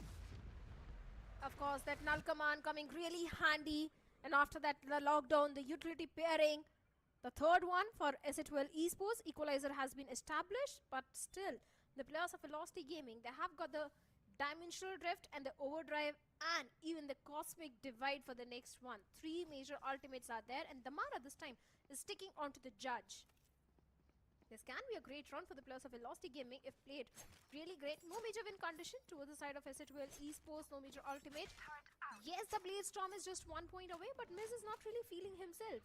Of course, that Null Command coming really handy, and after that the lockdown, the utility pairing. The third one for S8UL Esports, equalizer has been established, but still the players of Velocity Gaming, they have got the Dimensional Drift and the Overdrive and even the Cosmic Divide for the next one. 3 major ultimates are there, and Damara this time is sticking onto the Judge. This can be a great run for the players of Velocity Gaming if played really great. No major win condition towards the side of S8UL Esports, no major ultimate. Yes, the Blade Storm is just 1 point away, but Miz is not really feeling himself.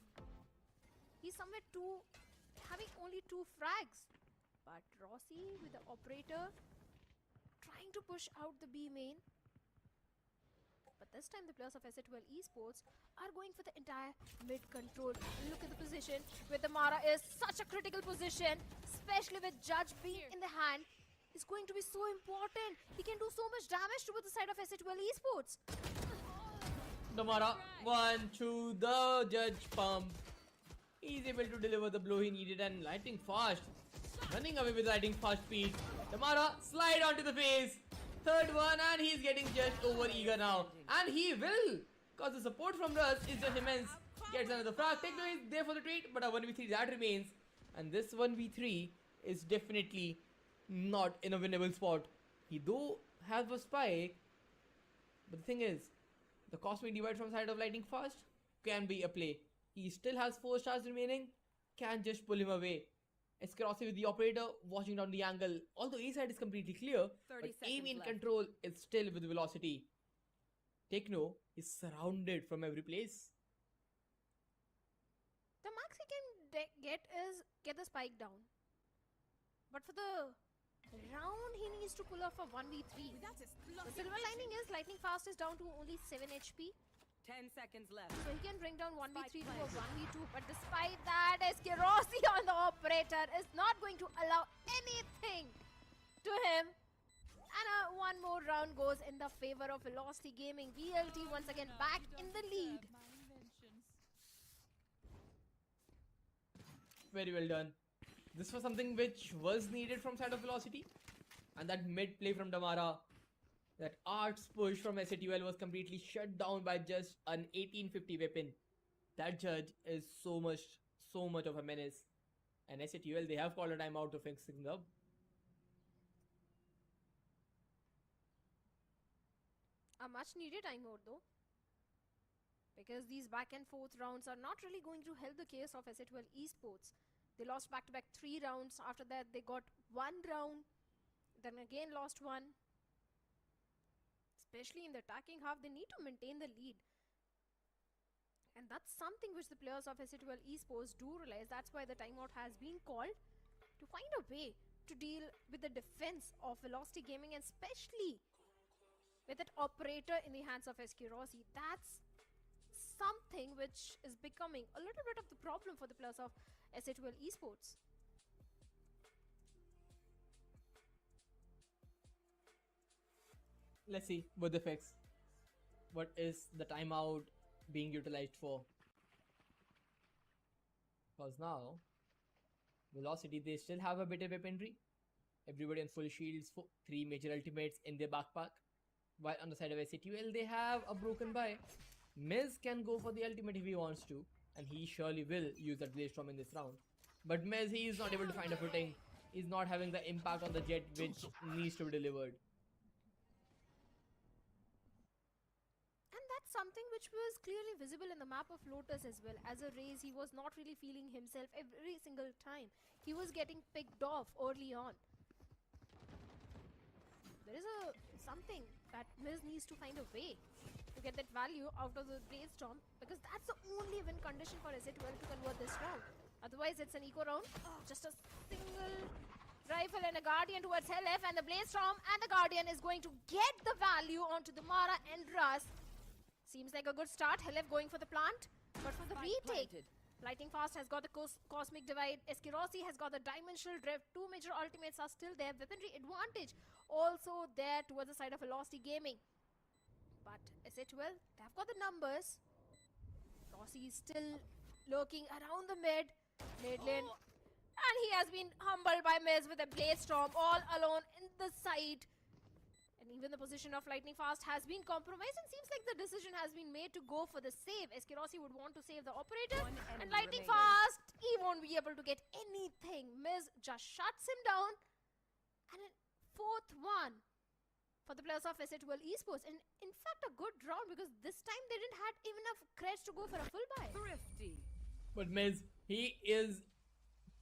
He's somewhere having only 2 frags. But Rossi with the operator trying to push out the B main. But this time the players of S8UL Esports are going for the entire mid control. Look at the position where the Mara is such a critical position, especially with Judge being in the hand. Is going to be so important. He can do so much damage towards the side of S8UL Esports. Damara, 1 to the Judge pump. He's able to deliver the blow he needed, and lightning fast. Running away with lightning fast speed. Damara slide onto the face. Third one, and he's getting just over eager now. And he will, because the support from Russ is just immense. Gets another frag. Techno is there for the trade, but a 1v3 that remains. And this 1v3 is definitely not in a winnable spot. He though has a spike, but the thing is, the Cosmic Divide from side of lightning fast can be a play. He still has 4 stars remaining, can just pull him away. Escarossi with the operator, watching down the angle. Although A side is completely clear, but aim in control is still with Velocity. Techno is surrounded from every place. The max he can get is get the spike down. But for the round, he needs to pull off a 1v3. The silver lining is lightning fast is down to only 7 HP. 10 seconds left. So he can bring down 1v3 to a 1v2. But despite that, Escarossi on the operator is not going to allow anything to him. And one more round goes in the favor of Velocity Gaming. VLT once again back in the lead. Very well done. This was something which was needed from side of Velocity. And that mid play from Damara, that arts push from S8UL was completely shut down by just an 1850 weapon. That Judge is so much of a menace. And S8UL, they have called a timeout to fix things up. A much needed timeout though. Because these back and forth rounds are not really going to help the case of S8UL Esports. They lost back-to-back 3 rounds. After that, they got 1 round. Then again lost 1. especially in the attacking half, they need to maintain the lead. And that's something which the players of S8UL Esports do realize. That's why the timeout has been called, to find a way to deal with the defense of Velocity Gaming, and especially with that operator in the hands of SQ Rossi. That's something which is becoming a little bit of the problem for the players of S8UL Esports. Let's see what the fix. What is the timeout being utilized for? Because now, Velocity, they still have a bit of weaponry. Everybody on full shields, 3 major ultimates in their backpack. While on the side of S8UL, they have a broken buy. Miz can go for the ultimate if he wants to, and he surely will use that Blaze Storm in this round. But Miz, he is not able to find a footing. He's not having the impact on the jet which needs to be delivered. And that's something which was clearly visible in the map of Lotus as well. As a Raze, he was not really feeling himself every single time. He was getting picked off early on. There is something that Miz needs to find a way to get that value out of the Blaze Storm, because that's the only win condition for S8UL to convert this round. Otherwise, it's an eco round. Just a single rifle and a Guardian towards Helef, and the Blaze Storm and the Guardian is going to get the value onto the Mara and Russ. Seems like a good start. Helef going for the plant, but for the retake, Lightning Fast has got the Cosmic Divide. SQ Rossi has got the Dimensional Drift. 2 major ultimates are still there. Weaponry advantage also there towards the side of Velocity Gaming. But S8UL, they've got the numbers. Rossi is still lurking around the mid lane. And he has been humbled by Miz with a Blaze Storm all alone in the side. And even the position of Lightning Fast has been compromised, and seems like the decision has been made to go for the save. SQ Rossi would want to save the operator, and Lightning Fast, he won't be able to get anything. Miz just shuts him down. And a 4th one for the players of S8UL Esports. And in fact, a good round, because this time they didn't have even enough creds to go for a full buy. Thrifty. But Miz, he is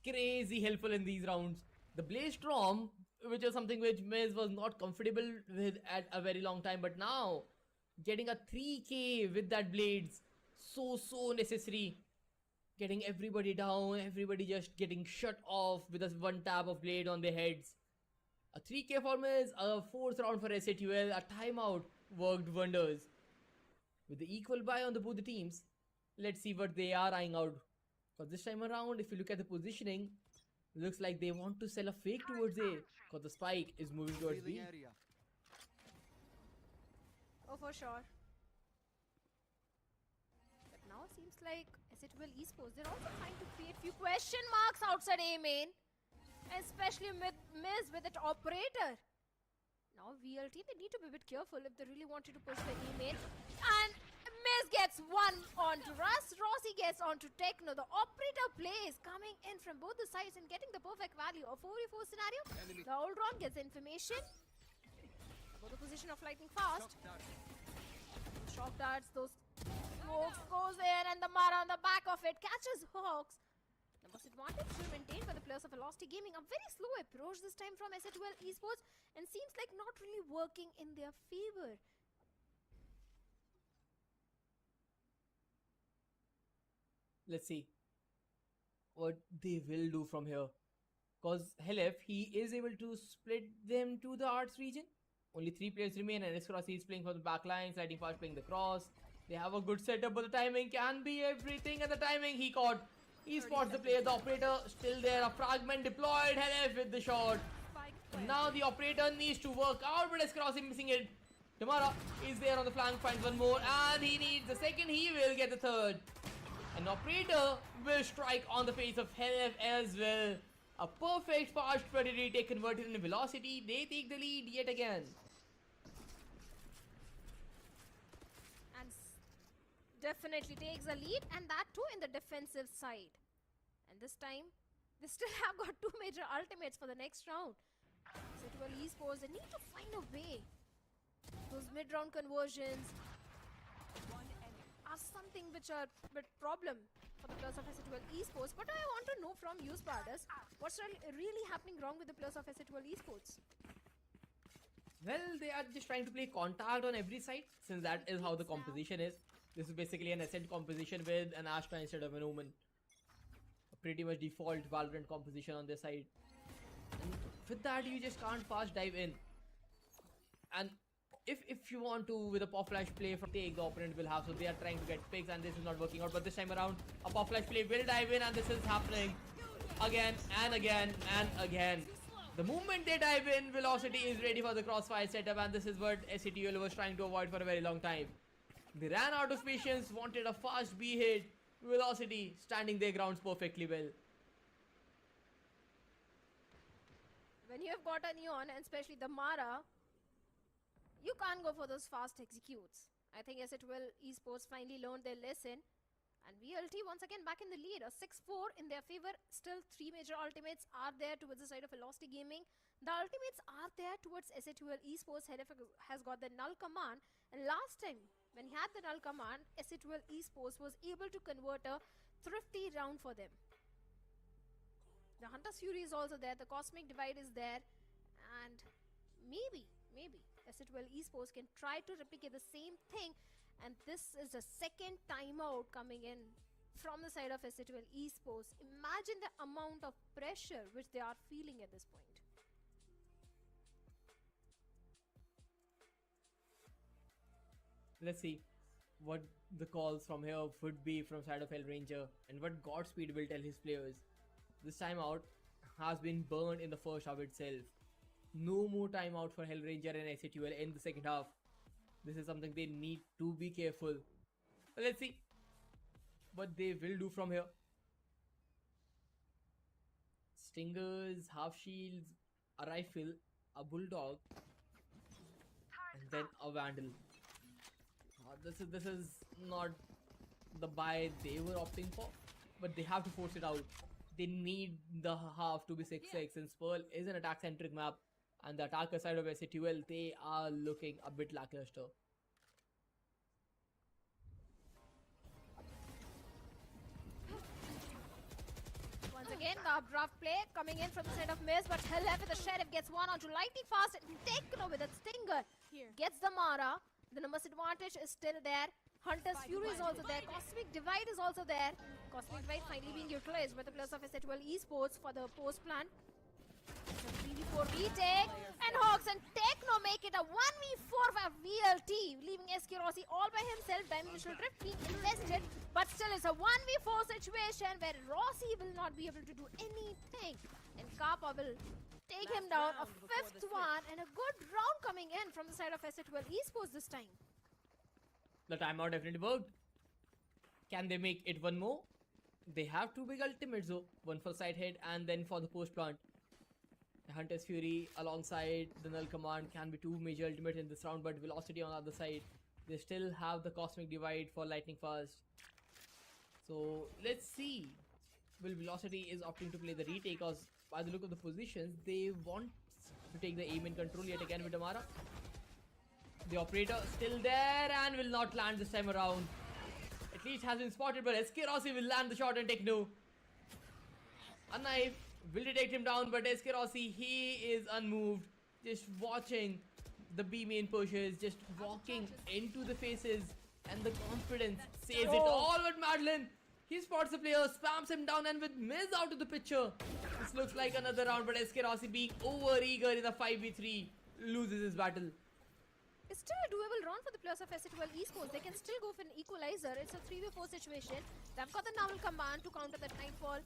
crazy helpful in these rounds. The Blaze Storm, which is something which Miz was not comfortable with at a very long time, but now getting a 3k with that Blades, so necessary. Getting everybody down, everybody just getting shut off with a 1 tap of Blade on their heads. A 3k for Miz, a 4th round for S8UL, a timeout worked wonders. With the equal buy on both the teams, let's see what they are eyeing out. Because this time around, if you look at the positioning, looks like they want to sell a fake towards A, because the spike is moving towards B. Oh, for sure. But now it seems like S8UL Esports, they're also trying to create few question marks outside A main. Especially with Miz with that operator. Now VLT, they need to be a bit careful if they really wanted to push the A main. And Miz gets 1 onto Russ. Rossi gets onto Techno. The operator plays coming in from both the sides and getting the perfect value. A 4v4 scenario. The old Ron gets information about the position of Lightning Fast. Shock darts, those smokes goes there, and the Mara on the back of it catches Hawks. Numbers advantage still maintained by the players of Velocity Gaming. A very slow approach this time from S8UL Esports, and seems like not really working in their favor. Let's see what they will do from here. Because Helef, he is able to split them to the arts region. Only 3 players remain, and S Rossi is playing for the backlines, Lightning Fast playing the cross. They have a good setup, but the timing can be everything, and the timing he caught. He spots the player, the operator still there, a fragment deployed, Helef with the shot. Now the operator needs to work out, but S Rossi missing it. Tamara is there on the flank, finds 1 more, and he needs the 2nd, he will get the 3rd. An operator will strike on the face of Helef as well. A perfect fast predator retake converted into Velocity. They take the lead yet again. And definitely takes a lead, and that too in the defensive side. And this time, they still have got 2 major ultimates for the next round. S8UL Esports, they need to find a way. Those mid-round conversions are something which are a bit problem for the players of S8UL Esports. But I want to know from you, Spardas, what's really happening wrong with the players of S8UL Esports? Well, they are just trying to play contact on every side, since that is how the composition is. This is basically an Ascent composition with an Astra instead of an Omen. A pretty much default Valorant composition on their side. And with that, you just can't fast dive in. And if you want to, with a pop flash play from take, the opponent will have, so they are trying to get picks and this is not working out. But this time around, a pop flash play will dive in and this is happening again and again and again. The moment they dive in, Velocity is ready for the crossfire setup, and this is what S8UL was trying to avoid for a very long time. They ran out of patience, wanted a fast B hit. Velocity standing their grounds perfectly well. When you have got a Neon, and especially the Mara, you can't go for those fast executes. I think S8UL Esports finally learned their lesson. And VLT once again back in the lead, a 6-4 in their favor. Still 3 major ultimates are there towards the side of Velocity Gaming. The ultimates are there towards S8UL Esports. HLF has got the null command, and last time when he had the null command, S8UL Esports was able to convert a thrifty round for them. The Hunter's Fury is also there, the Cosmic Divide is there, and maybe S8UL Esports can try to replicate the same thing. And this is the second timeout coming in from the side of S8UL Esports. Imagine the amount of pressure which they are feeling at this point. Let's see what the calls from here would be from side of Hellranger and what Godspeed will tell his players. This timeout has been burned in the first half itself. No more timeout for Hellranger and S8UL in the second half. This is something they need to be careful. Let's see what they will do from here. Stingers, half shields, a rifle, a bulldog, and then a vandal. This is not the buy they were opting for, but they have to force it out. They need the half to be 6-6, since Pearl is an attack centric map. And the attacker side of S8UL, they are looking a bit lackluster. Once again, the updraft play coming in from the side of Miz, but HLF with the Sheriff gets one onto Lightning Fast, and Techno with a Stinger gets the Mara. The numbers advantage is still there. Hunter's Fury is also there. Cosmic Divide is also there. Cosmic Divide finally being utilized by the players of S8UL Esports for the post plan. It's a 3v4 retake, and Hawks and Techno make it a 1v4 for VLT, leaving SK Rossi all by himself. Dimensional Drift being invested, but still it's a 1v4 situation where Rossi will not be able to do anything, and Kappa will take him down. A 5th one, and a good round coming in from the side of S8UL Esports this time. The timeout definitely worked. Can they make it one more? They have 2 big ultimates though, one for side hit and then for the post plant. Hunter's Fury alongside the null command can be 2 major ultimates in this round, but Velocity on the other side, they still have the Cosmic Divide for Lightning Fast. So let's see. Well, Velocity is opting to play the retake, because by the look of the positions, they want to take the aim in control yet again with Amara. The operator still there and will not land this time around. At least has been spotted, but SK Rossi will land the shot and take no. A knife will detect him down, but SK Rossi, he is unmoved, just watching the B main pushes, just walking into the faces, and the confidence says it all. But Madeline, he spots the player, spams him down, and with Miz out of the picture, this looks like another round, but SK Rossi, being over eager in the 5v3, loses his battle. It's still a doable round for the players of S8UL Esports. They can still go for an equalizer. It's a 3v4 situation. They've got the null command to counter that Nightfall.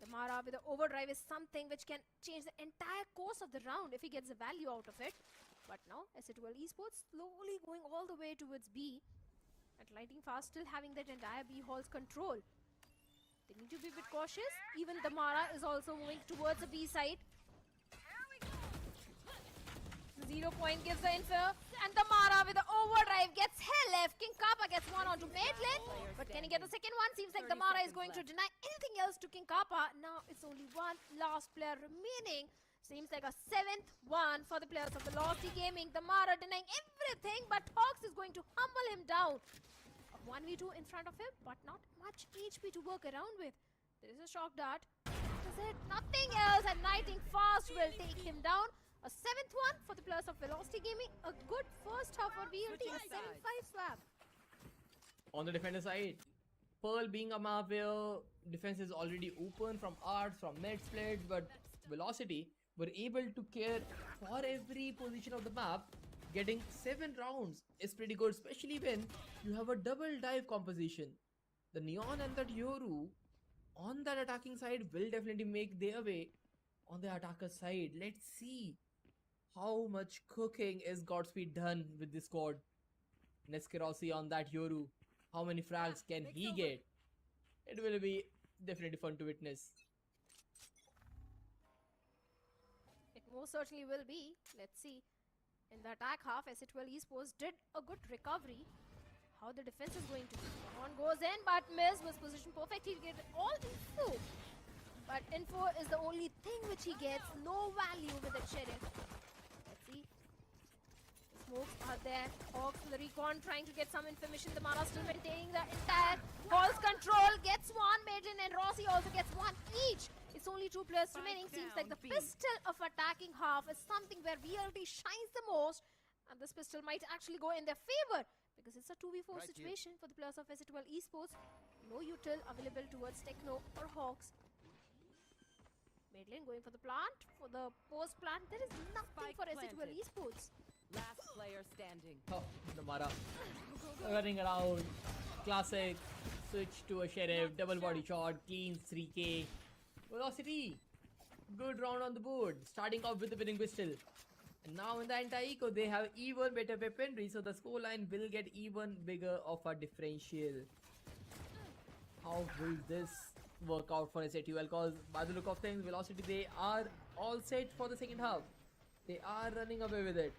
The Mara with the overdrive is something which can change the entire course of the round if he gets the value out of it. But now S8UL Esports slowly going all the way towards B. At Lightning Fast still having that entire B hall's control. They need to be a bit cautious. Even the Mara is also moving towards the B side. 0 point gives the info, and the Mara with the overdrive gets left. King Kappa gets one onto Madeline, but can he get the second one? Seems like the Mara is going to deny anything else to King Kappa. Now it's only one last player remaining. Seems like a 7th one for the players of Velocity Gaming. The Mara denying everything, but Hawks is going to humble him down. A 1v2 in front of him, but not much HP to work around with. There is a shock dart. That is it. Nothing else, and Lightning Fast will take him down. A 7th one for the players of Velocity Gaming. A good first half for VLT. A 7-5 swap. On the defender side, Pearl being a map where defense is already open from arts, from mid splits, but Velocity were able to care for every position of the map. Getting 7 rounds is pretty good, especially when you have a double dive composition. The Neon and that Yoru on that attacking side will definitely make their way on the attacker side. Let's see how much cooking is Godspeed done with this squad. Neskerossi on that Yoru. How many frags can he get? It will be definitely fun to witness. It most certainly will be. Let's see. In the attack half, S8UL Esports did a good recovery. How the defense is going to be. One goes in, but Miz was positioned perfectly to get all info. But info is the only thing which he gets. No value with the Sheriff. Let's see. Smokes are there. Hawks with the recon trying to get some information. The Mara still maintaining the entire Hall's control. Gets one. Maiden and Rossi also gets one each. It's only 2 players remaining. Seems like the pistol of attacking half is something where VLT shines the most. And this pistol might actually go in their favor. Because it's a 2v4 situation for the players of S8UL Esports. No util available towards Techno or Hawks. Madeline going for the plant. For the post plant, there is nothing for S8UL Esports. Last player standing. Oh, the Mara. Running around. Classic. Switch to a Sheriff. Double body shot. Cleans 3k. Velocity. Good round on the board. Starting off with the winning pistol. And now in the anti-eco, they have even better weaponry. So the scoreline will get even bigger of a differential. How will this work out for S8UL? Because by the look of things, Velocity, they are all set for the second half. They are running away with it.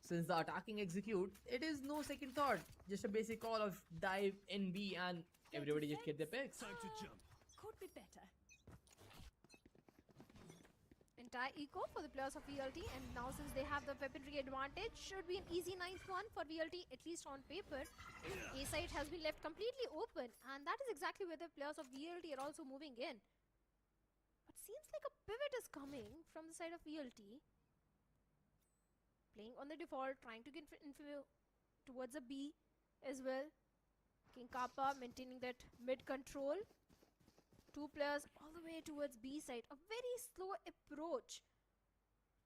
Since the attacking execute, it is no second thought. Just a basic call of dive in B and everybody just get their picks. Time to jump. Could be better. Entire eco for the players of VLT, and now since they have the weaponry advantage, should be an easy 9th one for VLT, at least on paper. A side has been left completely open, and that is exactly where the players of VLT are also moving in. But seems like a pivot is coming from the side of VLT. Playing on the default, trying to get info towards a B as well. King Kappa maintaining that mid control. 2 players all the way towards B side. A very slow approach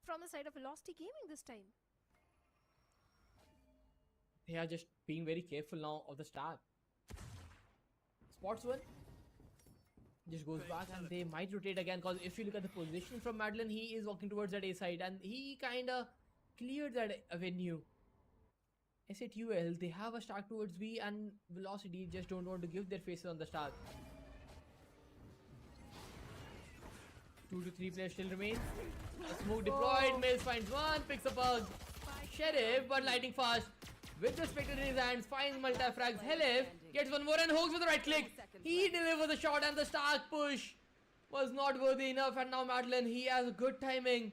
from the side of Velocity Gaming this time. They are just being very careful now of the start. Spots one. Just goes back and they might rotate again, because if you look at the position from Madeline, he is walking towards that A side and he kinda cleared that avenue. S8UL, they have a start towards B and Velocity just don't want to give their faces on the start. 2 to 3 players still remain. A smoke deployed, Mills finds one, picks up a Sheriff, but lighting fast. With the Spectre in his hands, finds multi-frags. Helif gets one more and Hoax with the right click. He delivers the shot and the Stark push was not worthy enough, and now Madeline, he has good timing.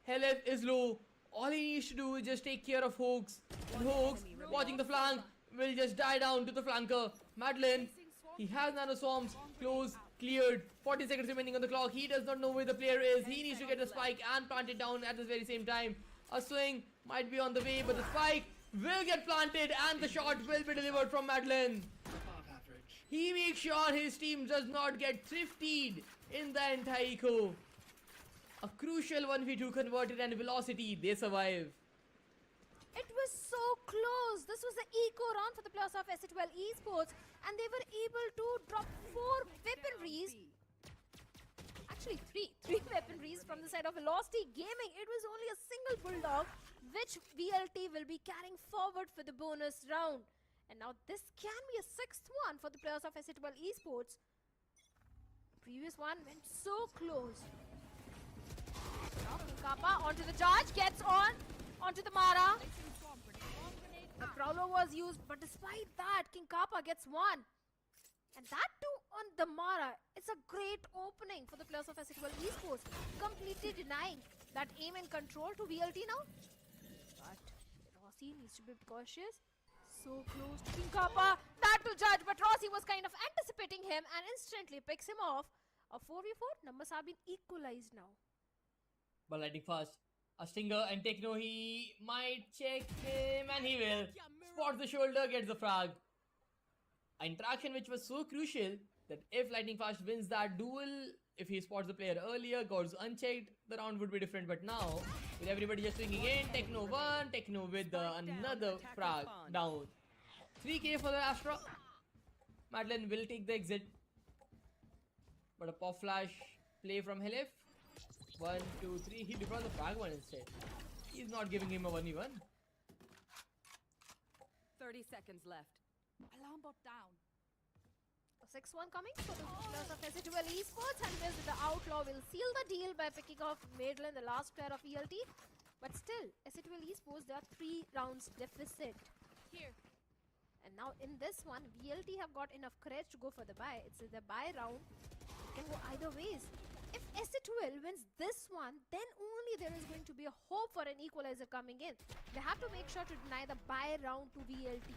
Helif is low. All he needs to do is just take care of Hoax. And Hoax, watching the flank, will just die down to the flanker. Madeline, he has nano swarms, close, cleared. 40 seconds remaining on the clock. He does not know where the player is. He needs to get the spike and plant it down at the very same time. A swing might be on the way, but the spike will get planted and the shot will be delivered from Madeline. He makes sure his team does not get thriftied in the entire eco. A crucial 1v2 converted and Velocity, they survive. It was so close. This was the eco round for the players of S8UL Esports, and they were able to drop 4 weaponries. Actually, three weaponries from the side of Velocity Gaming. It was only a single bulldog, which VLT will be carrying forward for the bonus round. And now this can be a 6th one for the players of S8UL Esports. Previous one went so close. Now Kappa onto the charge, gets onto the Mara. The Prowler was used, but despite that, King Kappa gets one. And that too on the Mara. It's a great opening for the players of S8UL Esports, completely denying that aim and control to VLT now. But Rossi needs to be cautious. So close to King Kappa. That to judge, but Rossi was kind of anticipating him and instantly picks him off. A 4v4, numbers have been equalized now. But lighting fast. A stinger and Techno, he might check him and he will. Spots the shoulder, gets the frag. An interaction which was so crucial that if Lightning Fast wins that duel, if he spots the player earlier, goes unchecked, the round would be different. But now, with everybody just swinging in, Techno won, Techno with another frag down. 3k for the Astra. Madeline will take the exit. But a pop flash play from Helif. 1, 2, 3. He deploys the frag one instead. He's not giving him a 1v1. 30 seconds left. Alarm bot down. A 6-1 coming for the players of S8UL Esports, and with the Outlaw will seal the deal by picking off Madeline, the last player of VLT. But still, S8UL Esports, they are 3 rounds deficit. Here. And now in this one, VLT have got enough courage to go for the buy. It's the buy round. It can go either ways. If S8UL wins this one, then only there is going to be a hope for an equalizer coming in. They have to make sure to deny the buy round to VLT.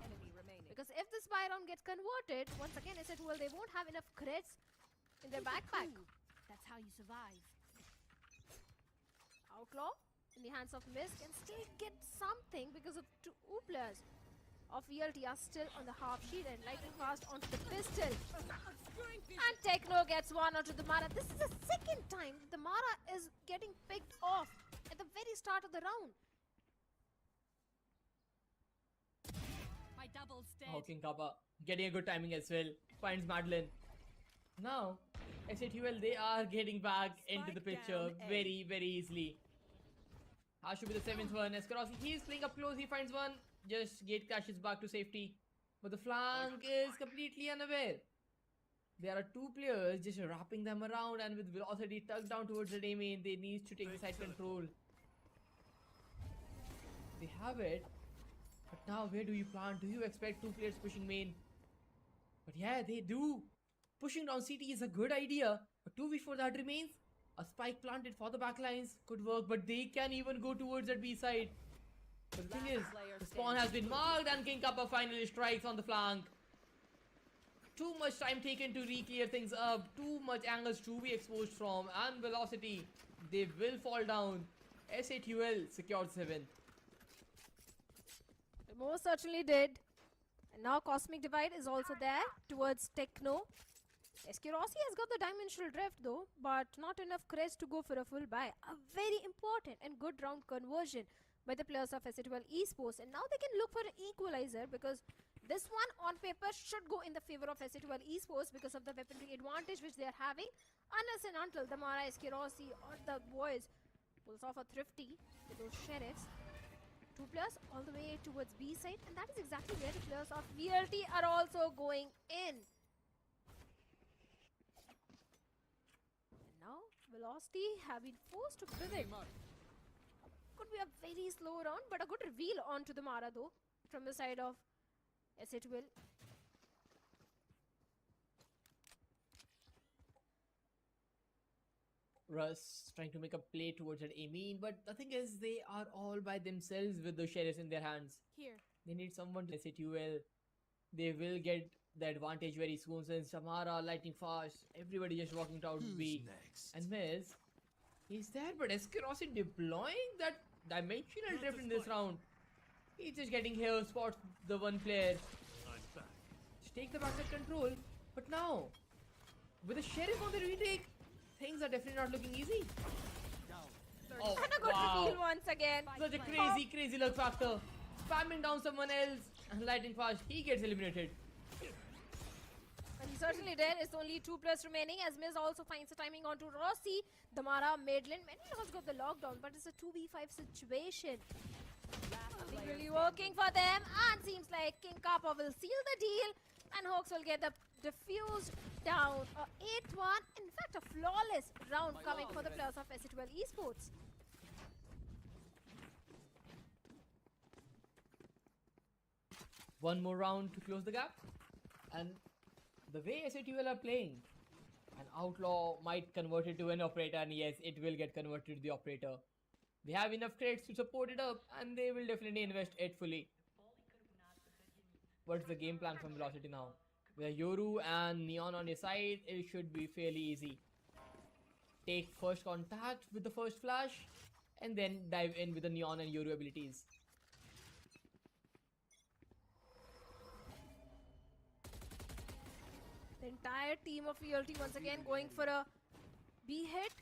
Enemy remaining. Because if this buy round gets converted, once again S8UL, they won't have enough crits in their backpack. That's how you survive. Outlaw in the hands of Mist can still get something because of 2 players of VLT are still on the half sheet, and Lightning Fast onto the pistol. And Techno gets one onto the Mara. This is the second time the Mara is getting picked off at the very start of the round. My double's dead. King Kappa getting a good timing as well. Finds Madeline. Now, S8UL, they are getting back into the picture down A. very, very easily. Has to be the 7th one. Eskarossi, he is playing up close. He finds one. Just gate crashes back to safety. But the flank is completely unaware. There are 2 players just wrapping them around, and with velocity tugged down towards the A main, they need to take the side control. They have it. But now where do you plant? Do you expect 2 players pushing main? But yeah, they do. Pushing down CT is a good idea. But 2v4 that remains. A spike planted for the backlines could work, but they can even go towards that B side. But the thing is, the spawn has been marked and King Kappa finally strikes on the flank. Too much time taken to re-clear things up. Too much angles to be exposed from, and velocity. They will fall down. S8UL secured 7th. They most certainly did. And now Cosmic Divide is also there towards Techno. Eskarossi has got the Dimensional Drift though, but not enough crest to go for a full buy. A very important and good round conversion by the players of S8UL Esports, and now they can look for an equalizer, because this one on paper should go in the favor of S8UL Esports because of the weaponry advantage which they are having, unless and until the Mara, Eskarossi or the boys pulls off a thrifty with those sheriffs. 2 players all the way towards B side, and that is exactly where the players of VLT are also going in. And now Velocity have been forced to pivot. Could be a very slow round, but a good reveal onto the Mara though from the side of S8UL. Russ trying to make a play towards that Amin, but the thing is, they are all by themselves with the sheriffs in their hands. Here. They need someone to S8UL. They will get the advantage very soon, since Samara, Lightning Fast, everybody just walking out B. Next. And Miz, he's there, but Eskarossi deploying that Dimensional Drift in this round. He's just getting here, spots the one player. Just take the backup control. But now, with the sheriff on the retake, things are definitely not looking easy. Oh, And a good wow. reveal once again. Such a crazy luck factor. Spamming down someone else, and Lightning Fast, he gets eliminated. And he certainly did. It's only 2 players remaining, as Miz also finds the timing onto Rossi. Damara, Madeline, many has got the lockdown, but it's a 2v5 situation. Nothing really working for them, and seems like King Kappa will seal the deal, and Hawks will get the diffused down. A 8-1, in fact a flawless round coming for the players of S8UL Esports. One more round to close the gap, and the way S8UL are playing, an Outlaw might convert it to an operator, and yes, it will get converted to the operator. They have enough crates to support it up, and they will definitely invest it fully. What's the game plan from Velocity now? With Yoru and Neon on your side, it should be fairly easy. Take first contact with the first flash. and then dive in with the Neon and Yoru abilities. The entire team of VLT once again going for a B hit.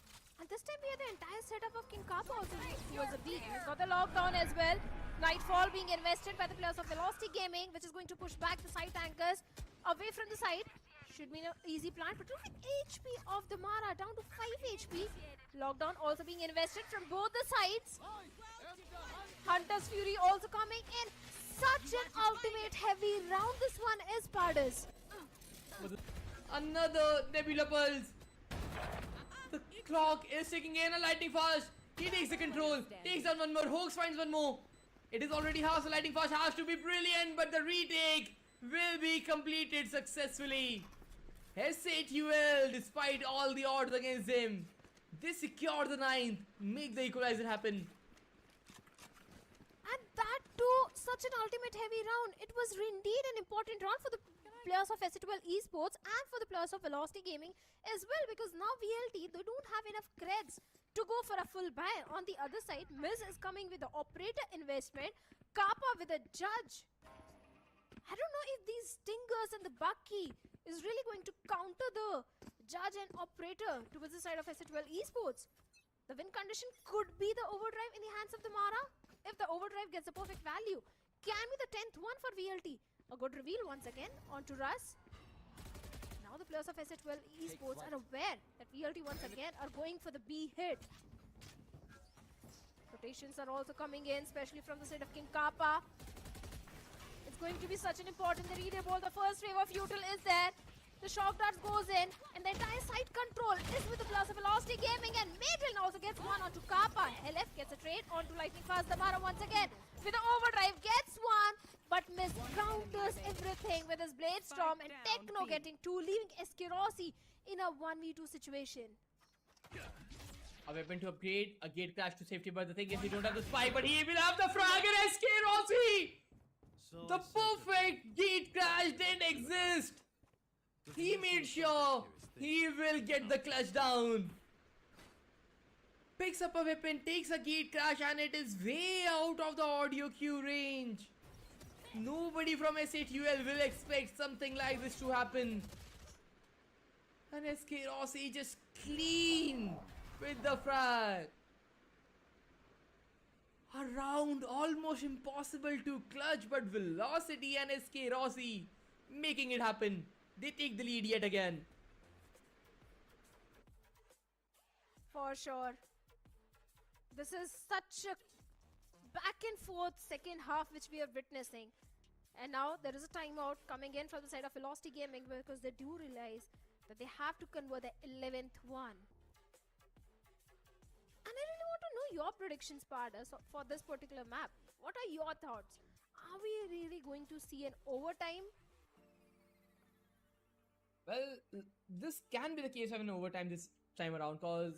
And this time we have the entire setup of King Kappa also towards the B. He's got the lockdown as well. Nightfall being invested by the players of Velocity Gaming, which is going to push back the side tankers away from the side. Should be an easy plan, but look at HP of the Mara down to 5 HP. Lockdown also being invested from both the sides. Hunter's Fury also coming in. Such an ultimate heavy round this one is, Pardus. Another Nebula Pulse. The clock is ticking in a lightning fast. He takes the control, takes down one more. Hoax finds one more. It is already half. The lightning fast has to be brilliant, but the retake will be completed successfully. S8UL, despite all the odds against him, they secure the 9th, make the equalizer happen. And that too, such an ultimate heavy round. It was indeed an important round for the players of S8UL Esports and for the players of Velocity Gaming as well, because now VLT, they don't have enough creds to go for a full buy. On the other side, Miz is coming with the operator investment, Kappa with a judge. I don't know if these stingers and the Bucky is really going to counter the judge and operator towards the side of S8UL Esports. The win condition could be the overdrive in the hands of the Mara. If the overdrive gets a perfect value, can be the 10th one for VLT. A good reveal once again onto Russ. Now the players of S8UL Esports are aware that VLT once again are going for the B hit. Rotations are also coming in, especially from the side of King Kappa. It's going to be such an important relay ball. The first wave of util is there. The shock darts goes in, and the entire side control is with the players of Velocity Gaming, and Maidrin also gets one onto Kappa. LF gets a trade onto Lightning Fast Damara once again. With the overdrive gets one, but Miz counters everything with his Blade Storm, and Techno getting two, leaving SK Rossi in a 1v2 situation. A weapon to upgrade, a gate crash to safety, but the thing is, we don't have the spy, but he will have the frag and SK Rossi! The perfect gate crash didn't exist! He made sure he will get the clutch down. Picks up a weapon, takes a gate crash, and it is way out of the audio cue range. Nobody from S8UL will expect something like this to happen. And SK Rossi just clean with the frag. A round almost impossible to clutch, but Velocity and SK Rossi making it happen. They take the lead yet again. For sure. This is such a back and forth second half which we are witnessing. And now there is a timeout coming in from the side of Velocity Gaming, because they do realize that they have to convert the 11th one. And I really want to know your predictions, Pardus, for this particular map. What are your thoughts? Are we really going to see an overtime? Well, this can be the case of an overtime this time around, because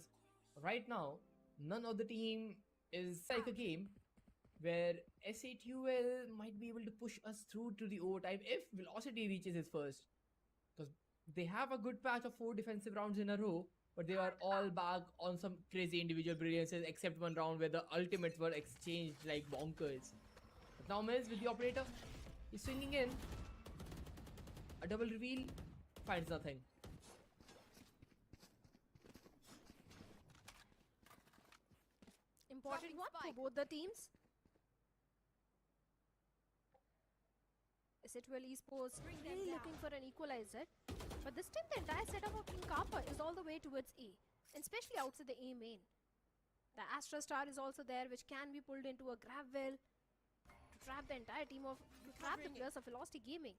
right now, none of the team is like a game where S8UL might be able to push us through to the overtime if Velocity reaches his first. Because they have a good patch of 4 defensive rounds in a row, but they are all back on some crazy individual brilliances, except one round where the ultimates were exchanged like bonkers. But now Miz with the operator, he's swinging in. A double reveal, finds nothing. Important one for both the teams. S8UL Esports really looking for an equalizer, but this time the entire setup of King Kappa is all the way towards A, and especially outside the A main. The Astra Star is also there, which can be pulled into a grab well to trap the entire team of the players of Velocity Gaming.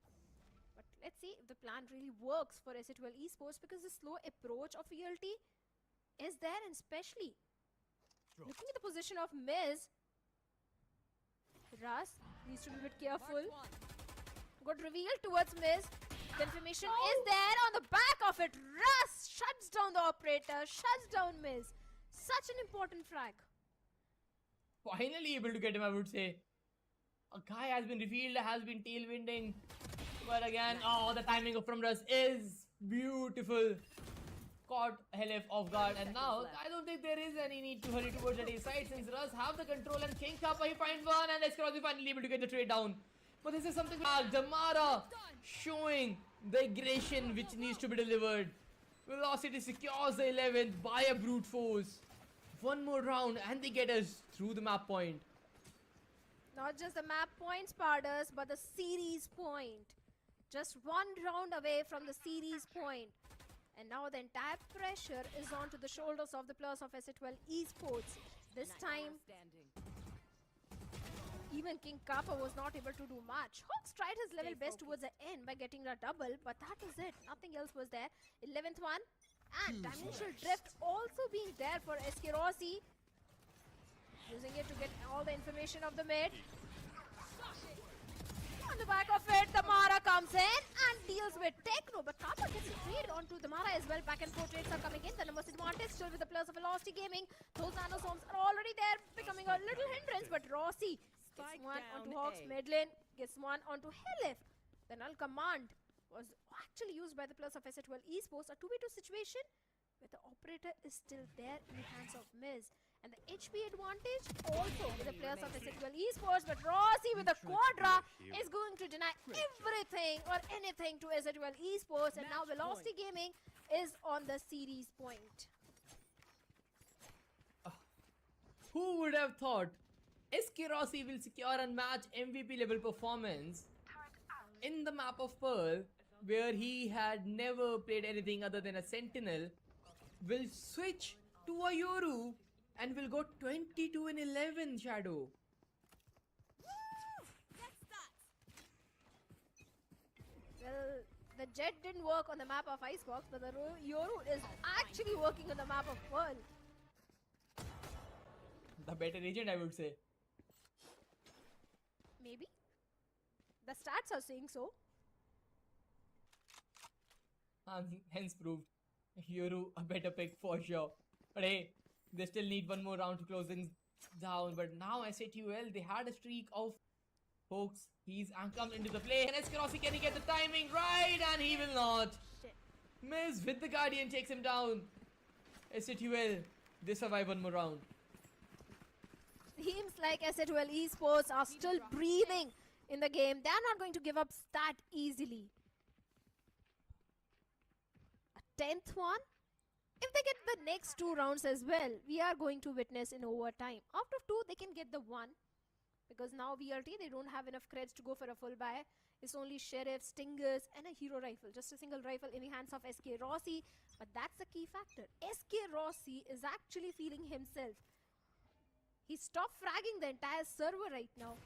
But let's see if the plan really works for S8UL Esports, because the slow approach of VLT is there, and especially looking at the position of Miz, Russ needs to be a bit careful. Good reveal towards Miz. The information is there on the back of it. Russ shuts down the operator, shuts down Miz. Such an important frag. Finally able to get him, I would say. A guy has been revealed, has been tailwinding. But again, oh, the timing from Russ is beautiful. caught Helif off guard, and now I don't think there is any need to hurry towards the A side since Russ have the control and King Kappa he finds one and S8UL finally able to get the trade down. But this is something like Damara showing the aggression which needs to be delivered. Velocity secures the 11th by a brute force. One more round and they get us through the map point. Not just the map point, Spardas, but the series point. Just one round away from the series point. And now the entire pressure is onto the shoulders of the players of S8UL Esports. This time, Standing. even King Kappa was not able to do much. Hawks tried his level best towards the end by getting a double, but that is it. Nothing else was there. 11th one. And Dimensional Drift also being there for SK Rossi. Using it to get all the information of the mid. On the back of it, Damara comes in and deals with Techno, but Kappa gets a trade onto Damara as well. Back and forth trades are coming in. The numbers advantage still with the players of Velocity Gaming. Those nanosomes are already there, becoming a little hindrance, but Rossi gets one onto Hawks mid lane, gets one onto Helif. The null command was actually used by the players of S8UL Esports. A 2v2 situation where the operator is still there in the hands of Miz. And the HP advantage also with the players of S8UL Esports, but Rossi with the Quadra is going to deny everything or anything to S8UL Esports, and now Velocity Gaming is on the series point. Who would have thought SK Rossi will secure a match MVP level performance in the map of Pearl, where he had never played anything other than a Sentinel, will switch to a Yoru and will go 22 and 11, Shadow. Well, the Jet didn't work on the map of Icebox, but the Yoru is actually working on the map of Pearl. The better agent, I would say. Maybe. The stats are saying so. Hence proved. Yoru a better pick for sure. But hey, they still need one more round to close things down. But now S8UL, they had a streak of Hawks. He's comes into the play. And SK Rossi, can he get the timing right? And he will not. Miz with the Guardian takes him down. S8UL, they survive one more round. Seems like S8UL Esports are still breathing in the game. They are not going to give up that easily. A 10th one. If they get the next 2 rounds as well, we are going to witness in overtime. Out of 2, they can get the 1. Because now VLT, they don't have enough creds to go for a full buy. It's only Sheriff, Stingers and a hero rifle. Just a single rifle in the hands of SK Rossi. But that's the key factor. SK Rossi is actually feeling himself. He stopped fragging the entire server right now.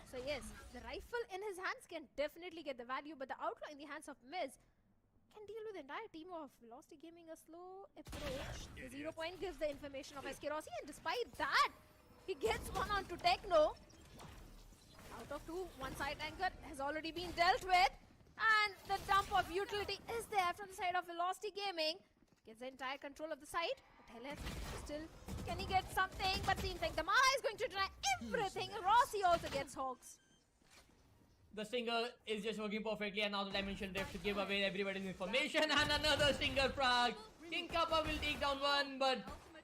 So yes, the rifle in his hands can definitely get the value. But the outlaw in the hands of Miz can deal with the entire team of Velocity Gaming. A slow approach. The 0 point gives the information of SK Rossi, and despite that, he gets one onto Techno. Out of 2, one side anchor has already been dealt with, and the dump of utility is there from the side of Velocity Gaming. Gets the entire control of the side. But Helef still, can he get something? But seems like Damara is going to deny everything. Rossi also gets Hawks. The Stinger is just working perfectly, and now the Dimension Drift to give away everybody's information, and another Stinger frag. King Kappa will take down one, but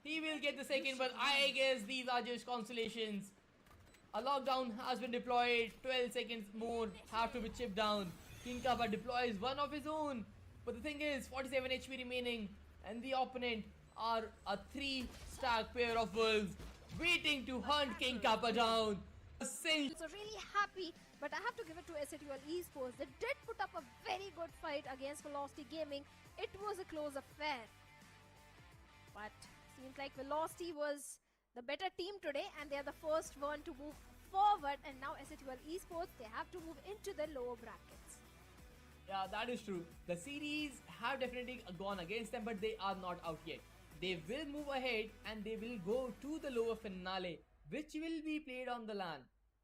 he will get the second, but I guess these are just consolations. A lockdown has been deployed, 12 seconds more have to be chipped down. King Kappa deploys one of his own, but the thing is, 47 HP remaining, and the opponent are a 3-stack pair of wolves waiting to hunt King Kappa down. So really happy, but I have to give it to S8UL Esports. They did put up a very good fight against Velocity Gaming. It was a close affair. But seems like Velocity was the better team today, and they are the first one to move forward. And now S8UL Esports, they have to move into the lower brackets. Yeah, that is true. The series have definitely gone against them, but they are not out yet. They will move ahead and they will go to the lower finale, which will be played on the LAN.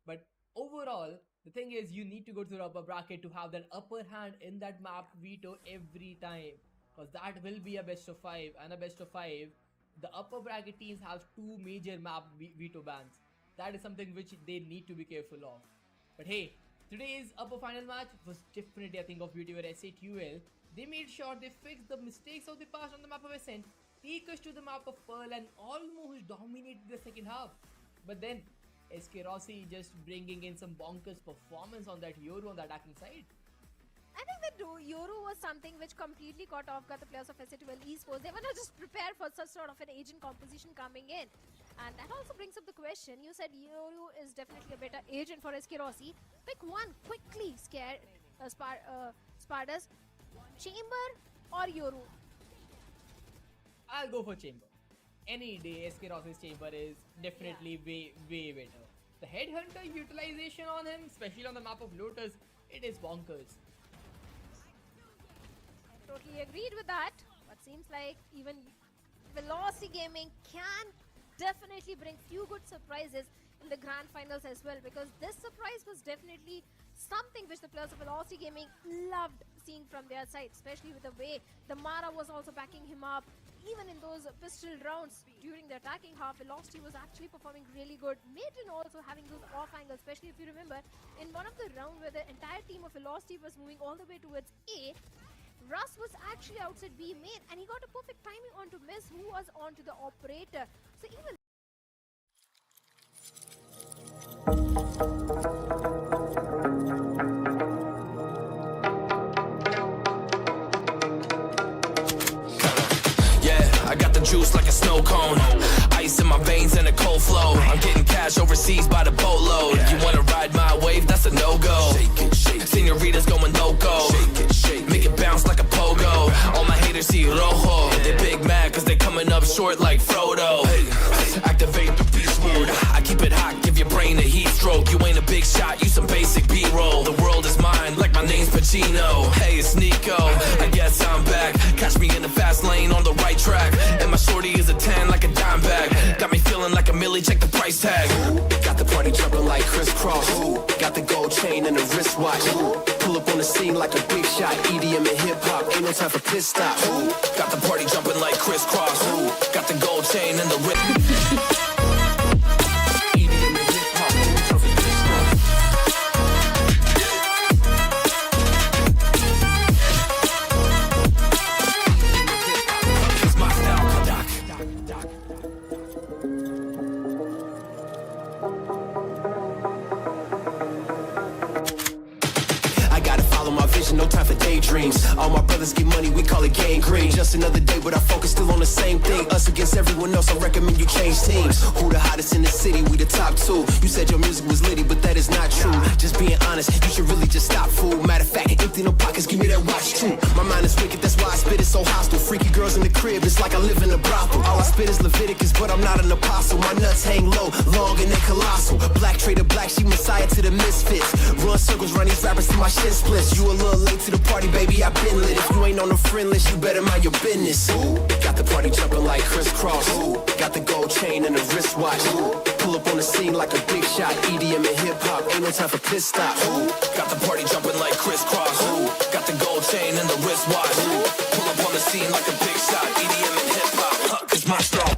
But overall, the thing is, you need to go to the upper bracket to have that upper hand in that map veto every time. Because that will be a best of 5, and a best of 5, the upper bracket teams have 2 major map veto bans. That is something which they need to be careful of. But hey, Today's upper final match was definitely a thing of beauty where S8UL, they made sure they fixed the mistakes of the past on the map of Ascent, take us to the map of Pearl and almost dominated the second half. But then, SK Rossi just bringing in some bonkers performance on that Yoru on the attacking side. I think that Yoru was something which completely caught off guard the players of S8UL esports. They were not just prepared for such sort of an agent composition coming in. And that also brings up the question. You said Yoru is definitely a better agent for SK Rossi. Pick one quickly, Spardas. Chamber or Yoru? I'll go for Chamber. Any day, SK Rossi's Chamber is definitely way better. The Headhunter utilization on him, especially on the map of Lotus, it is bonkers. Totally agreed with that. But seems like even Velocity Gaming can definitely bring few good surprises in the grand finals as well, because this surprise was definitely something which the players of Velocity Gaming loved seeing from their side, especially with the way the Mara was also backing him up. Even in those pistol rounds during the attacking half, Velocity was actually performing really good. Maiden also having those off angles, especially if you remember in one of the rounds where the entire team of Velocity was moving all the way towards A, Russ was actually outside B main and he got a perfect timing onto Miss, who was onto the operator. So even I got the juice like a snow cone. Ice in my veins and a cold flow. I'm getting cash overseas by the boatload. You wanna ride my wave? That's a no-go. Senoritas going loco. Make it bounce like a pogo. All my haters see rojo. They big mad cause they coming up short like Frodo. Activate the beast mode. I keep it hot, give your brain a heat stroke. You ain't a big shot, you some basic B-roll. The world is mine like my name's Pacino. Hey, it's Nico, I guess I'm back. Catch me in the fast lane on the right track. And my shorty is a 10 like a dime bag. Got me feeling like a millie, check the price tag. Got the party jumping like crisscross. Got the gold chain and the wristwatch. Pull up on the scene like a big shot. EDM and hip hop, ain't no time for pit stop. Got the party jumping like crisscross. Got the gold chain and the wrist. EDM and hip hop, ain't no time for pit stop. It's my style, Kodak. I gotta follow my vision, no time for daydreams. All my brothers get money, we call it gang green. Just another day, but our focus still on the same thing. Us against everyone else, I recommend you change teams. Who the hottest in the city? We the top two. You said your music was litty, but that is not true. Just being honest, you should really just stop, fool. Matter of fact, empty no pockets, give me that watch too. My mind is wicked, that's why I spit it so hostile. Freaky girls in the crib, it's like I live in a brothel. All I spit is Leviticus, but I'm not an apostle. My nuts hang low, long and they colossal. Black trader black, she messiah to the misfits. Run circles, run these rappers to my shit splits. You a little late to the party, baby, I been lit. If you ain't on the friend list, you better mind your business. Got the party jumping like crisscross. Got the gold chain and the wristwatch. Pull up on the scene like a big shot. EDM and hip hop, ain't no time for pit stop. Got the party jumping like crisscross. Got the gold chain and the wristwatch. Pull up on the scene like a big shot. EDM and hip hop, cause my style.